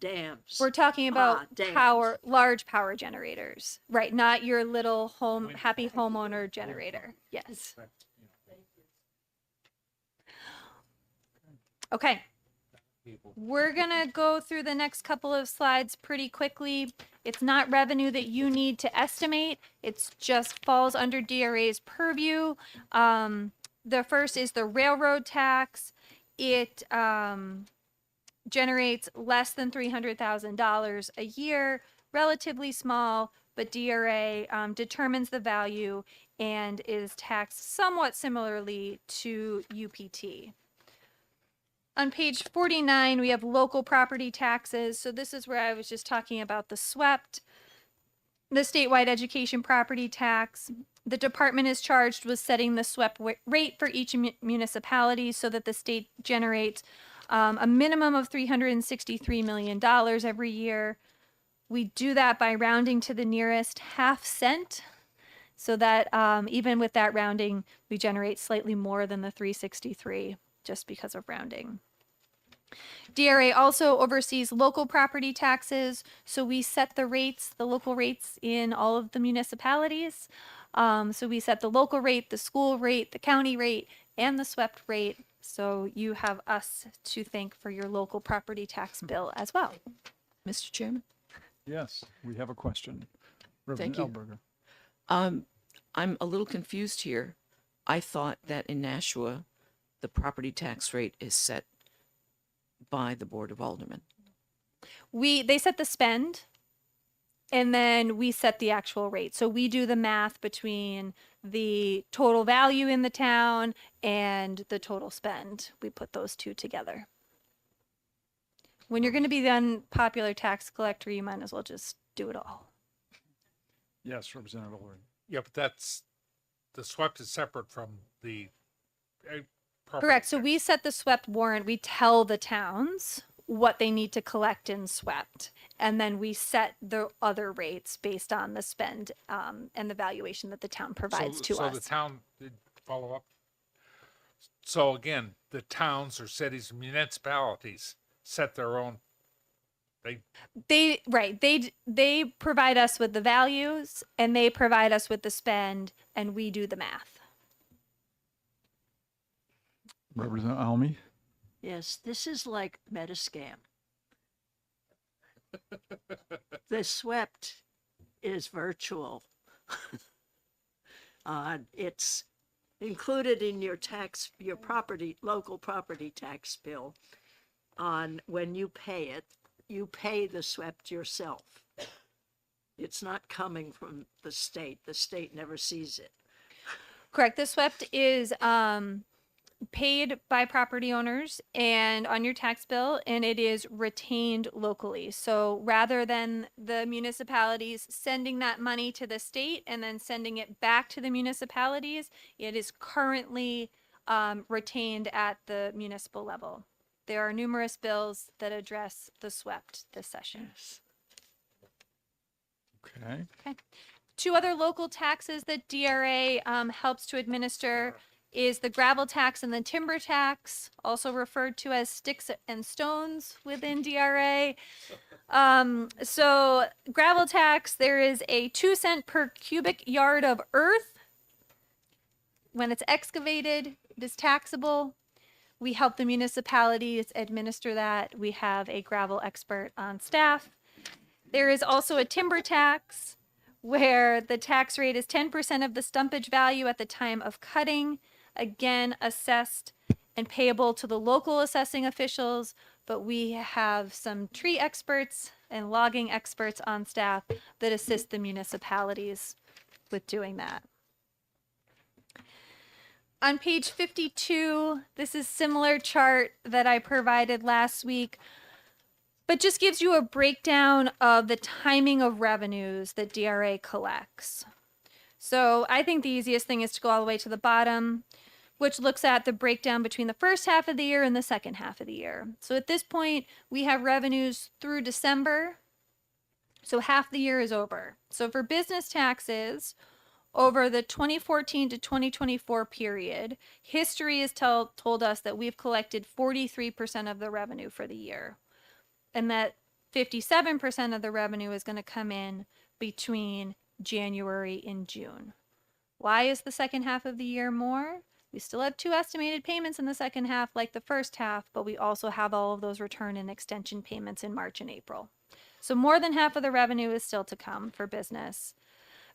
dams. we're talking about dams. large power generators, right? Not your little home happy homeowner generator. Yes. Okay. We're gonna go through the next couple of slides pretty quickly. It's not revenue that you need to estimate. It's just falls under DRA's purview. The first is the railroad tax. It generates less than $300,000 a year, relatively small, but DRA determines the value and is taxed somewhat similarly to UPT. On page 49, we have local property taxes. So this is where I was just talking about the SWEPT, the statewide education property tax. The department is charged with setting the SWEPT rate for each municipality so that the state generates a minimum of $363 million every year. We do that by rounding to the nearest half cent so that even with that rounding, we generate slightly more than the 363 just because of rounding. DRA also oversees local property taxes, so we set the rates, the local rates in all of the municipalities. So we set the local rate, the school rate, the county rate, and the SWEPT rate. So you have us to thank for your local property tax bill as well. Mr. Chairman? Yes, we have a question. Thank Reverend you. Elberger. I'm a little confused here. I thought that in Nashua, the property tax rate is set by the Board of Aldermen. They set the spend and then we set the actual rate. So we do the math between the total value in the town and the total spend. We put those two together. When you're going to be the unpopular tax collector, you might as well just do it all. Yes, Representative Ulrich. Yeah, but that's, the SWEPT is separate from the. property Correct. So tax. we set the SWEPT warrant. We tell the towns what they need to collect in SWEPT. And then we set the other rates based on the spend and the valuation that the town provides to So us. the town, did follow up? So again, the towns or cities, municipalities set their own, They provide us with the values and they provide us with the spend and we do the math. Representative Almy. Yes, this is like Metascam. The SWEPT is virtual. It's included in your local property tax bill. When you pay it, you pay the SWEPT yourself. It's not coming from the state. The state never sees it. Correct. The SWEPT is paid by property owners and on your tax bill, and it is retained locally. So rather than the municipalities sending that money to the state and then sending it back to the municipalities, it is currently retained at the municipal level. There are numerous bills that address the SWEPT this session. Okay. Two other local taxes that DRA helps to administer is the gravel tax and the timber tax, also referred to as sticks and stones within DRA. So gravel tax, there is a 2 cent per cubic yard of earth. When it's excavated, it is taxable. We help the municipalities administer that. We have a gravel expert on staff. There is also a timber tax where the tax rate is 10% of the stumpage value at the time of cutting, again, assessed and payable to the local assessing officials, but we have some tree experts and logging experts on staff that assist the municipalities with doing that. On page 52, this is similar chart that I provided last week, but just gives you a breakdown of the timing of revenues that DRA collects. So I think the easiest thing is to go all the way to the bottom, which looks at the breakdown between the first half of the year and the second half of the year. So at this point, we have revenues through December. So half the year is over. So for business taxes, over the 2014 to 2024 period, history has told us that we've collected 43% of the revenue for the year, and that 57% of the revenue is going to come in between January and June. Why is the second half of the year more? We still have 2 estimated payments in the second half like the first half, but we also have all of those return and extension payments in March and April. So more than half of the revenue is still to come for business.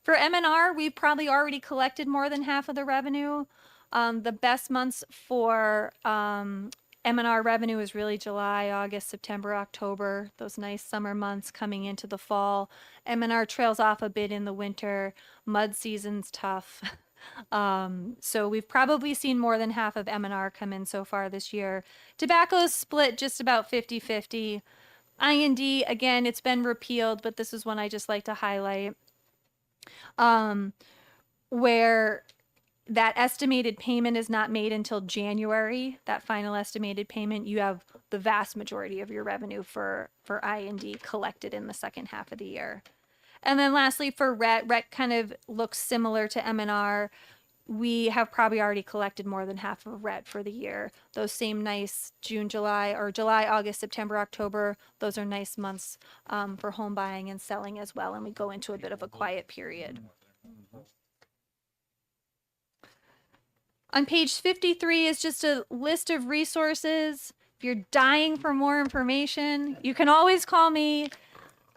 For M&R, we've probably already collected more than half of the revenue. The best months for M&R revenue is really July, August, September, October, those nice summer months coming into the fall. M&R trails off a bit in the winter. Mud season's tough. So we've probably seen more than half of M&R come in so far this year. Tobacco's split just about 50-50. I&D, again, it's been repealed, but this is one I just like to highlight. Where that estimated payment is not made until January, that final estimated payment, you have the vast majority of your revenue for I&D collected in the second half of the year. And then lastly, for RET kind of looks similar to M&R. We have probably already collected more than half of RET for the year. Those same nice June, July, or July, August, September, October, those are nice months for home buying and selling as well, and we go into a bit of a quiet period. On page 53 is just a list of resources. If you're dying for more information, you can always call me.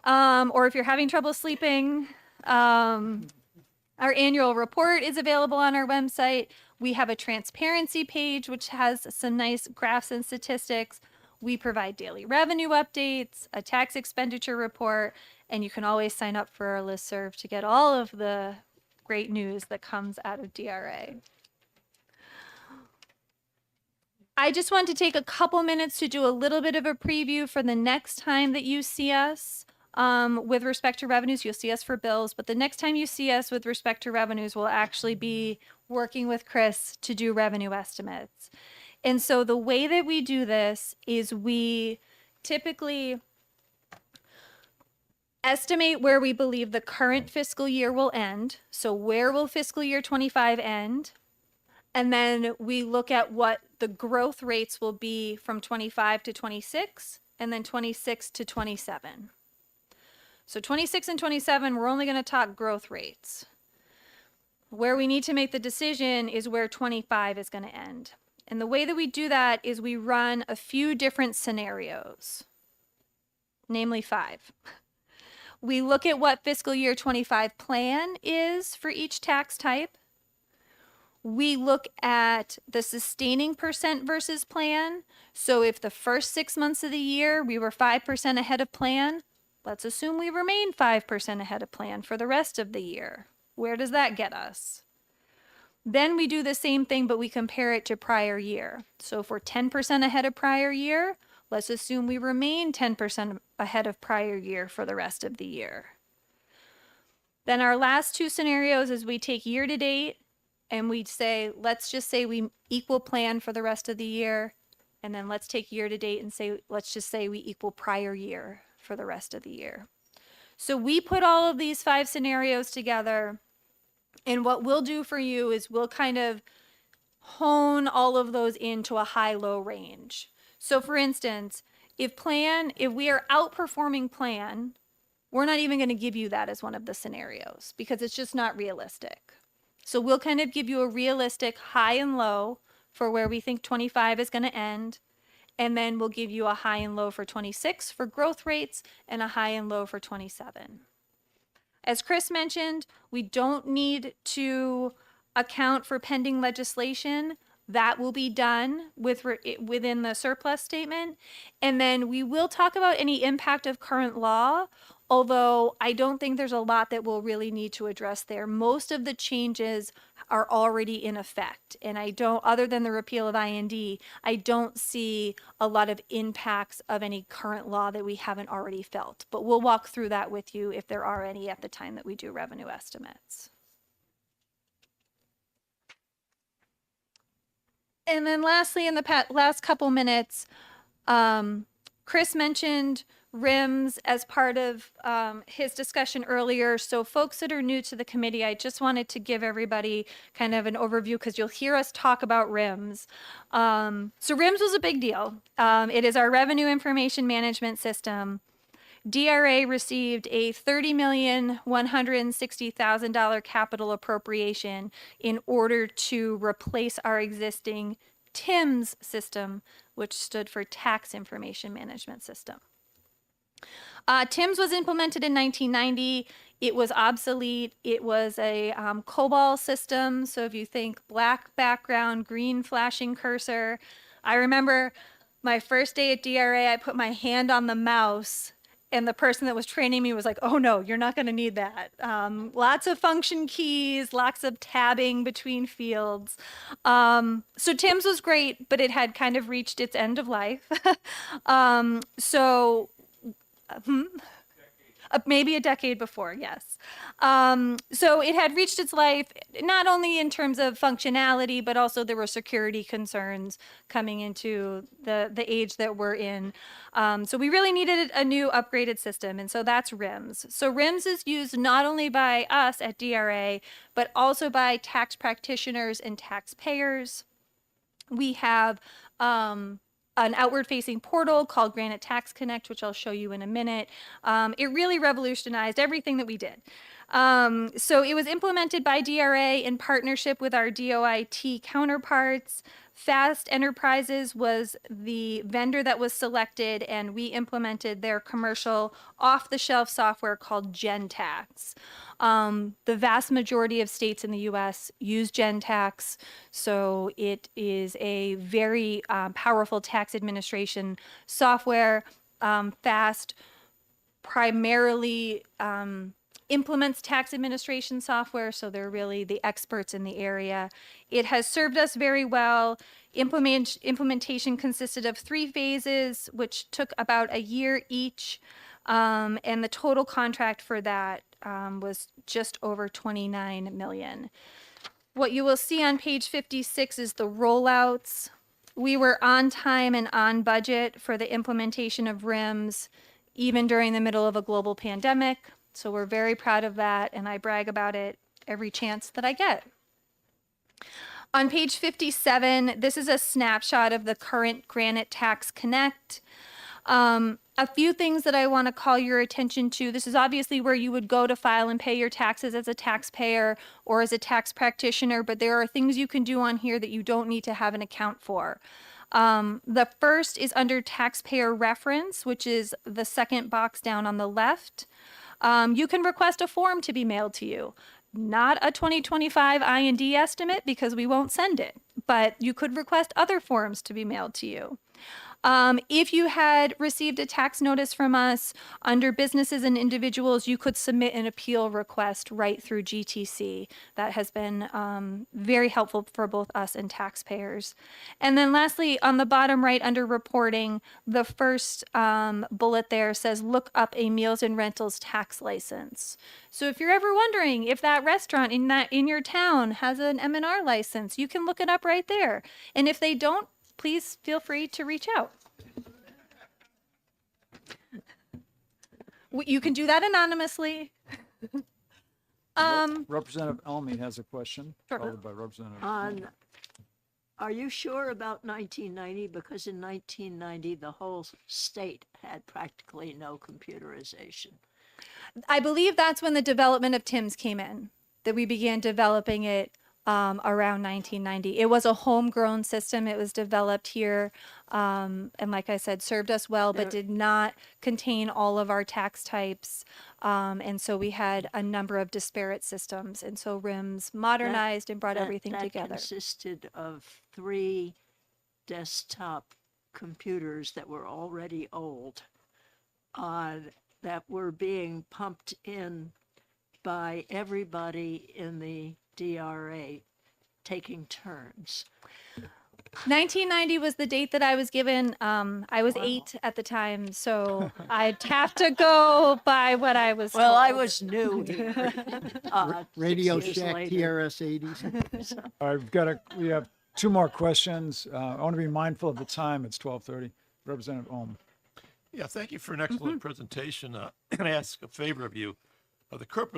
Or if you're having trouble sleeping, our annual report is available on our website. We have a transparency page, which has some nice graphs and statistics. We provide daily revenue updates, a tax expenditure report, and you can always sign up for our listserv to get all of the great news that comes out of DRA. I just want to take a couple minutes to do a little bit of a preview for the next time that you see us. With respect to revenues, you'll see us for bills, but the next time you see us with respect to revenues, we'll actually be working with Chris to do revenue estimates. And so the way that we do this is we typically estimate where we believe the current fiscal year will end. So where will fiscal year 25 end? And then we look at what the growth rates will be from 25 to 26, and then 26 to 27. So 26 and 27, we're only going to talk growth rates. Where we need to make the decision is where 25 is going to end. And the way that we do that is we run a few different scenarios, namely 5. We look at what fiscal year 25 plan is for each tax type. We look at the sustaining percent versus plan. So if the first 6 months of the year we were 5% ahead of plan, let's assume we remain 5% ahead of plan for the rest of the year. Where does that get us? Then we do the same thing, but we compare it to prior year. So if we're 10% ahead of prior year, let's assume we remain 10% ahead of prior year for the rest of the year. Then our last 2 scenarios is we take year to date and we say, let's just say we equal plan for the rest of the year. And then let's take year to date and say, let's just say we equal prior year for the rest of the year. So we put all of these 5 scenarios together, and what we'll do for you is we'll kind of hone all of those into a high-low range. So for instance, if we are outperforming plan, we're not even going to give you that as one of the scenarios because it's just not realistic. So we'll kind of give you a realistic high and low for where we think 25 is going to end. And then we'll give you a high and low for 26 for growth rates and a high and low for 27. As Chris mentioned, we don't need to account for pending legislation. That will be done within the surplus statement. And then we will talk about any impact of current law, although I don't think there's a lot that we'll really need to address there. Most of the changes are already in effect. And other than the repeal of I&D, I don't see a lot of impacts of any current law that we haven't already felt. But we'll walk through that with you if there are any at the time that we do revenue estimates. And then lastly, in the last couple minutes, Chris mentioned RIMS as part of his discussion earlier. So folks that are new to the committee, I just wanted to give everybody kind of an overview because you'll hear us talk about RIMS. So RIMS was a big deal. It is our revenue information management system. DRA received a $30,160,000 capital appropriation in order to replace our existing TIMS system, which stood for Tax Information Management System. TIMS was implemented in 1990. It was obsolete. It was a COBOL system. So if you think black background, green flashing cursor. I remember my first day at DRA, I put my hand on the mouse and the person that was training me was like, oh no, you're not going to need that. Lots of function keys, lots of tabbing between fields. So TIMS was great, but it had kind of reached its end of life. Maybe a decade before, yes. So it had reached its life, not only in terms of functionality, but also there were security concerns coming into the age that we're in. So we really needed a new upgraded system, and so that's RIMS. So RIMS is used not only by us at DRA, but also by tax practitioners and taxpayers. We have an outward-facing portal called Granite Tax Connect, which I'll show you in a minute. It really revolutionized everything that we did. So it was implemented by DRA in partnership with our DOIT counterparts. Fast Enterprises was the vendor that was selected, and we implemented their commercial off-the-shelf software called GenTax. The vast majority of states in the U.S. use GenTax, so it is a very powerful tax administration software. Fast primarily implements tax administration software, so they're really the experts in the area. It has served us very well. Implementation consisted of 3 phases, which took about a year each, and the total contract for that was just over $29 million. What you will see on page 56 is the rollouts. We were on time and on budget for the implementation of RIMS, even during the middle of a global pandemic. So we're very proud of that, and I brag about it every chance that I get. On page 57, this is a snapshot of the current Granite Tax Connect. A few things that I want to call your attention to. This is obviously where you would go to file and pay your taxes as a taxpayer or as a tax practitioner, but there are things you can do on here that you don't need to have an account for. The first is under taxpayer reference, which is the second box down on the left. You can request a form to be mailed to you. Not a 2025 I&D estimate because we won't send it, but you could request other forms to be mailed to you. If you had received a tax notice from us under businesses and individuals, you could submit an appeal request right through GTC. That has been very helpful for both us and taxpayers. And then lastly, on the bottom right under reporting, the first bullet there says, look up a meals and rentals tax license. So if you're ever wondering if that restaurant in your town has an M&R license, you can look it up right there. And if they don't, please feel free to reach out. You can do that anonymously. Representative Elmy has a question, Sure. followed by Representative. Are you sure about 1990? Because in 1990, the whole state had practically no computerization. I believe that's when the development of TIMS came in, that we began developing it around 1990. It was a homegrown system. It was developed here, and like I said, served us well, but did not contain all of our tax types. And so we had a number of disparate systems. And so RIMS modernized and brought everything that together. Consisted of 3 desktop computers that were already old, that were being pumped in by everybody in the DRA taking turns. 1990 was the date that I was given. I was 8 at the time, so I'd have to go by what I was Well, I told. was new here. Radio 6 years Shack later. TRS 80s. All right, we have 2 more questions. I want to be mindful of the time. It's 12:30. Representative Ohm. Yeah, thank you for an excellent presentation. And I ask a favor of you. The clerk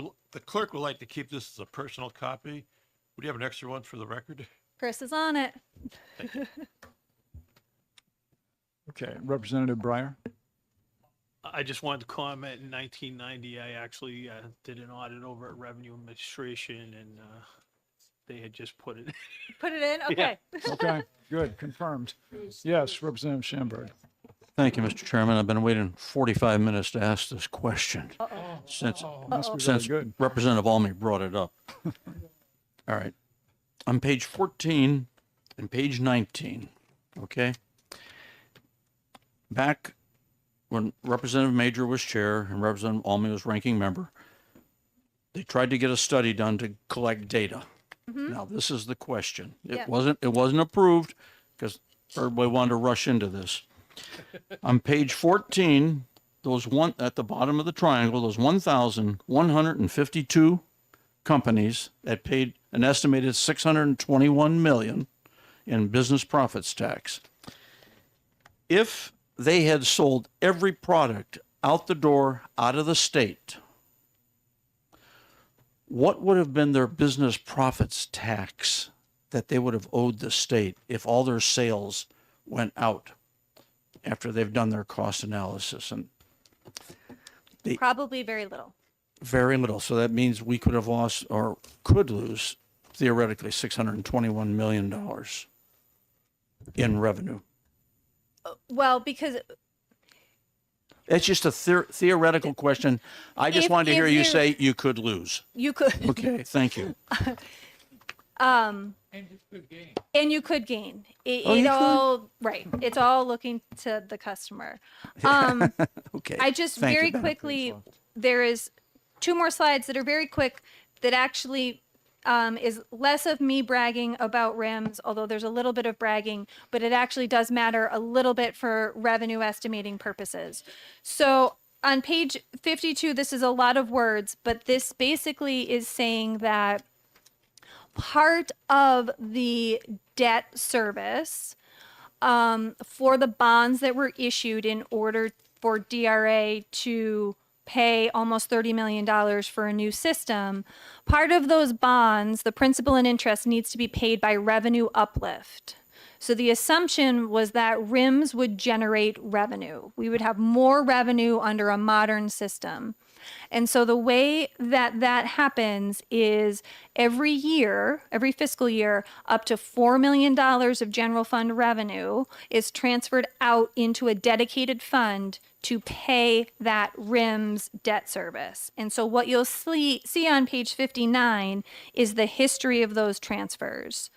would like to keep this as a personal copy. Would you have an extra one for the record? Chris is on it. Okay, Representative Breyer. I just wanted to comment, in 1990, I actually did an audit over at Revenue Administration, and they had just put it. Put it in? Okay. Okay, good, confirmed. Yes, Representative Schamberg. Thank you, Mr. Chairman. I've been waiting 45 minutes to ask this question since Must be very since good. Representative Almy brought it up. All right. On page 14 and page 19, okay? Back when Representative Major was chair and Representative Almy was ranking member, they tried to get a study done to collect data. Now, this is the question. It Yeah. wasn't approved because everybody wanted to rush into this. On page 14, at the bottom of the triangle, those 1,152 companies that paid an estimated 621 million in business profits tax. If they had sold every product out the door, out of the state, what would have been their business profits tax that they would have owed the state if all their sales went out after they've done their cost analysis? And Probably very little. very little. So that means we could have lost or could lose theoretically $621 million in revenue. Well, because It's just a theoretical question. I just If- wanted to if hear you you're- say you could lose. you could, Okay, thank you. And it's good game. and you could gain. It, Oh, you it could? all, right. It's all looking to the customer. Okay. I just Thank you. very quickly, there is 2 more slides that are very quick that actually is less of me bragging about RIMS, although there's a little bit of bragging, but it actually does matter a little bit for revenue estimating purposes. So on page 52, this is a lot of words, but this basically is saying that part of the debt service for the bonds that were issued in order for DRA to pay almost $30 million for a new system, part of those bonds, the principal and interest, needs to be paid by revenue uplift. So the assumption was that RIMS would generate revenue. We would have more revenue under a modern system. And so the way that that happens is every year, every fiscal year, up to $4 million of general fund revenue is transferred out into a dedicated fund to pay that RIMS debt service. And so what you'll see on page 59 is the history of those transfers.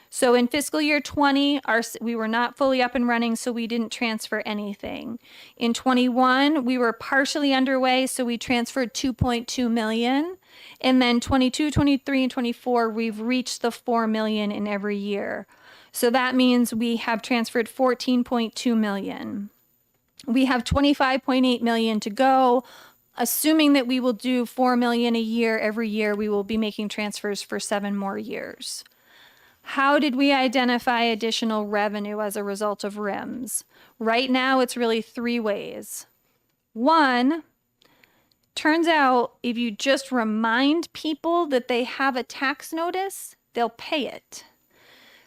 So in fiscal year 20, we were not fully up and running, so we didn't transfer anything. In 21, we were partially underway, so we transferred 2.2 million. And then 22, 23, and 24, we've reached the 4 million in every year. So that means we have transferred 14.2 million. We have 25.8 million to go. Assuming that we will do 4 million a year every year, we will be making transfers for 7 more years. How did we identify additional revenue as a result of RIMS? Right now, it's really 3 ways. 1, turns out if you just remind people that they have a tax notice, they'll pay it.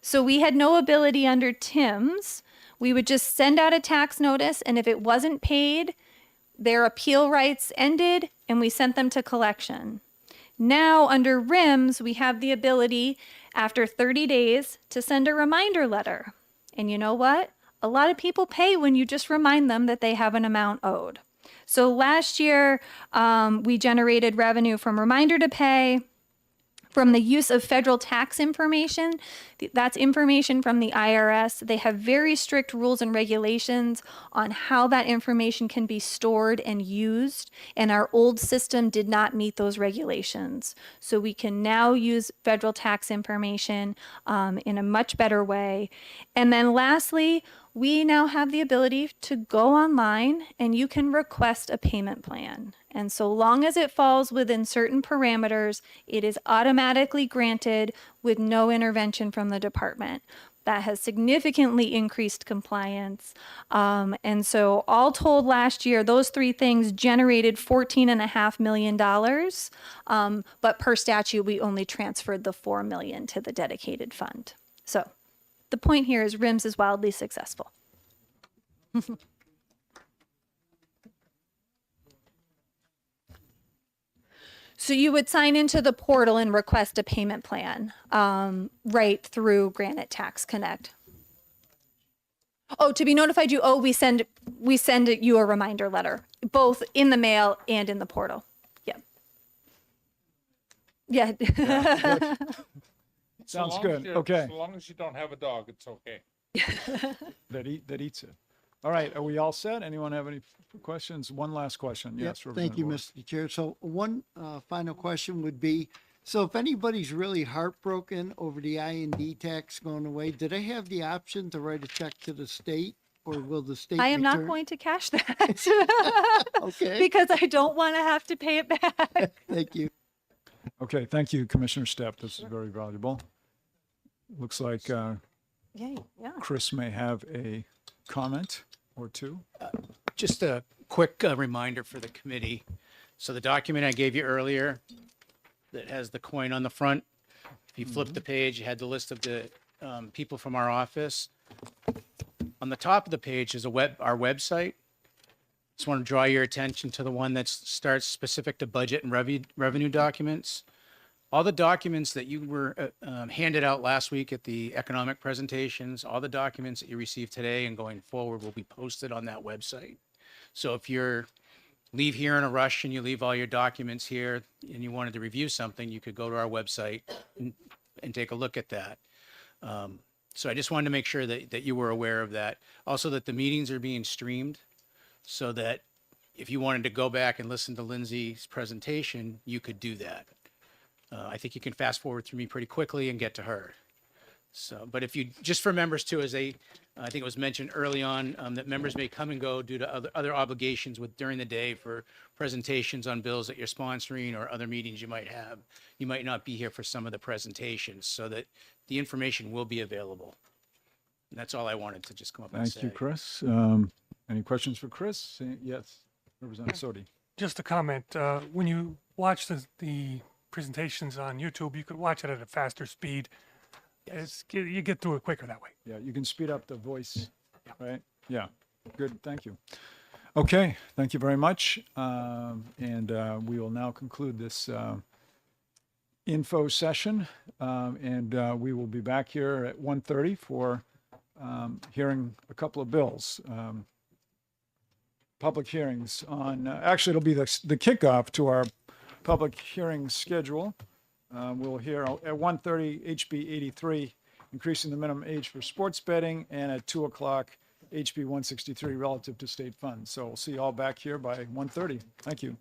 So we had no ability under TIMS. We would just send out a tax notice, and if it wasn't paid, their appeal rights ended, and we sent them to collection. Now, under RIMS, we have the ability, after 30 days, to send a reminder letter. And you know what? A lot of people pay when you just remind them that they have an amount owed. So last year, we generated revenue from Reminder to Pay, from the use of federal tax information. That's information from the IRS. They have very strict rules and regulations on how that information can be stored and used, and our old system did not meet those regulations. So we can now use federal tax information in a much better way. And then lastly, we now have the ability to go online and you can request a payment plan. And so long as it falls within certain parameters, it is automatically granted with no intervention from the department. that has significantly increased compliance. And so all told last year, those three things generated $14.5 million. But per statute, we only transferred the $4 million to the dedicated fund. So the point here is RIMS is wildly successful. So you would sign into the portal and request a payment plan right through Granite Tax Connect. Oh, to be notified you, we send you a reminder letter, both in the mail and in the portal. Yep. Yeah. Sounds long as good. you- Okay. So long as you don't have a dog, it's okay. That eats it. All right, are we all set? Anyone have any questions? One last question. Yeah, Yes. thank you, Representative Mr. Chair. So one final question would be, so if anybody's really heartbroken over the I&D tax going away, do they have the option to write a check to the state, or will the state I am not return- going to cash that Okay, because I don't want to have to pay it back. thank you. Okay, thank you, Commissioner Stepp. This is very valuable. Looks like Yay, yeah. Chris may have a comment or two. Just a quick reminder for the committee. So the document I gave you earlier that has the coin on the front, if you flip the page, you had the list of the people from our office. On the top of the page is our website. Just want to draw your attention to the one that starts specific to budget and revenue documents. All the documents that you were handed out last week at the economic presentations, all the documents that you received today and going forward will be posted on that website. So if leave here in a rush and you leave all your documents here and you wanted to review something, you could go to our website and take a look at that. So I just wanted to make sure that you were aware of that. Also that the meetings are being streamed so that if you wanted to go back and listen to Lindsay's presentation, you could do that. I think you can fast forward through me pretty quickly and get to her. So, but if you, just for members too, I think it was mentioned early on that members may come and go due to other obligations during the day for presentations on bills that you're sponsoring or other meetings you might have. You might not be here for some of the presentations, so that the information will be available. And that's all I wanted to just come up and say. Thank you, Chris. Any questions for Chris? Yes, Representative Sodi. Just a comment, when you watch the presentations on YouTube, you could watch it at a faster speed. You get through it quicker that way. Yeah, you can speed up the voice, right? Yeah, good, thank you. Okay, thank you very much. And we will now conclude this info session. And we will be back here at 1:30 for hearing a couple of bills. Public hearings on, actually it'll be the kickoff to our public hearing schedule. We'll hear at 1:30 HB 83, increasing the minimum age for sports betting, and at 2 o'clock HB 163 relative to state funds. So we'll see you all back here by 1:30. Thank you.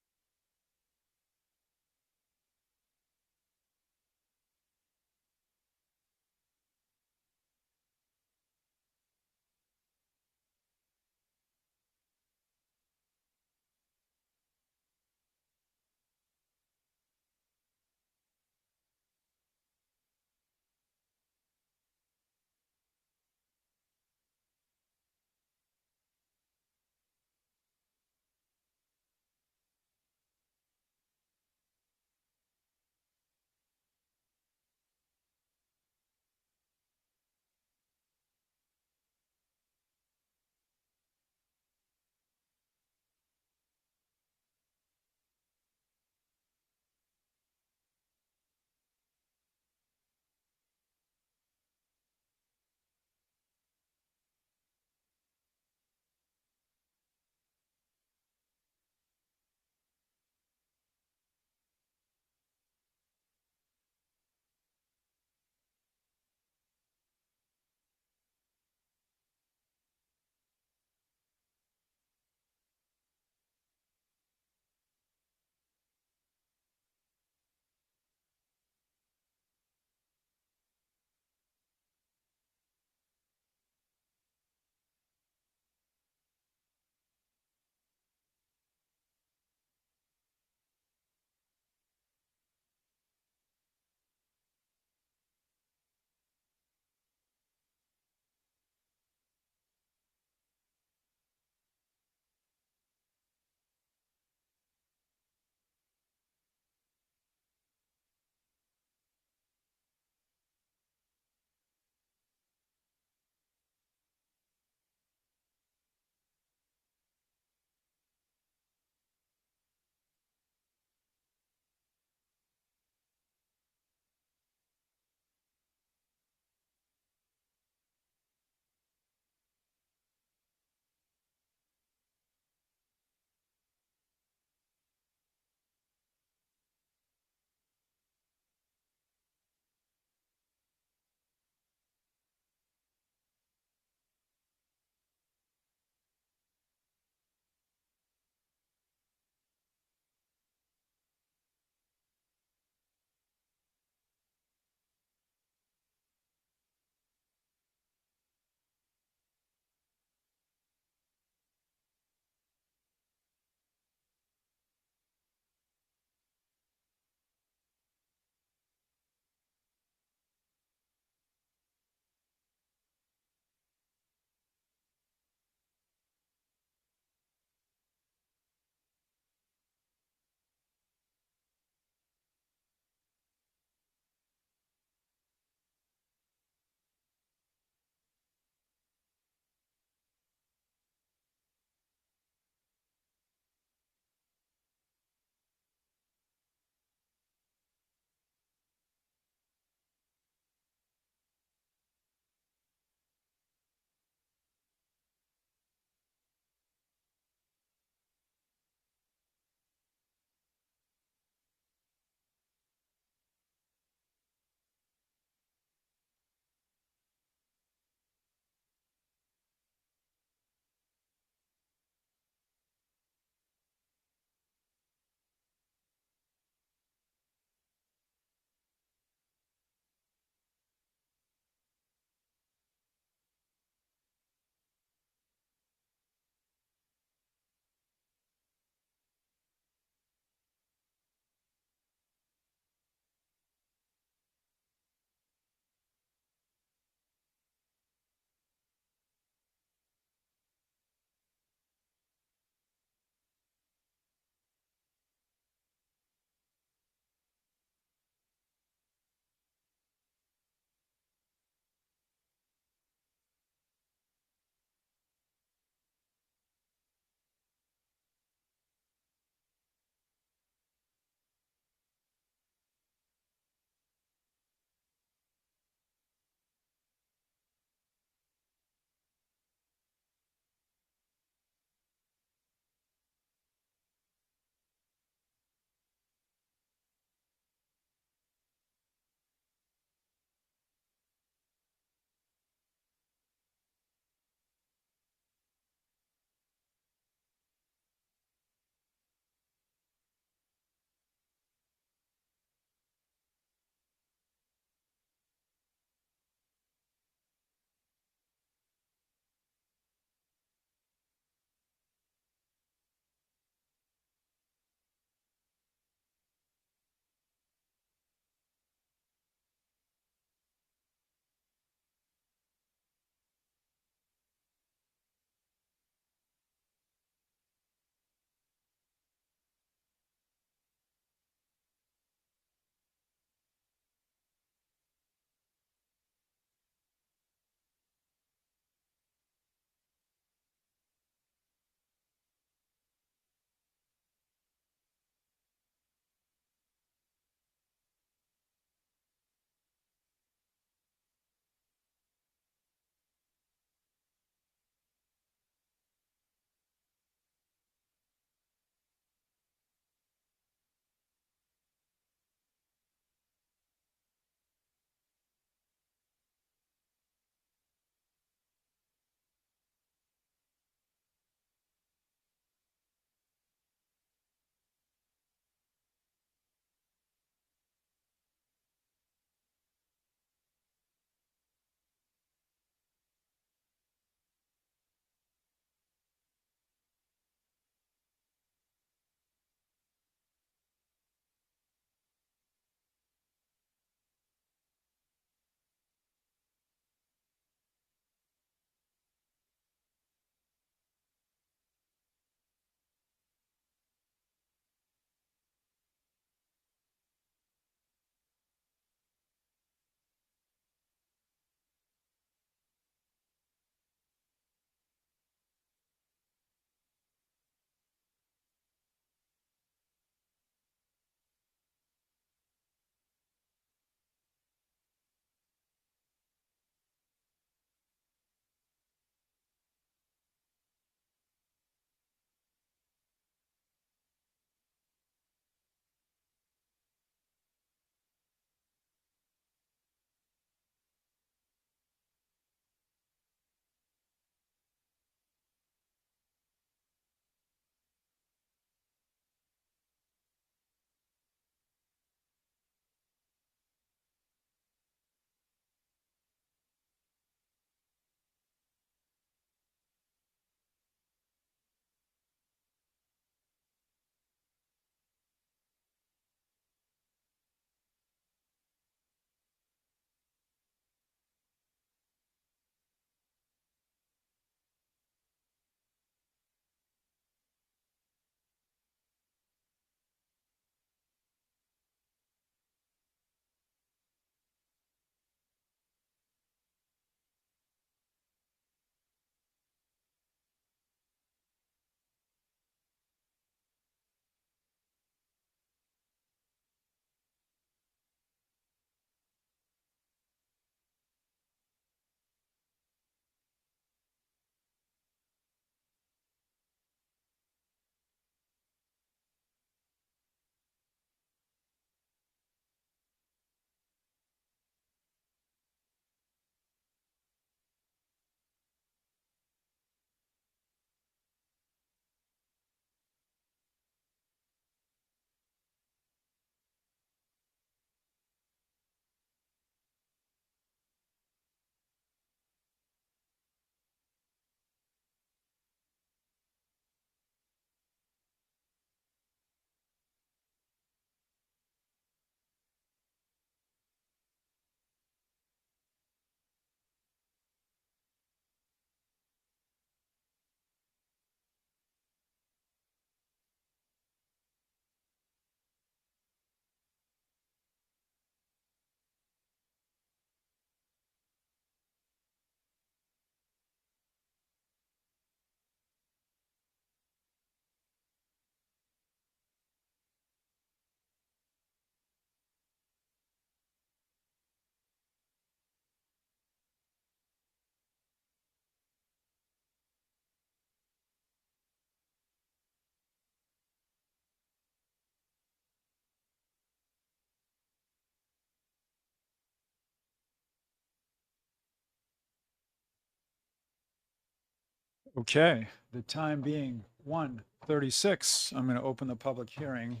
Okay, the time being 1:36, I'm going to open the public hearing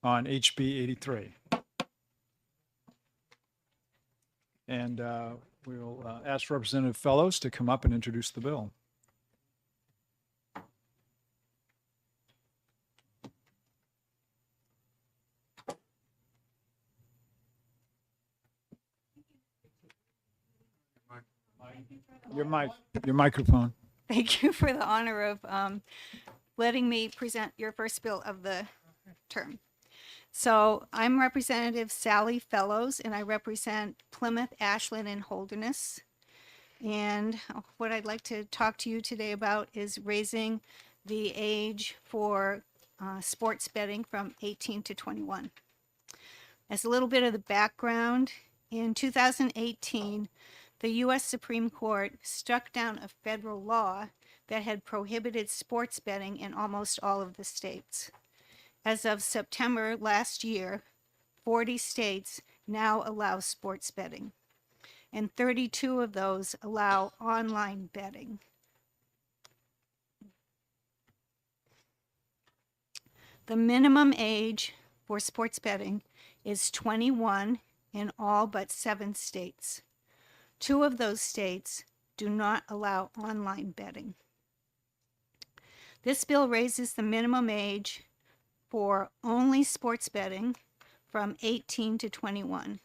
on HB 83. And we'll ask Representative Fellows to come up and introduce the bill. Your microphone. Thank you for the honor of letting me present your first bill of the term. So I'm Representative Sally Fellows, and I represent Plymouth, Ashland, and Holderness. And what I'd like to talk to you today about is raising the age for sports betting from 18 to 21. As a little bit of the background, in 2018, the U.S. Supreme Court struck down a federal law that had prohibited sports betting in almost all of the states. As of September last year, 40 states now allow sports betting, and 32 of those allow online betting. The minimum age for sports betting is 21 in all but 7 states. 2 of those states do not allow online betting. This bill raises the minimum age for only sports betting from 18 to 21.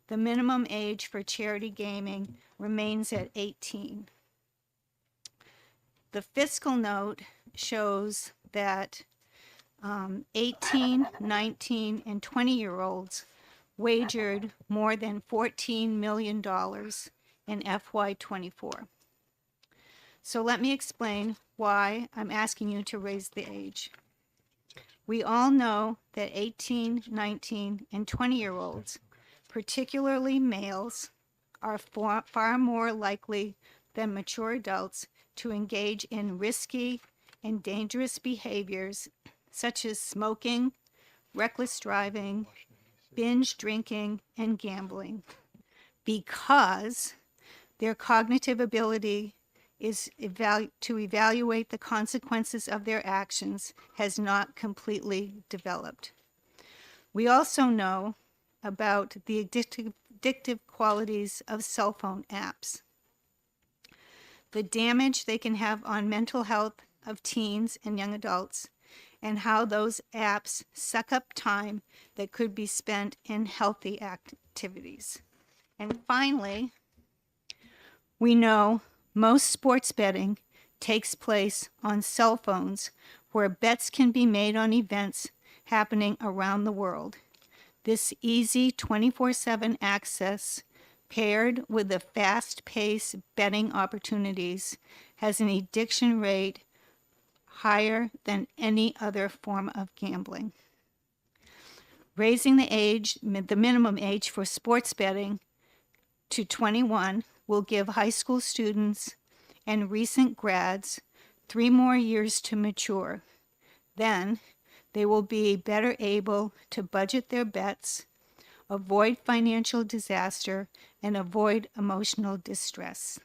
The minimum age for charity gaming remains at 18. The fiscal note shows that 18, 19, and 20-year-olds wagered more than $14 million in FY24. So let me explain why I'm asking you to raise the age. We all know that 18, 19, and 20-year-olds, particularly males, are far more likely than mature adults to engage in risky and dangerous behaviors such as smoking, reckless driving, binge drinking, and gambling, because their cognitive ability is to evaluate the consequences of their actions has not completely developed. We also know about the addictive qualities of cell phone apps, the damage they can have on mental health of teens and young adults, and how those apps suck up time that could be spent in healthy activities. And finally, we know most sports betting takes place on cell phones where bets can be made on events happening around the world. This easy 24/7 access, paired with the fast-paced betting opportunities, has an addiction rate higher than any other form of gambling. Raising the minimum age for sports betting to 21 will give high school students and recent grads 3 more years to mature. Then they will be better able to budget their bets, avoid financial disaster, and avoid emotional distress.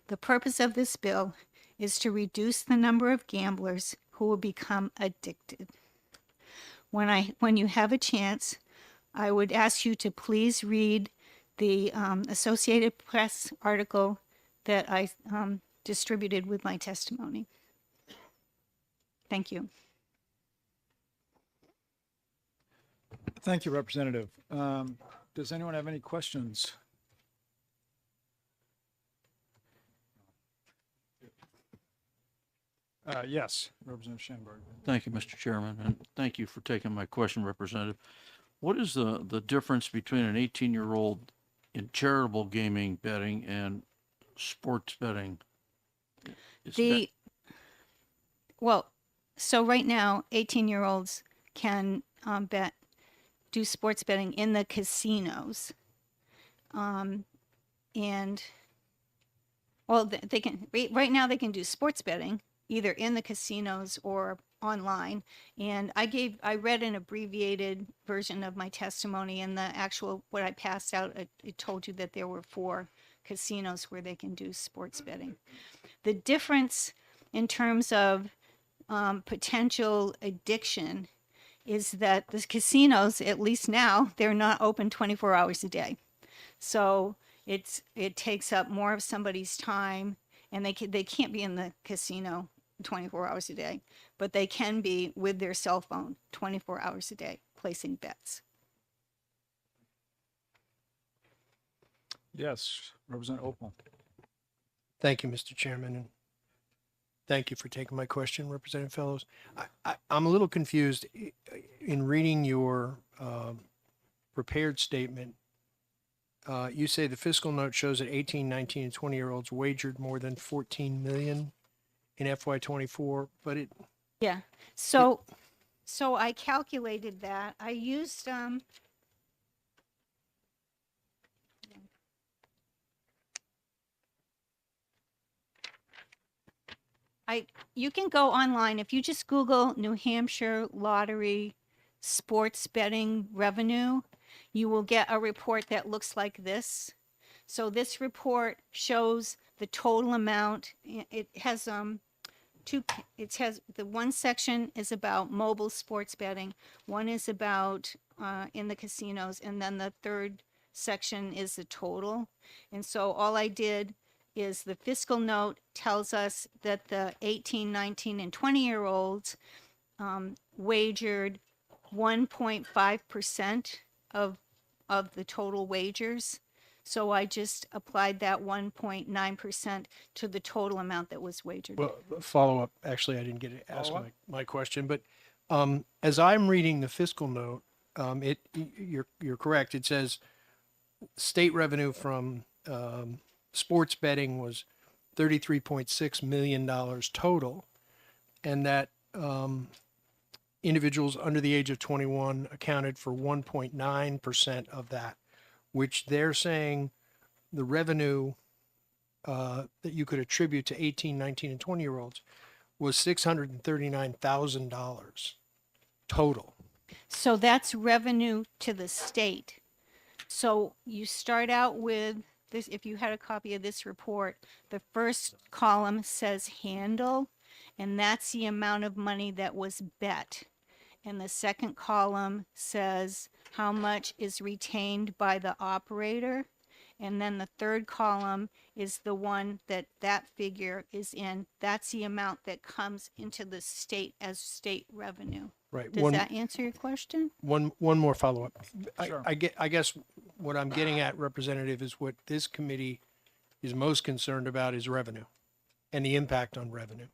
The purpose of this bill is to reduce the number of gamblers who will become addicted. When you have a chance, I would ask you to please read the Associated Press article that I distributed with my testimony. Thank you. Thank you, Representative. Does anyone have any questions? Yes, Representative Schenberg. Thank you, Mr. Chairman, and thank you for taking my question, Representative. What is the difference between an 18-year-old in charitable gaming betting and sports betting? So right now, 18-year-olds can do sports betting in the casinos. They can, right now they can do sports betting either in the casinos or online. And I read an abbreviated version of my testimony, and the actual, what I passed out, it told you that there were 4 casinos where they can do sports betting. The difference in terms of potential addiction is that the casinos, at least now, they're not open 24 hours a day. So it takes up more of somebody's time, and they can't be in the casino 24 hours a day, but they can be with their cell phone 24 hours a day placing bets. Yes, Representative Opal. Thank you, Mr. Chairman, and thank you for taking my question, Representative Fellows. I'm a little confused in reading your prepared statement. You say the fiscal note shows that 18, 19, and 20-year-olds wagered more than 14 million in FY24, but it Yeah. So I calculated that. I used you can go online if you just Google New Hampshire lottery sports betting revenue, you will get a report that looks like this. So this report shows the total amount. It has the one section is about mobile sports betting, one is about in the casinos, and then the third section is the total. And so all I did is the fiscal note tells us that the 18, 19, and 20-year-olds wagered 1.5% of the total wagers. So I just applied that 1.9% to the total amount that was wagered. Well, follow up. Actually, I didn't get to ask my question, but as I'm reading the fiscal note, you're correct. It says state revenue from sports betting was $33.6 million total, and that individuals under the age of 21 accounted for 1.9% of that, which they're saying the revenue that you could attribute to 18, 19, and 20-year-olds was $639,000 total. So that's revenue to the state. So you start out with this, if you had a copy of this report, the first column says handle, and that's the amount of money that was bet. And the second column says how much is retained by the operator. And then the third column is the one that figure is in. That's the amount that comes into the state as state revenue. Right. Does that answer your question? One more follow-up. Sure. I guess what I'm getting at, Representative, is what this committee is most concerned about is revenue and the impact on revenue.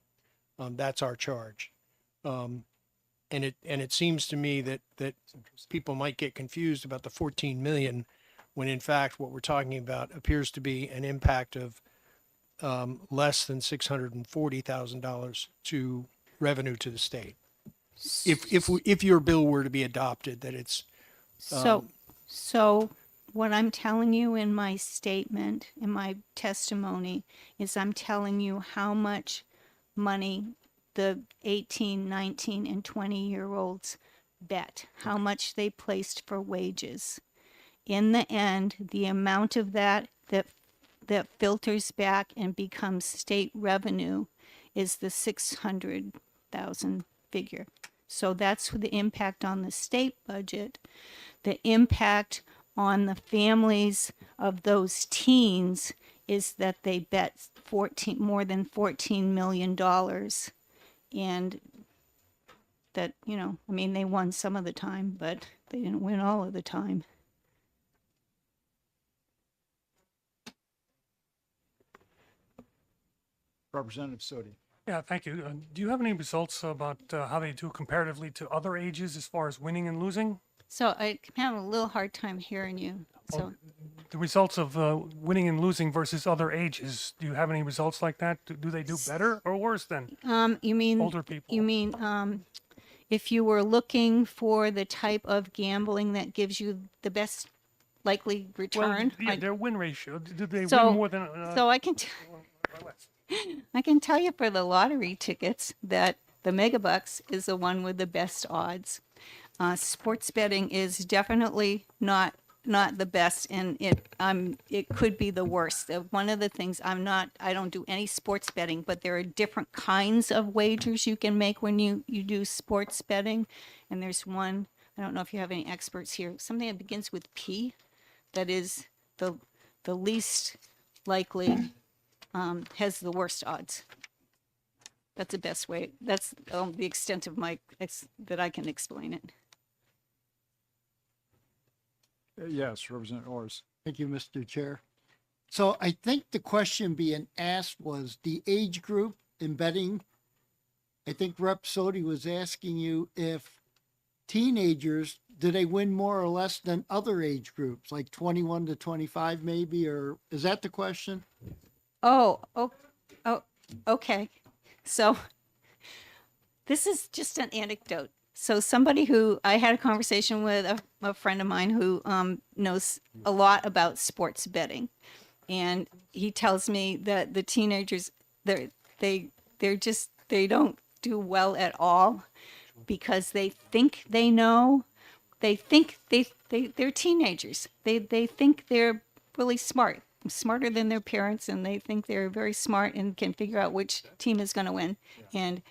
That's our charge. And it seems to me that people might get confused about the 14 million when in fact what we're talking about appears to be an impact of less than $640,000 to revenue to the state. If your bill were to be adopted, that it's So what I'm telling you in my statement, in my testimony, is I'm telling you how much money the 18, 19, and 20-year-olds bet, how much they placed for wages. In the end, the amount of that filters back and becomes state revenue is the 600,000 figure. So that's the impact on the state budget. The impact on the families of those teens is that they bet more than $14 million. And that, I mean, they won some of the time, but they didn't win all of the time. Representative Sodi. Yeah, thank you. Do you have any results about how they do comparatively to other ages as far as winning and losing? So I have a little hard time hearing you. So The results of winning and losing versus other ages. Do you have any results like that? Do they do better or worse than you mean older people? You mean if you were looking for the type of gambling that gives you the best likely return? Well, yeah, their win ratio. Do they So- win more than? So I can I can tell you for the lottery tickets that the Megabucks is the one with the best odds. Sports betting is definitely not not the best, and it could be the worst. One of the things I don't do any sports betting, but there are different kinds of wagers you can make when you do sports betting. And there's one, I don't know if you have any experts here, something that begins with P, that is the least likely, has the worst odds. That's the best way. That's the extent of that I can explain it. Yes, Representative Orrs. Thank you, Mr. Chair. So I think the question being asked was the age group in betting. I think Rep. Sodi was asking you if teenagers, do they win more or less than other age groups, like 21 to 25 maybe, or is that the question? Oh, okay. So this is just an anecdote. So somebody who I had a conversation with a friend of mine who knows a lot about sports betting, and he tells me that the teenagers they don't do well at all because they think they know. They think they're teenagers. They think they're really smart, smarter than their parents, and they think they're very smart and can figure out which team is going to win. And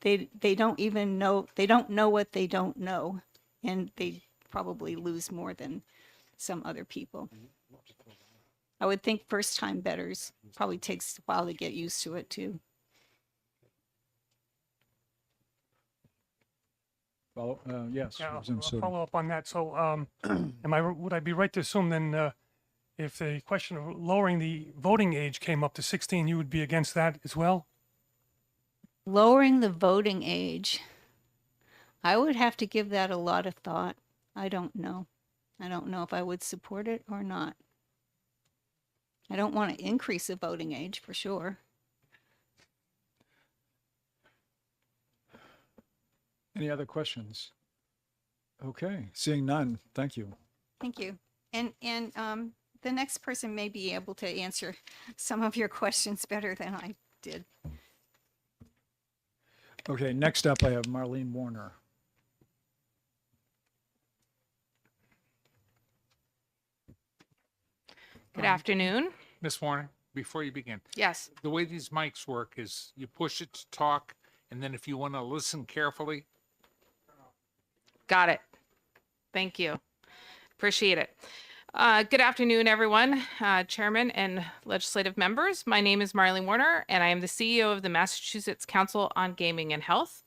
they don't even know, they don't know what they don't know, and they probably lose more than some other people. I would think first time bettors probably takes a while to get used to it too. Yes, Yeah, Representative I'll Sodi. follow up on that. So, would I be right to assume then, if the question of lowering the voting age came up to 16, you would be against that as well? Lowering the voting age, I would have to give that a lot of thought. I don't know. I don't know if I would support it or not. I don't want to increase the voting age for sure. Any other questions? Okay, seeing none, thank you. Thank you. And the next person may be able to answer some of your questions better than I did. Okay, next up I have Marlene Warner. Good afternoon. Ms. Warner, before you begin, Yes. the way these mics work is you push it to talk, and then if you want to listen carefully, Got it. Thank you. Appreciate it. Good afternoon, everyone, Chairman and legislative members. My name is Marlene Warner, and I am the CEO of the Massachusetts Council on Gaming and Health.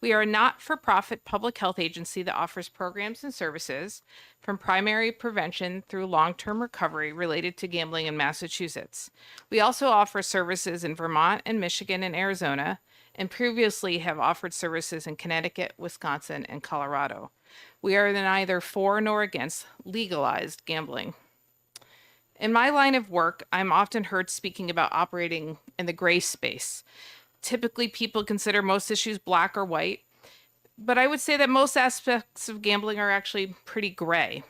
We are a not-for-profit public health agency that offers programs and services from primary prevention through long-term recovery related to gambling in Massachusetts. We also offer services in Vermont and Michigan and Arizona, and previously have offered services in Connecticut, Wisconsin, and Colorado. We are neither for nor against legalized gambling. In my line of work, I'm often heard speaking about operating in the gray space. Typically, people consider most issues black or white, but I would say that most aspects of gambling are actually pretty gray.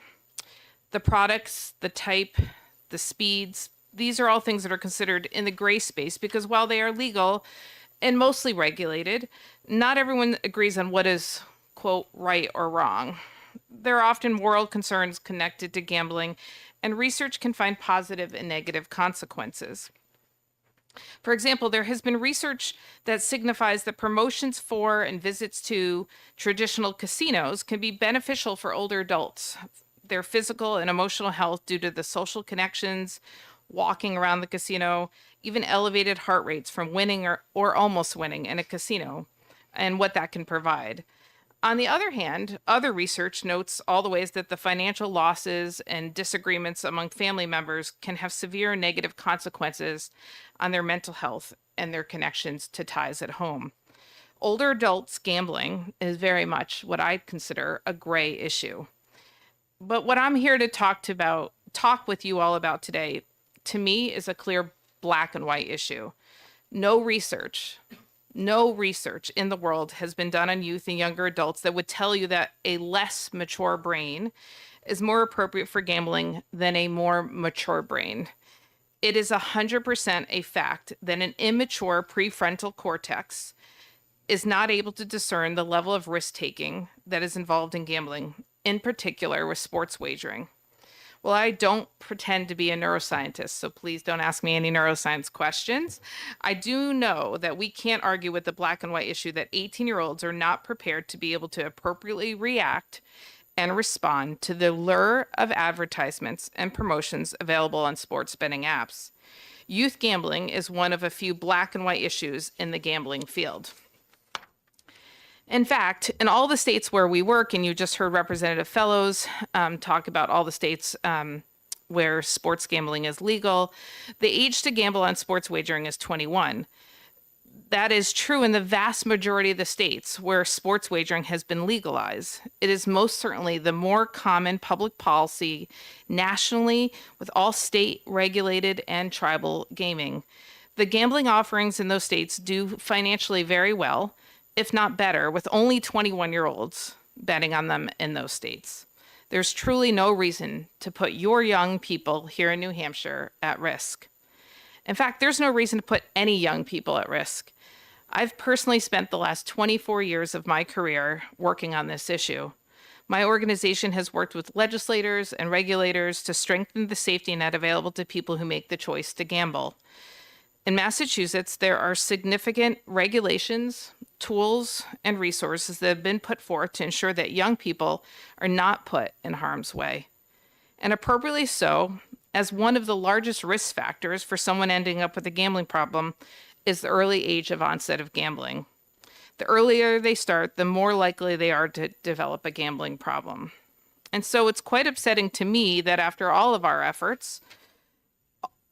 The products, the type, the speeds, these are all things that are considered in the gray space because while they are legal and mostly regulated, not everyone agrees on what is, quote, right or wrong. There are often moral concerns connected to gambling, and research can find positive and negative consequences. For example, there has been research that signifies that promotions for and visits to traditional casinos can be beneficial for older adults, their physical and emotional health due to the social connections, walking around the casino, even elevated heart rates from winning or almost winning in a casino, and what that can provide. On the other hand, other research notes all the ways that the financial losses and disagreements among family members can have severe negative consequences on their mental health and their connections to ties at home. Older adults gambling is very much what I consider a gray issue. But what I'm here to talk with you all about today, to me, is a clear black and white issue. No research in the world has been done on youth and younger adults that would tell you that a less mature brain is more appropriate for gambling than a more mature brain. It is 100% a fact that an immature prefrontal cortex is not able to discern the level of risk-taking that is involved in gambling, in particular with sports wagering. Well, I don't pretend to be a neuroscientist, so please don't ask me any neuroscience questions. I do know that we can't argue with the black and white issue that 18-year-olds are not prepared to be able to appropriately react and respond to the lure of advertisements and promotions available on sports betting apps. Youth gambling is one of a few black and white issues in the gambling field. In fact, in all the states where we work, and you just heard Representative Fellows talk about all the states where sports gambling is legal, the age to gamble on sports wagering is 21. That is true in the vast majority of the states where sports wagering has been legalized. It is most certainly the more common public policy nationally with all state regulated and tribal gaming. The gambling offerings in those states do financially very well, if not better, with only 21-year-olds betting on them in those states. There's truly no reason to put your young people here in New Hampshire at risk. In fact, there's no reason to put any young people at risk. I've personally spent the last 24 years of my career working on this issue. My organization has worked with legislators and regulators to strengthen the safety net available to people who make the choice to gamble. In Massachusetts, there are significant regulations, tools, and resources that have been put forth to ensure that young people are not put in harm's way. And appropriately so, as one of the largest risk factors for someone ending up with a gambling problem is the early age of onset of gambling. The earlier they start, the more likely they are to develop a gambling problem. And so it's quite upsetting to me that after all of our efforts,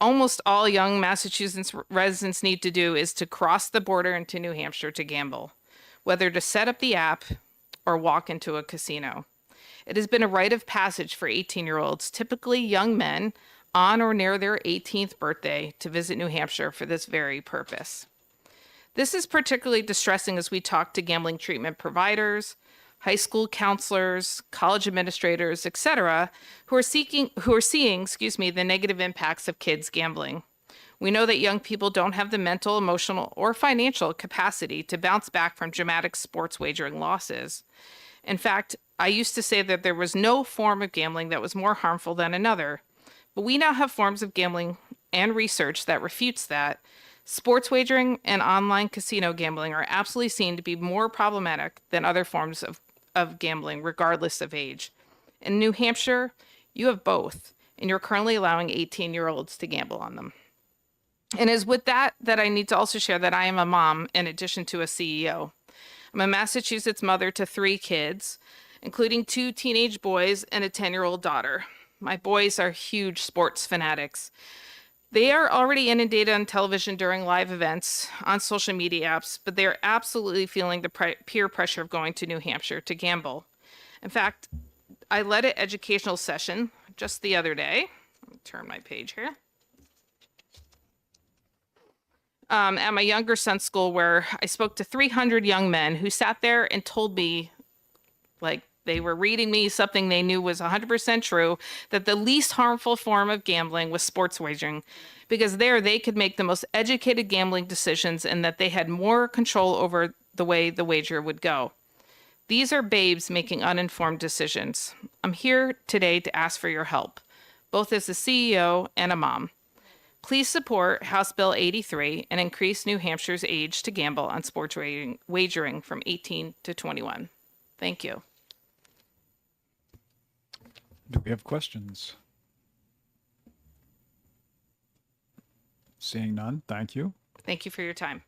almost all young Massachusetts residents need to do is to cross the border into New Hampshire to gamble, whether to set up the app or walk into a casino. It has been a rite of passage for 18-year-olds, typically young men, on or near their 18th birthday to visit New Hampshire for this very purpose. This is particularly distressing as we talk to gambling treatment providers, high school counselors, college administrators, etc., who are seeing, the negative impacts of kids gambling. We know that young people don't have the mental, emotional, or financial capacity to bounce back from dramatic sports wagering losses. In fact, I used to say that there was no form of gambling that was more harmful than another, but we now have forms of gambling and research that refutes that. Sports wagering and online casino gambling are absolutely seen to be more problematic than other forms of gambling, regardless of age. In New Hampshire, you have both, and you're currently allowing 18-year-olds to gamble on them. And it is with that I need to also share that I am a mom in addition to a CEO. I'm a Massachusetts mother to 3 kids, including 2 teenage boys and a 10-year-old daughter. My boys are huge sports fanatics. They are already inundated on television during live events, on social media apps, but they are absolutely feeling the peer pressure of going to New Hampshire to gamble. In fact, I led an educational session just the other day. Let me turn my page here. At my younger son's school, where I spoke to 300 young men who sat there and told me, like they were reading me something they knew was 100% true, that the least harmful form of gambling was sports wagering, because there they could make the most educated gambling decisions and that they had more control over the way the wager would go. These are babes making uninformed decisions. I'm here today to ask for your help, both as a CEO and a mom. Please support House Bill 83 and increase New Hampshire's age to gamble on sports wagering from 18 to 21. Thank you. Do we have questions? Seeing none, thank you. Thank you for your time.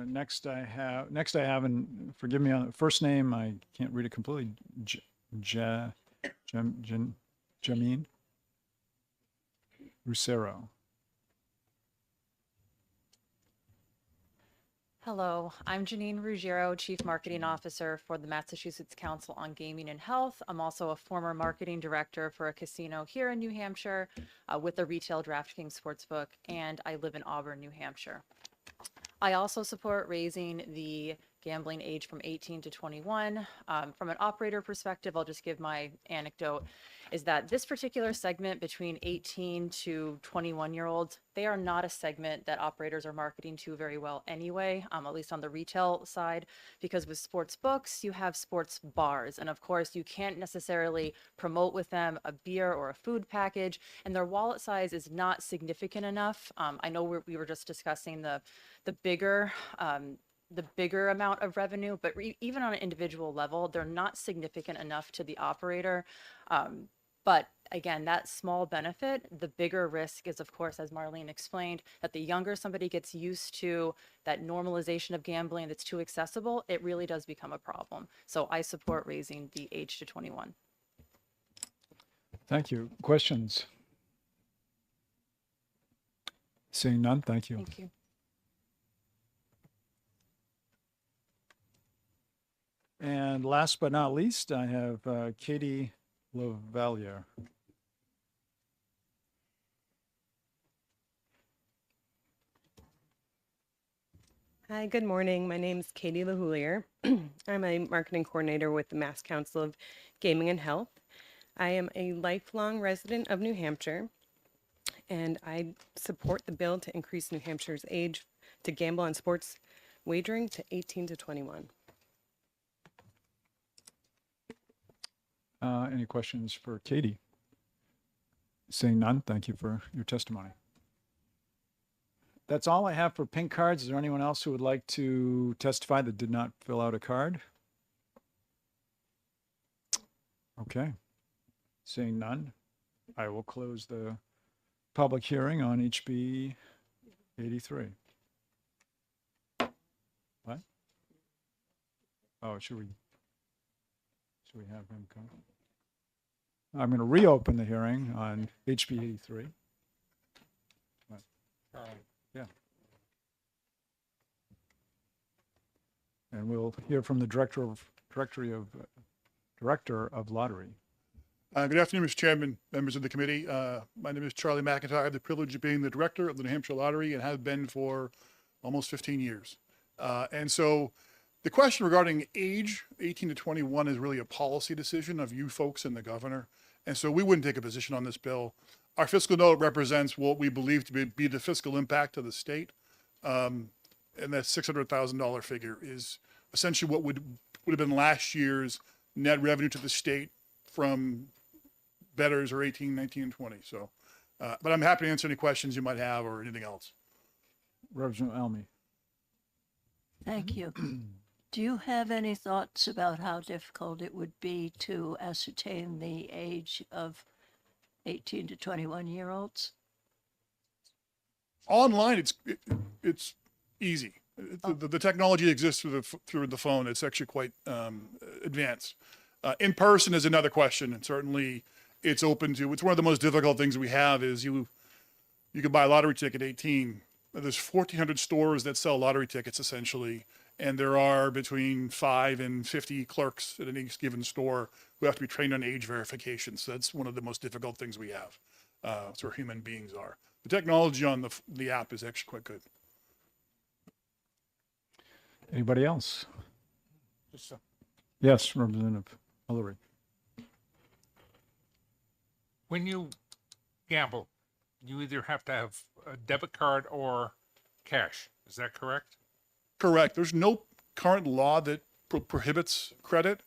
Next I have, and forgive me on the first name, I can't read it completely. Jameen Lucero. Hello, I'm Janine Ruggiero, Chief Marketing Officer for the Massachusetts Council on Gaming and Health. I'm also a former marketing director for a casino here in New Hampshire with a retail DraftKings Sportsbook, and I live in Auburn, New Hampshire. I also support raising the gambling age from 18 to 21. From an operator perspective, I'll just give my anecdote. is that this particular segment between 18 to 21-year-olds, they are not a segment that operators are marketing to very well anyway, at least on the retail side, because with sports books, you have sports bars. And of course, you can't necessarily promote with them a beer or a food package, and their wallet size is not significant enough. I know we were just discussing the bigger amount of revenue, but even on an individual level, they're not significant enough to the operator. But again, that small benefit, the bigger risk is, of course, as Marlene explained, that the younger somebody gets used to that normalization of gambling that's too accessible, it really does become a problem. So I support raising the age to 21. Thank you. Questions? Seeing none, thank you. Thank you. And last but not least, I have Katie Lavalier. Hi, good morning. My name is Katie LaHoulier. I'm a marketing coordinator with the Mass Council of Gaming and Health. I am a lifelong resident of New Hampshire, and I support the bill to increase New Hampshire's age to gamble on sports wagering to 18 to 21. Any questions for Katie? Seeing none, thank you for your testimony. That's all I have for pink cards. Is there anyone else who would like to testify that did not fill out a card? Okay. Seeing none, I will close the public hearing on HB 83. What? Oh, should we have him come? I'm going to reopen the hearing on HB 83. What? Yeah. And we'll hear from the Director of Lottery. Good afternoon, Mr. Chairman, members of the committee. My name is Charlie McIntyre. I have the privilege of being the director of the New Hampshire Lottery and have been for almost 15 years. And so the question regarding age, 18 to 21, is really a policy decision of you folks and the governor. And so we wouldn't take a position on this bill. Our fiscal note represents what we believe to be the fiscal impact of the state. And that $600,000 figure is essentially what would have been last year's net revenue to the state from bettors or 18, 19, and 20. So, but I'm happy to answer any questions you might have or anything else. Representative Elmy. Thank you. Do you have any thoughts about how difficult it would be to ascertain the age of 18 to 21-year-olds? Online, it's easy. The technology exists through the phone. It's actually quite advanced. In person is another question, and certainly it's open to. It's one of the most difficult things we have is you can buy a lottery ticket at 18. There's 1,400 stores that sell lottery tickets essentially, and there are between 5 and 50 clerks at any given store who have to be trained on age verification. So that's one of the most difficult things we have. That's where human beings are. The technology on the app is actually quite good. Anybody else? Yes, Representative Hillary. When you gamble, you either have to have a debit card or cash. Is that correct? Correct. There's no current law that prohibits credit.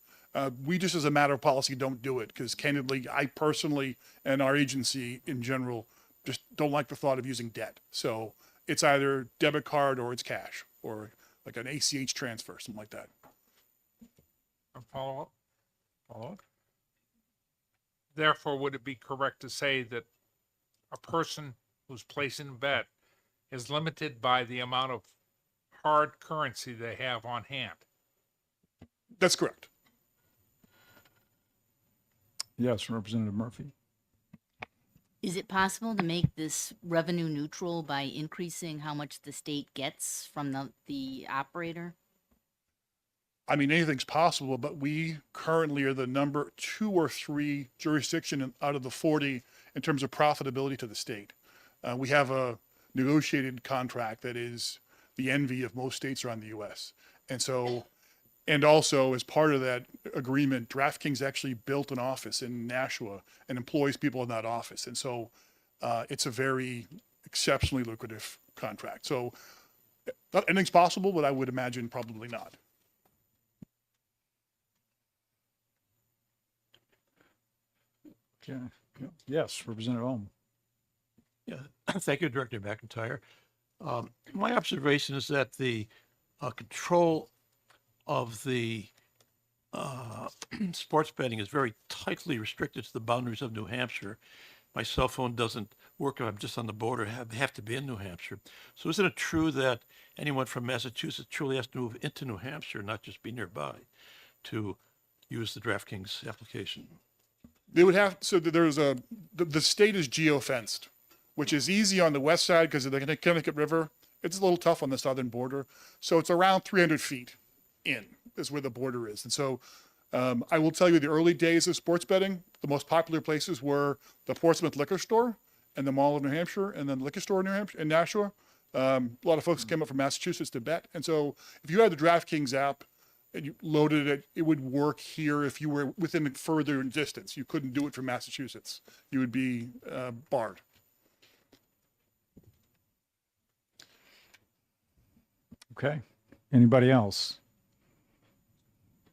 We just, as a matter of policy, don't do it because, candidly, I personally and our agency in general just don't like the thought of using debt. So it's either debit card or it's cash or like an ACH transfer, something like that. A follow up. Therefore, would it be correct to say that a person who's placing a bet is limited by the amount of hard currency they have on hand? That's correct. Yes, Representative Murphy. Is it possible to make this revenue neutral by increasing how much the state gets from the operator? I mean, anything's possible, but we currently are the number 2 or 3 jurisdiction out of the 40 in terms of profitability to the state. We have a negotiated contract that is the envy of most states around the U.S. And so And also, as part of that agreement, DraftKings actually built an office in Nashua and employs people in that office. And so it's a very exceptionally lucrative contract. So not anything's possible, but I would imagine probably not. Okay. Yes, Representative Ohm. Yeah, thank you, Director McIntyre. My observation is that the control of the sports betting is very tightly restricted to the boundaries of New Hampshire. My cell phone doesn't work if I'm just on the border. I have to be in New Hampshire. So isn't it true that anyone from Massachusetts truly has to move into New Hampshire, not just be nearby, to use the DraftKings application? They would have, so there's the state is geo-fenced, which is easy on the west side because of the Connecticut River. It's a little tough on the southern border. So it's around 300 feet in is where the border is. And so I will tell you the early days of sports betting, the most popular places were the Portsmouth liquor store and the Mall of New Hampshire, and then the liquor store in New Hampshire, in Nashua. A lot of folks came up from Massachusetts to bet. And so if you had the DraftKings app and you loaded it, it would work here if you were within further distance. You couldn't do it from Massachusetts. You would be barred. Okay. Anybody else?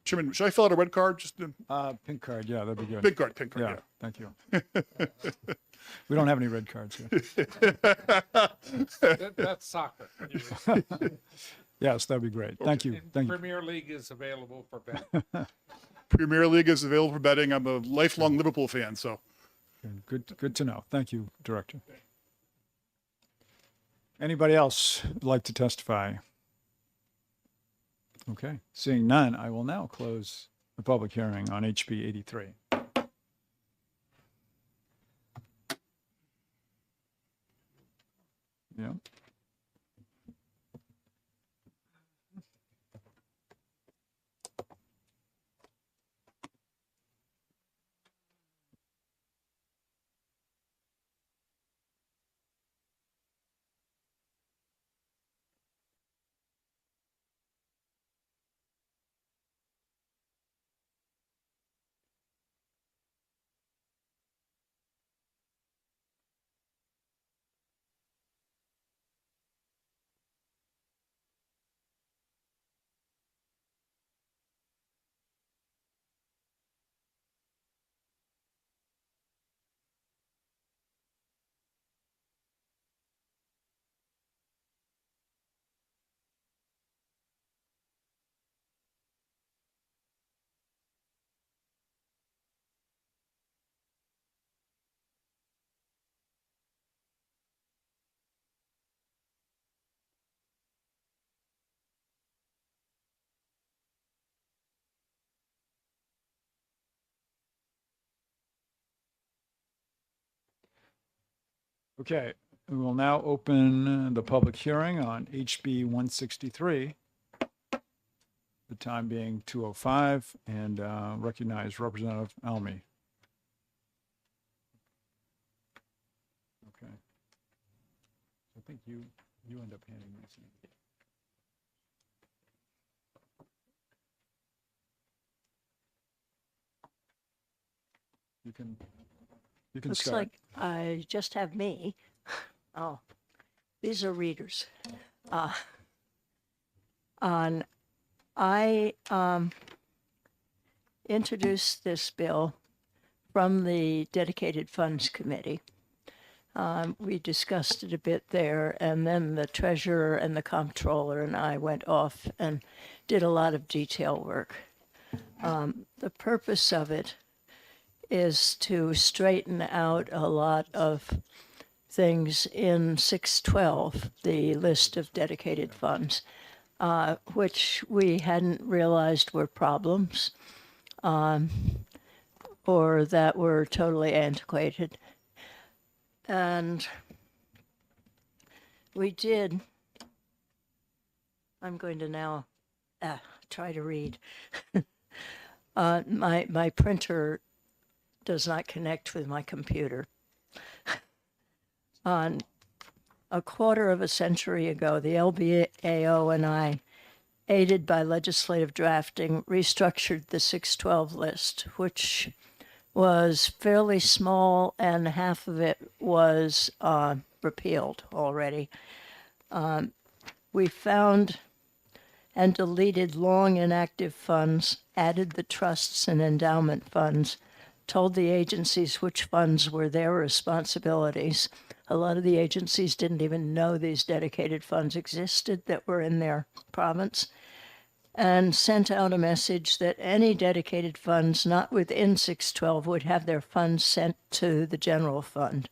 Chairman, should I fill out a red card? Just Pink card. Yeah, that'd be good. pink card, yeah. Thank you. We don't have any red cards here. That's soccer. Yes, that'd be great. Thank you. And Thank you. Premier League is available for betting. Premier League is available for betting. I'm a lifelong Liverpool fan, so. Good to know. Thank you, Director. Anybody else would like to testify? Okay, seeing none, I will now close the public hearing on HB 83. Yeah. Okay, we will now open the public hearing on HB 163. The time being 2:05, and recognize Representative Almy. Okay. I think you end up handing this in. You can Looks start. like I just have me. Oh, these are readers. I introduced this bill from the Dedicated Funds Committee. We discussed it a bit there, and then the treasurer and the comptroller and I went off and did a lot of detail work. The purpose of it is to straighten out a lot of things in 612, the list of dedicated funds, which we hadn't realized were problems or that were totally antiquated. And we did, I'm going to now try to read. My printer does not connect with my computer. On a quarter of a century ago, the LBAO and I aided by legislative drafting, restructured the 612 list, which was fairly small, and half of it was repealed already. We found and deleted long inactive funds, added the trusts and endowment funds, told the agencies which funds were their responsibilities. A lot of the agencies didn't even know these dedicated funds existed that were in their province, and sent out a message that any dedicated funds not within 612 would have their funds sent to the general fund.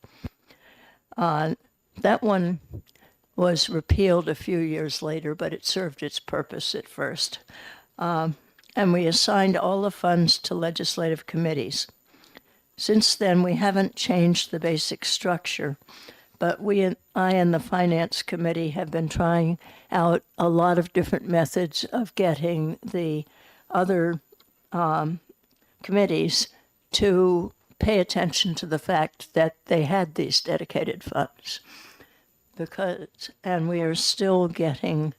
That one was repealed a few years later, but it served its purpose at first. And we assigned all the funds to legislative committees. Since then, we haven't changed the basic structure, but I and the Finance Committee have been trying out a lot of different methods of getting the other committees to pay attention to the fact that they had these dedicated funds. And we are still getting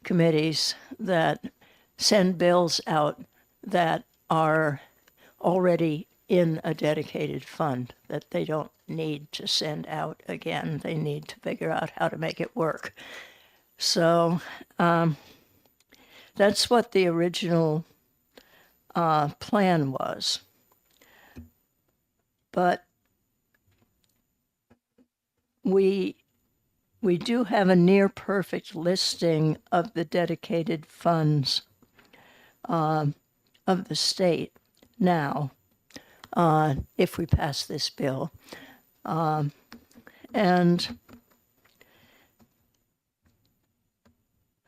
committees that send bills out that are already in a dedicated fund that they don't need to send out again. They need to figure out how to make it work. So that's what the original plan was. But we do have a near perfect listing of the dedicated funds of the state now, if we pass this bill. And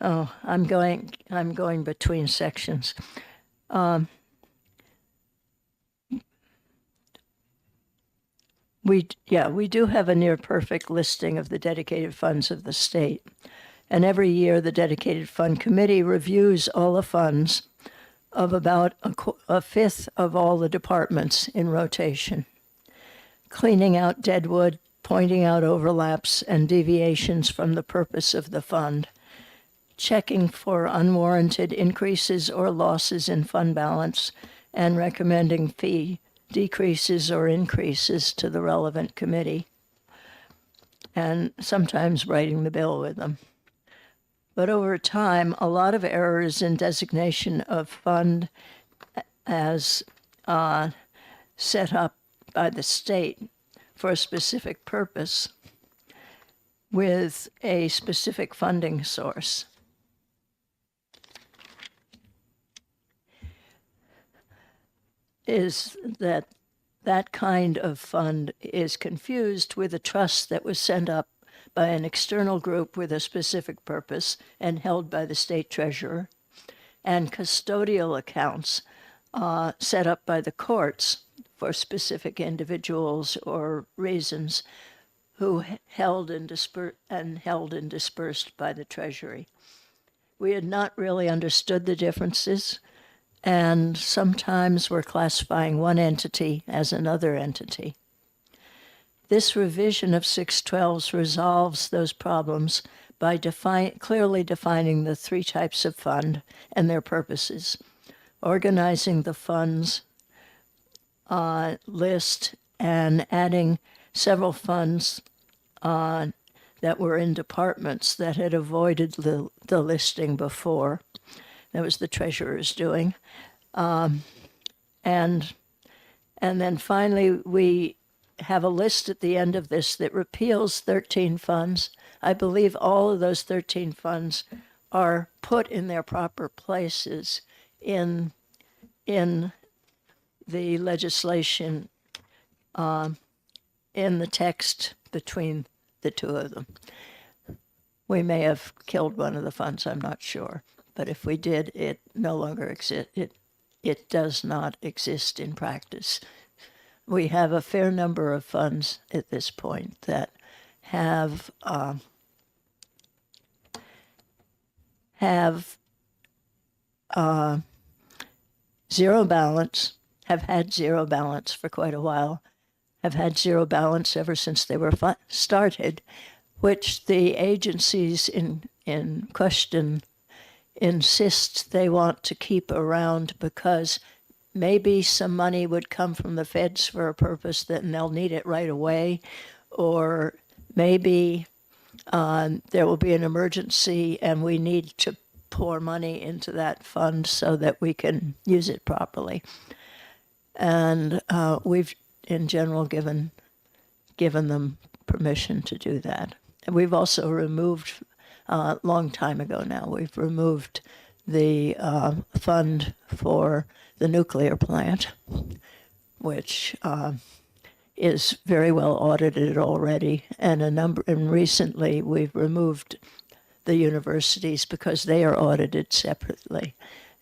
I'm going between sections. We do have a near perfect listing of the dedicated funds of the state. And every year, the Dedicated Fund Committee reviews all the funds of about a fifth of all the departments in rotation, cleaning out deadwood, pointing out overlaps and deviations from the purpose of the fund, checking for unwarranted increases or losses in fund balance, and recommending fee decreases or increases to the relevant committee, and sometimes writing the bill with them. But over time, a lot of errors in designation of fund as set up by the state for a specific purpose with a specific funding source. Is that kind of fund is confused with a trust that was set up by an external group with a specific purpose and held by the state treasurer, and custodial accounts set up by the courts for specific individuals or reasons who held and dispersed by the treasury. We had not really understood the differences, and sometimes we're classifying one entity as another entity. This revision of 612 resolves those problems by clearly defining the three types of fund and their purposes, organizing the funds list, and adding several funds that were in departments that had avoided the listing before. That was the treasurer's doing. And then finally, we have a list at the end of this that repeals 13 funds. I believe all of those 13 funds are put in their proper places in the legislation, in the text between the two of them. We may have killed one of the funds, I'm not sure. But if we did, it no longer exists. It does not exist in practice. We have a fair number of funds at this point that have zero balance, have had zero balance for quite a while, have had zero balance ever since they were started, which the agencies in question insist they want to keep around because maybe some money would come from the feds for a purpose that and they'll need it right away, or maybe there will be an emergency and we need to pour money into that fund so that we can use it properly. And we've, in general, given them permission to do that. And we've also removed, a long time ago now, we've removed the fund for the nuclear plant, which is very well audited already. And recently we've removed the universities because they are audited separately,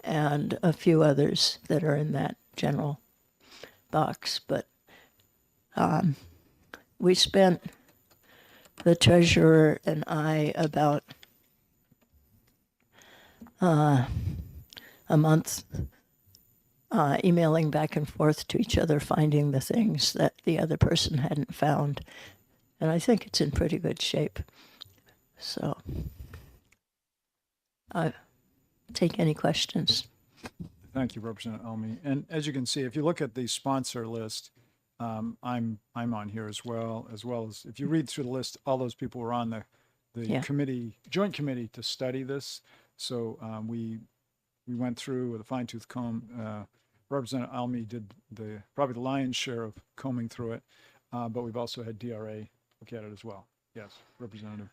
and a few others that are in that general box. But we spent, the treasurer and I, about a month emailing back and forth to each other, finding the things that the other person hadn't found. And I think it's in pretty good shape. So, take any questions. Thank you, Representative Elmy. And as you can see, if you look at the sponsor list, I'm on here as well as if you read through the list, all those people were on the Yeah. committee, joint committee to study this. So we went through with a fine tooth comb. Representative Elmy did probably the lion's share of combing through it, but we've also had DRA look at it as well. Yes, Representative.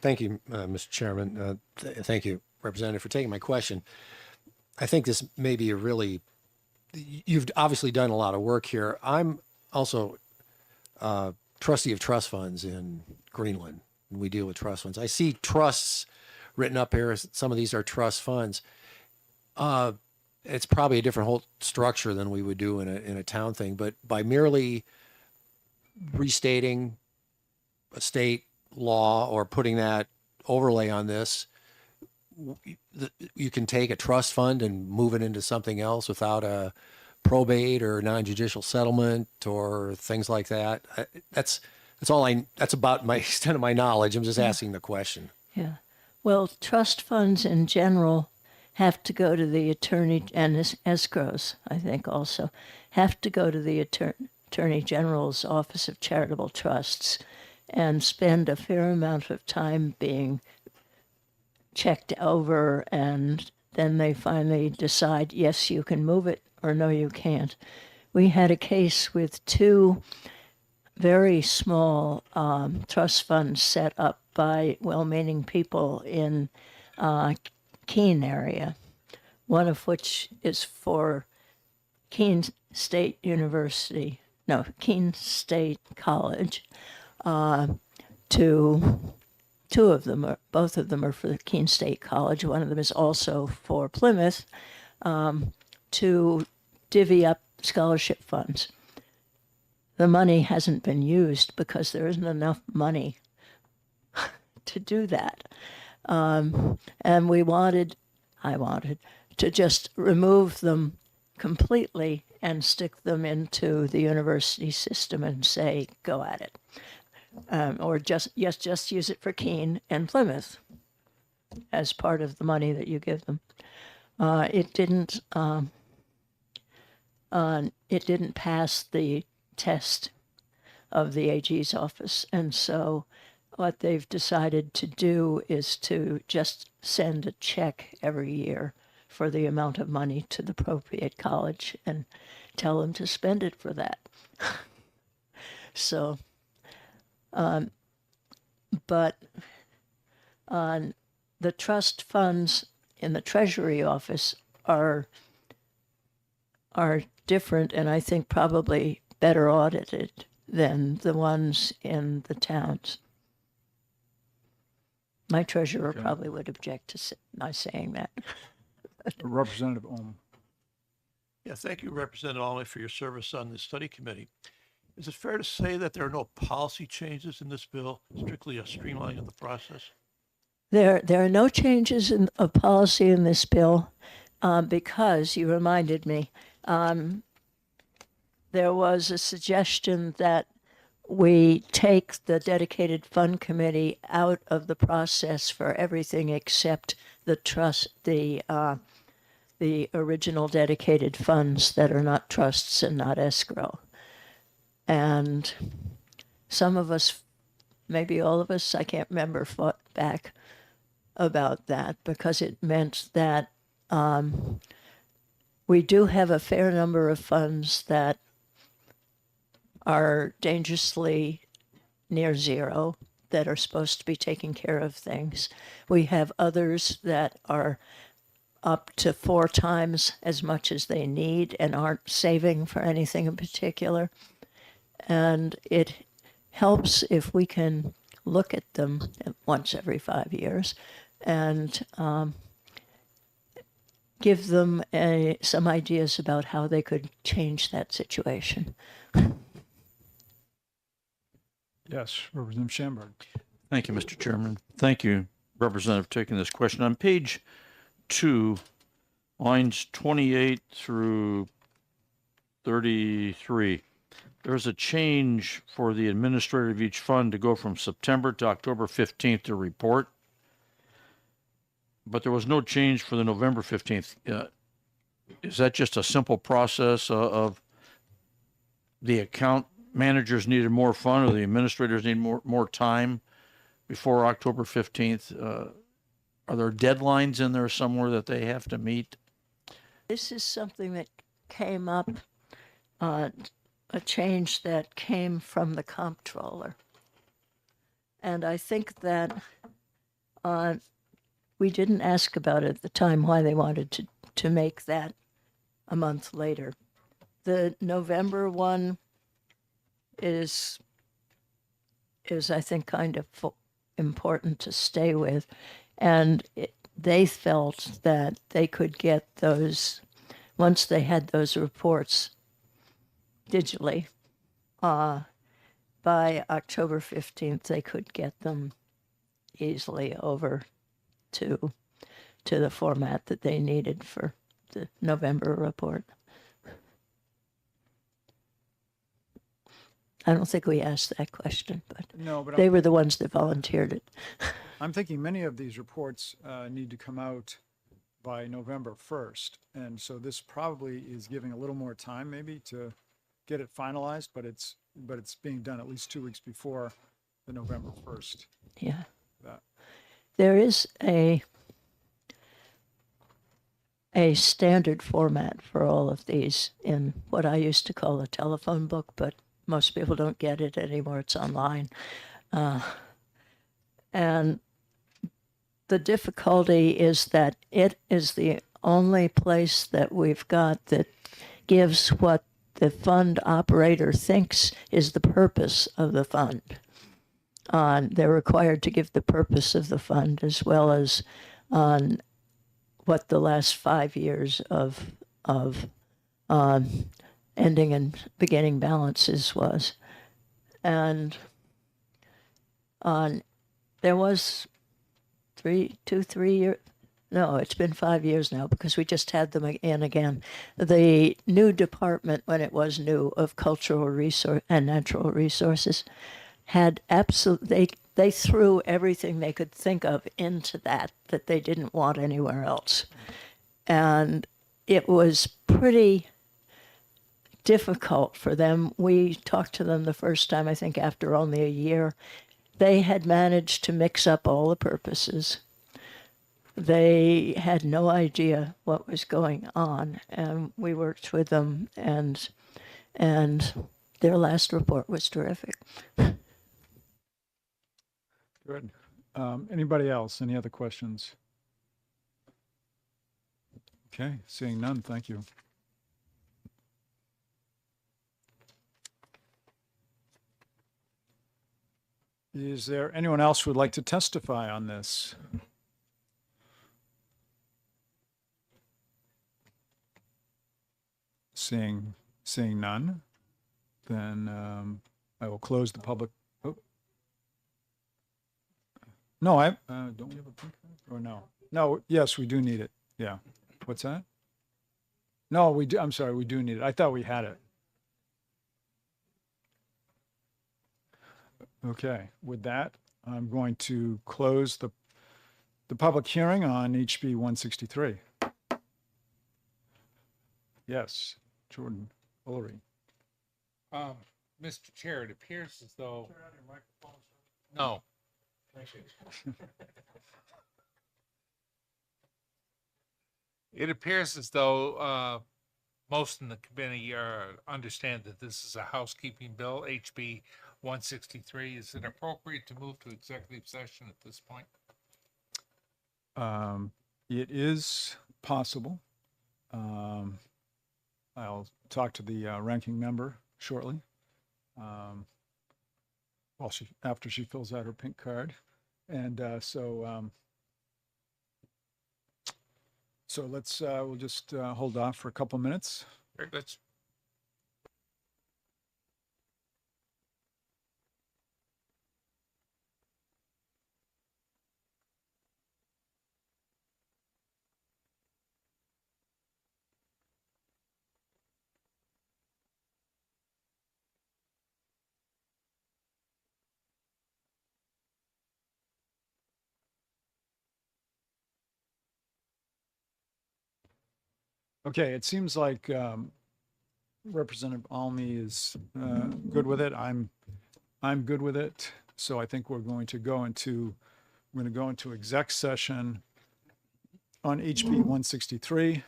Thank you, Mr. Chairman. Thank you, Representative, for taking my question. I think this may be you've obviously done a lot of work here. I'm also trustee of trust funds in Greenland. We deal with trust funds. I see trusts written up here. Some of these are trust funds. It's probably a different whole structure than we would do in a town thing, but by merely restating a state law or putting that overlay on this, you can take a trust fund and move it into something else without a probate or non-judicial settlement or things like that. That's about my extent of my knowledge. I'm just asking the question. Yeah. Well, trust funds in general have to go to the attorney, and escrows, I think, also have to go to the Attorney General's Office of Charitable Trusts and spend a fair amount of time being checked over, and then they finally decide, yes, you can move it, or no, you can't. We had a case with two very small trust funds set up by well-meaning people in Keene area, one of which is for Keene State College. Both of them are for the Keene State College. One of them is also for Plymouth, to divvy up scholarship funds. The money hasn't been used because there isn't enough money to do that. And I wanted to just remove them completely and stick them into the university system and say, go at it. Or just use it for Keene and Plymouth as part of the money that you give them. It didn't pass the test of the AG's office, and so what they've decided to do is to just send a check every year for the amount of money to the appropriate college and tell them to spend it for that. So, but the trust funds in the Treasury office are different, and I think probably better audited than the ones in the towns. My treasurer Okay. probably would object to my saying that. Representative Ohm. Yeah, thank you, Representative Almey, for your service on the study committee. Is it fair to say that there are no policy changes in this bill, strictly a streamlining of the process? There are no changes of policy in this bill because you reminded me there was a suggestion that we take the dedicated fund committee out of the process for everything except the trust, the original dedicated funds that are not trusts and not escrow. And some of us, maybe all of us, I can't remember, fought back about that because it meant that we do have a fair number of funds that are dangerously near zero that are supposed to be taking care of things. We have others that are up to 4 times as much as they need and aren't saving for anything in particular. And it helps if we can look at them once every 5 years and give them some ideas about how they could change that situation. Yes, Representative Schamberg. Thank you, Mr. Chairman. Thank you, Representative, for taking this question. On page 2, lines 28 through 33, there's a change for the administrator of each fund to go from September to October 15th to report. But there was no change for the November 15th. Is that just a simple process of the account managers needed more fun or the administrators need more time before October 15th? Are there deadlines in there somewhere that they have to meet? This is something that came up, a change that came from the comptroller. And I think that we didn't ask about it at the time why they wanted to make that a month later. The November one is I think kind of important to stay with, and they felt that they could get those once they had those reports digitally. By October 15th, they could get them easily over to the format that they needed for the November report. I don't think we asked that question, but, No, but they were the ones that volunteered it. I'm thinking many of these reports need to come out by November 1st. And so this probably is giving a little more time maybe to get it finalized, but it's being done at least 2 weeks before the November 1st. Yeah. That. There is a standard format for all of these in what I used to call a telephone book, but most people don't get it anymore. It's online. And the difficulty is that it is the only place that we've got that gives what the fund operator thinks is the purpose of the fund. They're required to give the purpose of the fund as well as on what the last 5 years of ending and beginning balances was. And there was 3 years, no, it's been 5 years now because we just had them in again. The new department, when it was new, of cultural resource and natural resources, had they threw everything they could think of into that they didn't want anywhere else. And it was pretty difficult for them. We talked to them the first time, I think, after only a year. They had managed to mix up all the purposes. They had no idea what was going on, and we worked with them, and their last report was terrific. Good. Anybody else? Any other questions? Okay, seeing none, thank you. Is there anyone else who would like to testify on this? Seeing none, then I will close the public. Oh. No, don't we have a print card? Or no? No, yes, we do need it. Yeah. What's that? No, we do. I'm sorry, we do need it. I thought we had it. Okay, with that, I'm going to close the public hearing on HB 163. Yes, Jordan Ulrey. Mr. Chair, it appears as though. No. It appears as though most in the committee understand that this is a housekeeping bill, HB 163. Is it appropriate to move to executive session at this point? It is possible. I'll talk to the ranking member shortly. After she fills out her pink card. And so let's, we'll just hold off for a couple minutes. Very good. Okay, it seems like Representative Almy is good with it. I'm good with it. So I think we're going to go into exec session on HB 163.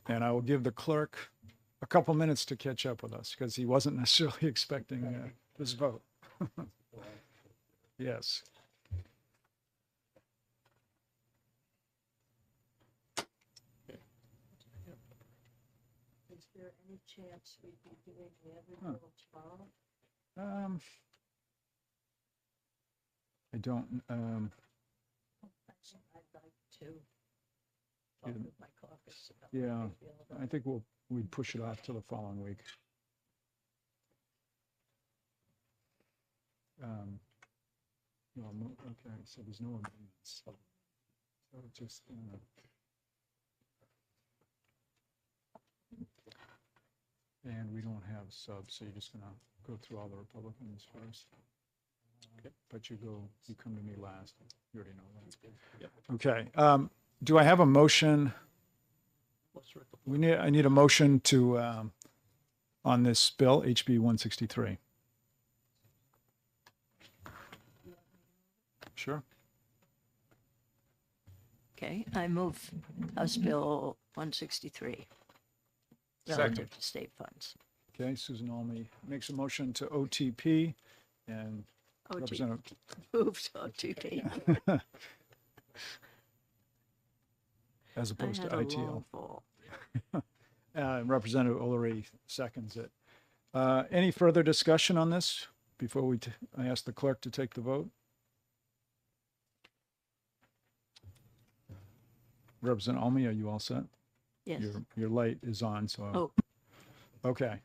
And I will give the clerk a couple minutes to catch up with us because he wasn't necessarily expecting this vote. Yes. Is there any chance we'd be doing the other bill tomorrow? I don't, I'd like to talk with my caucus about yeah, what they feel about I think we'd push it off till the following week. Okay, so there's no amendments. So just, and we don't have subs, so you're just gonna go through all the Republicans first. But you come to me last. You already know that. Okay, do I have a motion? I need a motion to, on this bill, HB 163. Sure. Okay, I move House Bill 163 relative to state funds. Okay, Susan Almy makes a motion to OTP and Representative. Move to OTP. As opposed to I had a ITL. long fall. Representative Ullery seconds it. Any further discussion on this before I ask the clerk to take the vote? Representative Almy, are you all set? Yes. Your light is on, so. Oh. Okay.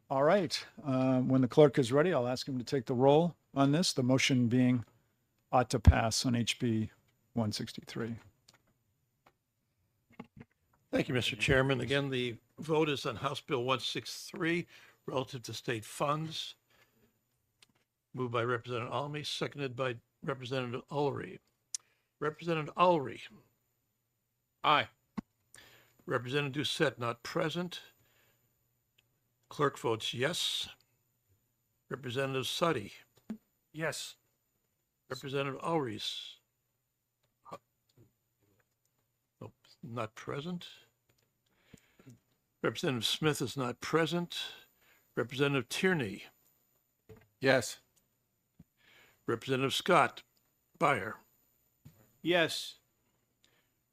All right. When the clerk is ready, I'll ask him to take the roll on this, the motion being ought to pass on HB 163. Thank you, Mr. Chairman. Again, the vote is on House Bill 163 relative to state funds. Moved by Representative Almy, seconded by Representative Ullery. Representative Ullery. Aye. Representative Doucette not present. Clerk votes yes. Representative Suddy. Yes. Representative Ulrys. Nope, not present. Representative Smith is not present. Representative Tierney. Yes. Representative Scott Byer. Yes.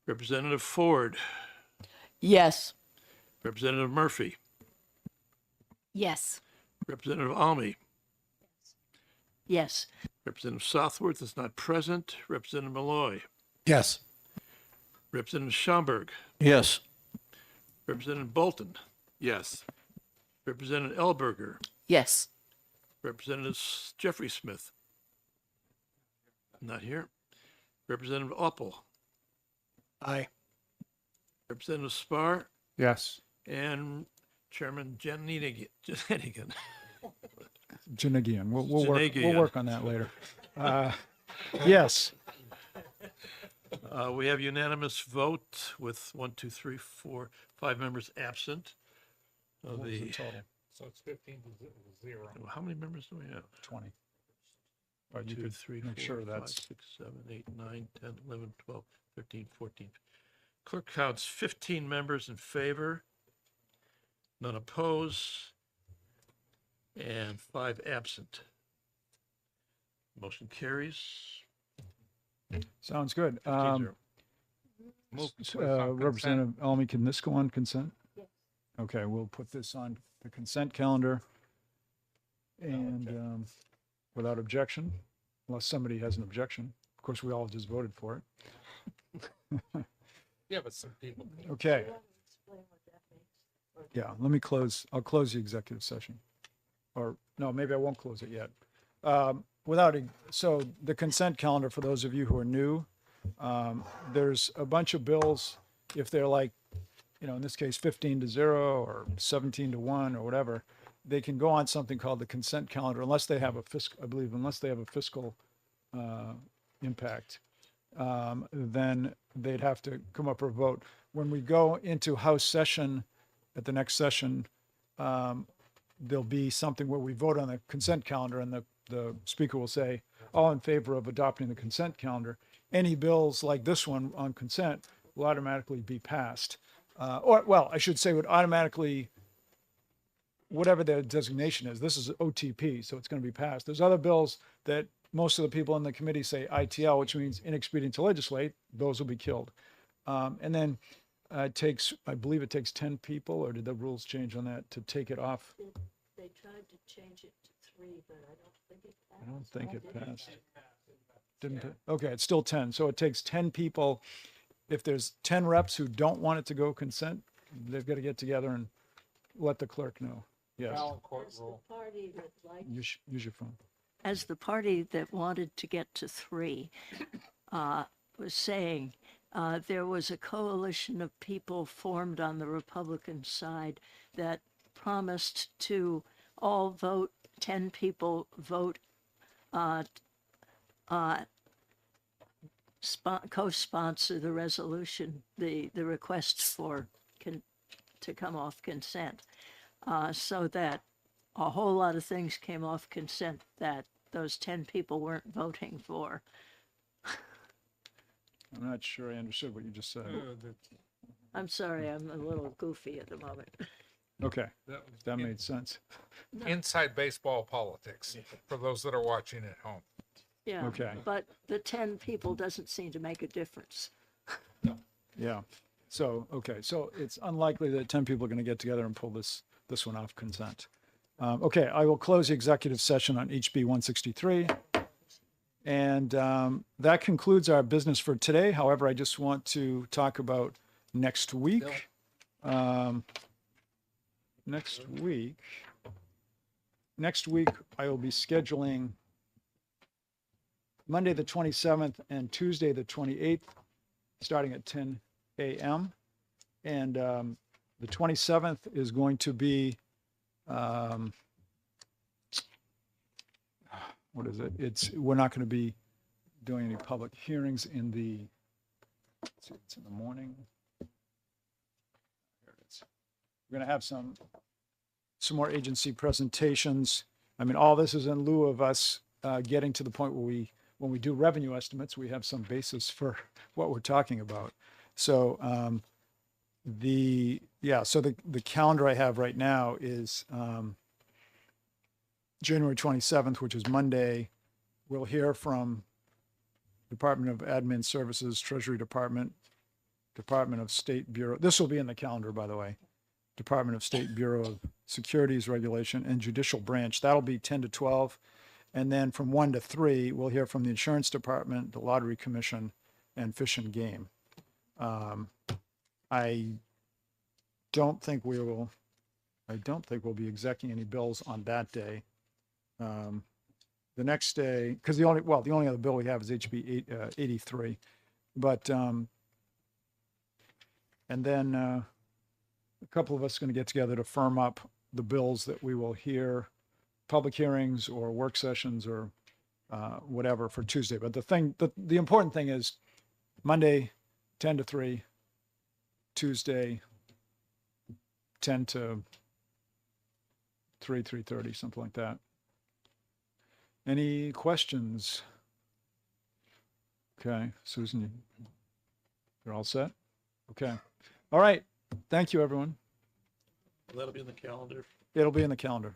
Representative Ford. Yes. Representative Murphy. Yes. Representative Almy. Yes. Representative Southworth is not present. Representative Malloy. Yes. Representative Schomburg. Yes. Representative Bolton. Yes. Representative Elberger. Yes. Representative Jeffrey Smith. Not here. Representative Oppel. Aye. Representative Spar Yes. and Chairman Jen Hennigan. Janagian. We'll Janagian. work on that later. Yes. We have unanimous vote with 5 members absent. Of What was the the total? So it's 15 to 0. How many members do we have? 20. But you 2, could 3, make 4, sure 5, that's 6, 7, 8, 9, 10, 11, 12, 13, 14. Clerk counts 15 members in favor, none opposed, and 5 absent. Motion carries. sounds good. 15-0. Move to place on consent. Representative Almy, can this go on consent? Yes. Okay, we'll put this on the consent calendar. And without objection, unless somebody has an objection. Of course, we all just voted for it. Yeah, but some people. Okay. Yeah, let me close, I'll close the executive session. Or, no, maybe I won't close it yet. So the consent calendar, for those of you who are new, there's a bunch of bills, if they're like, in this case, 15 to 0 or 17 to 1 or whatever, they can go on something called the consent calendar unless they have a fiscal impact. Then they'd have to come up for a vote. When we go into House session at the next session, there'll be something where we vote on the consent calendar and the speaker will say, all in favor of adopting the consent calendar. Any bills like this one on consent will automatically be passed. I should say would automatically, whatever their designation is, this is OTP, so it's going to be passed. There's other bills that most of the people in the committee say ITL, which means inexpedient to legislate. Those will be killed. And then I believe it takes 10 people, or did the rules change on that to take it off? They tried to change it to 3, but I don't think it passed. I don't think it passed. Didn't it? Okay, it's still 10. So it takes 10 people. If there's 10 reps who don't want it to go consent, they've got to get together and let the clerk know. Yes. As the party that liked, Use your phone. as the party that wanted to get to 3 was saying, there was a coalition of people formed on the Republican side that promised to all vote, 10 people vote, co-sponsor the resolution, the request for to come off consent, so that a whole lot of things came off consent that those 10 people weren't voting for. I'm not sure I understood what you just said. I'm sorry, I'm a little goofy at the moment. Okay, That that made sense. Inside baseball politics for those that are watching at home. Yeah. Okay. But the 10 people doesn't seem to make a difference. Yeah. So, okay, so it's unlikely that 10 people are going to get together and pull this one off consent. Okay, I will close the executive session on HB 163. And that concludes our business for today. However, I just want to talk about next week. Next week, I will be scheduling Monday, the 27th and Tuesday, the 28th, starting at 10 a.m. And the 27th is going to be, what is it? We're not going to be doing any public hearings in the, let's see, it's in the morning. Here it is. We're going to have some more agency presentations. I mean, all this is in lieu of us getting to the point where when we do revenue estimates, we have some basis for what we're talking about. So the calendar I have right now is January 27th, which is Monday. We'll hear from Department of Admin Services, Treasury Department, Department of State Bureau. This will be in the calendar, by the way. Department of State Bureau of Securities Regulation and Judicial Branch. That'll be 10 to 12. And then from 1 to 3, we'll hear from the Insurance Department, the Lottery Commission, and Fish and Game. I don't think we'll be executing any bills on that day. The next day, because the only other bill we have is HB 83. But, and then a couple of us are going to get together to firm up the bills that we will hear public hearings or work sessions or whatever for Tuesday. But the important thing is Monday, 10 to 3, Tuesday, 10 to 3:30, something like that. Any questions? Okay, Susan, you're all set? Okay. All right. Thank you, everyone. That'll be in the calendar. It'll be in the calendar.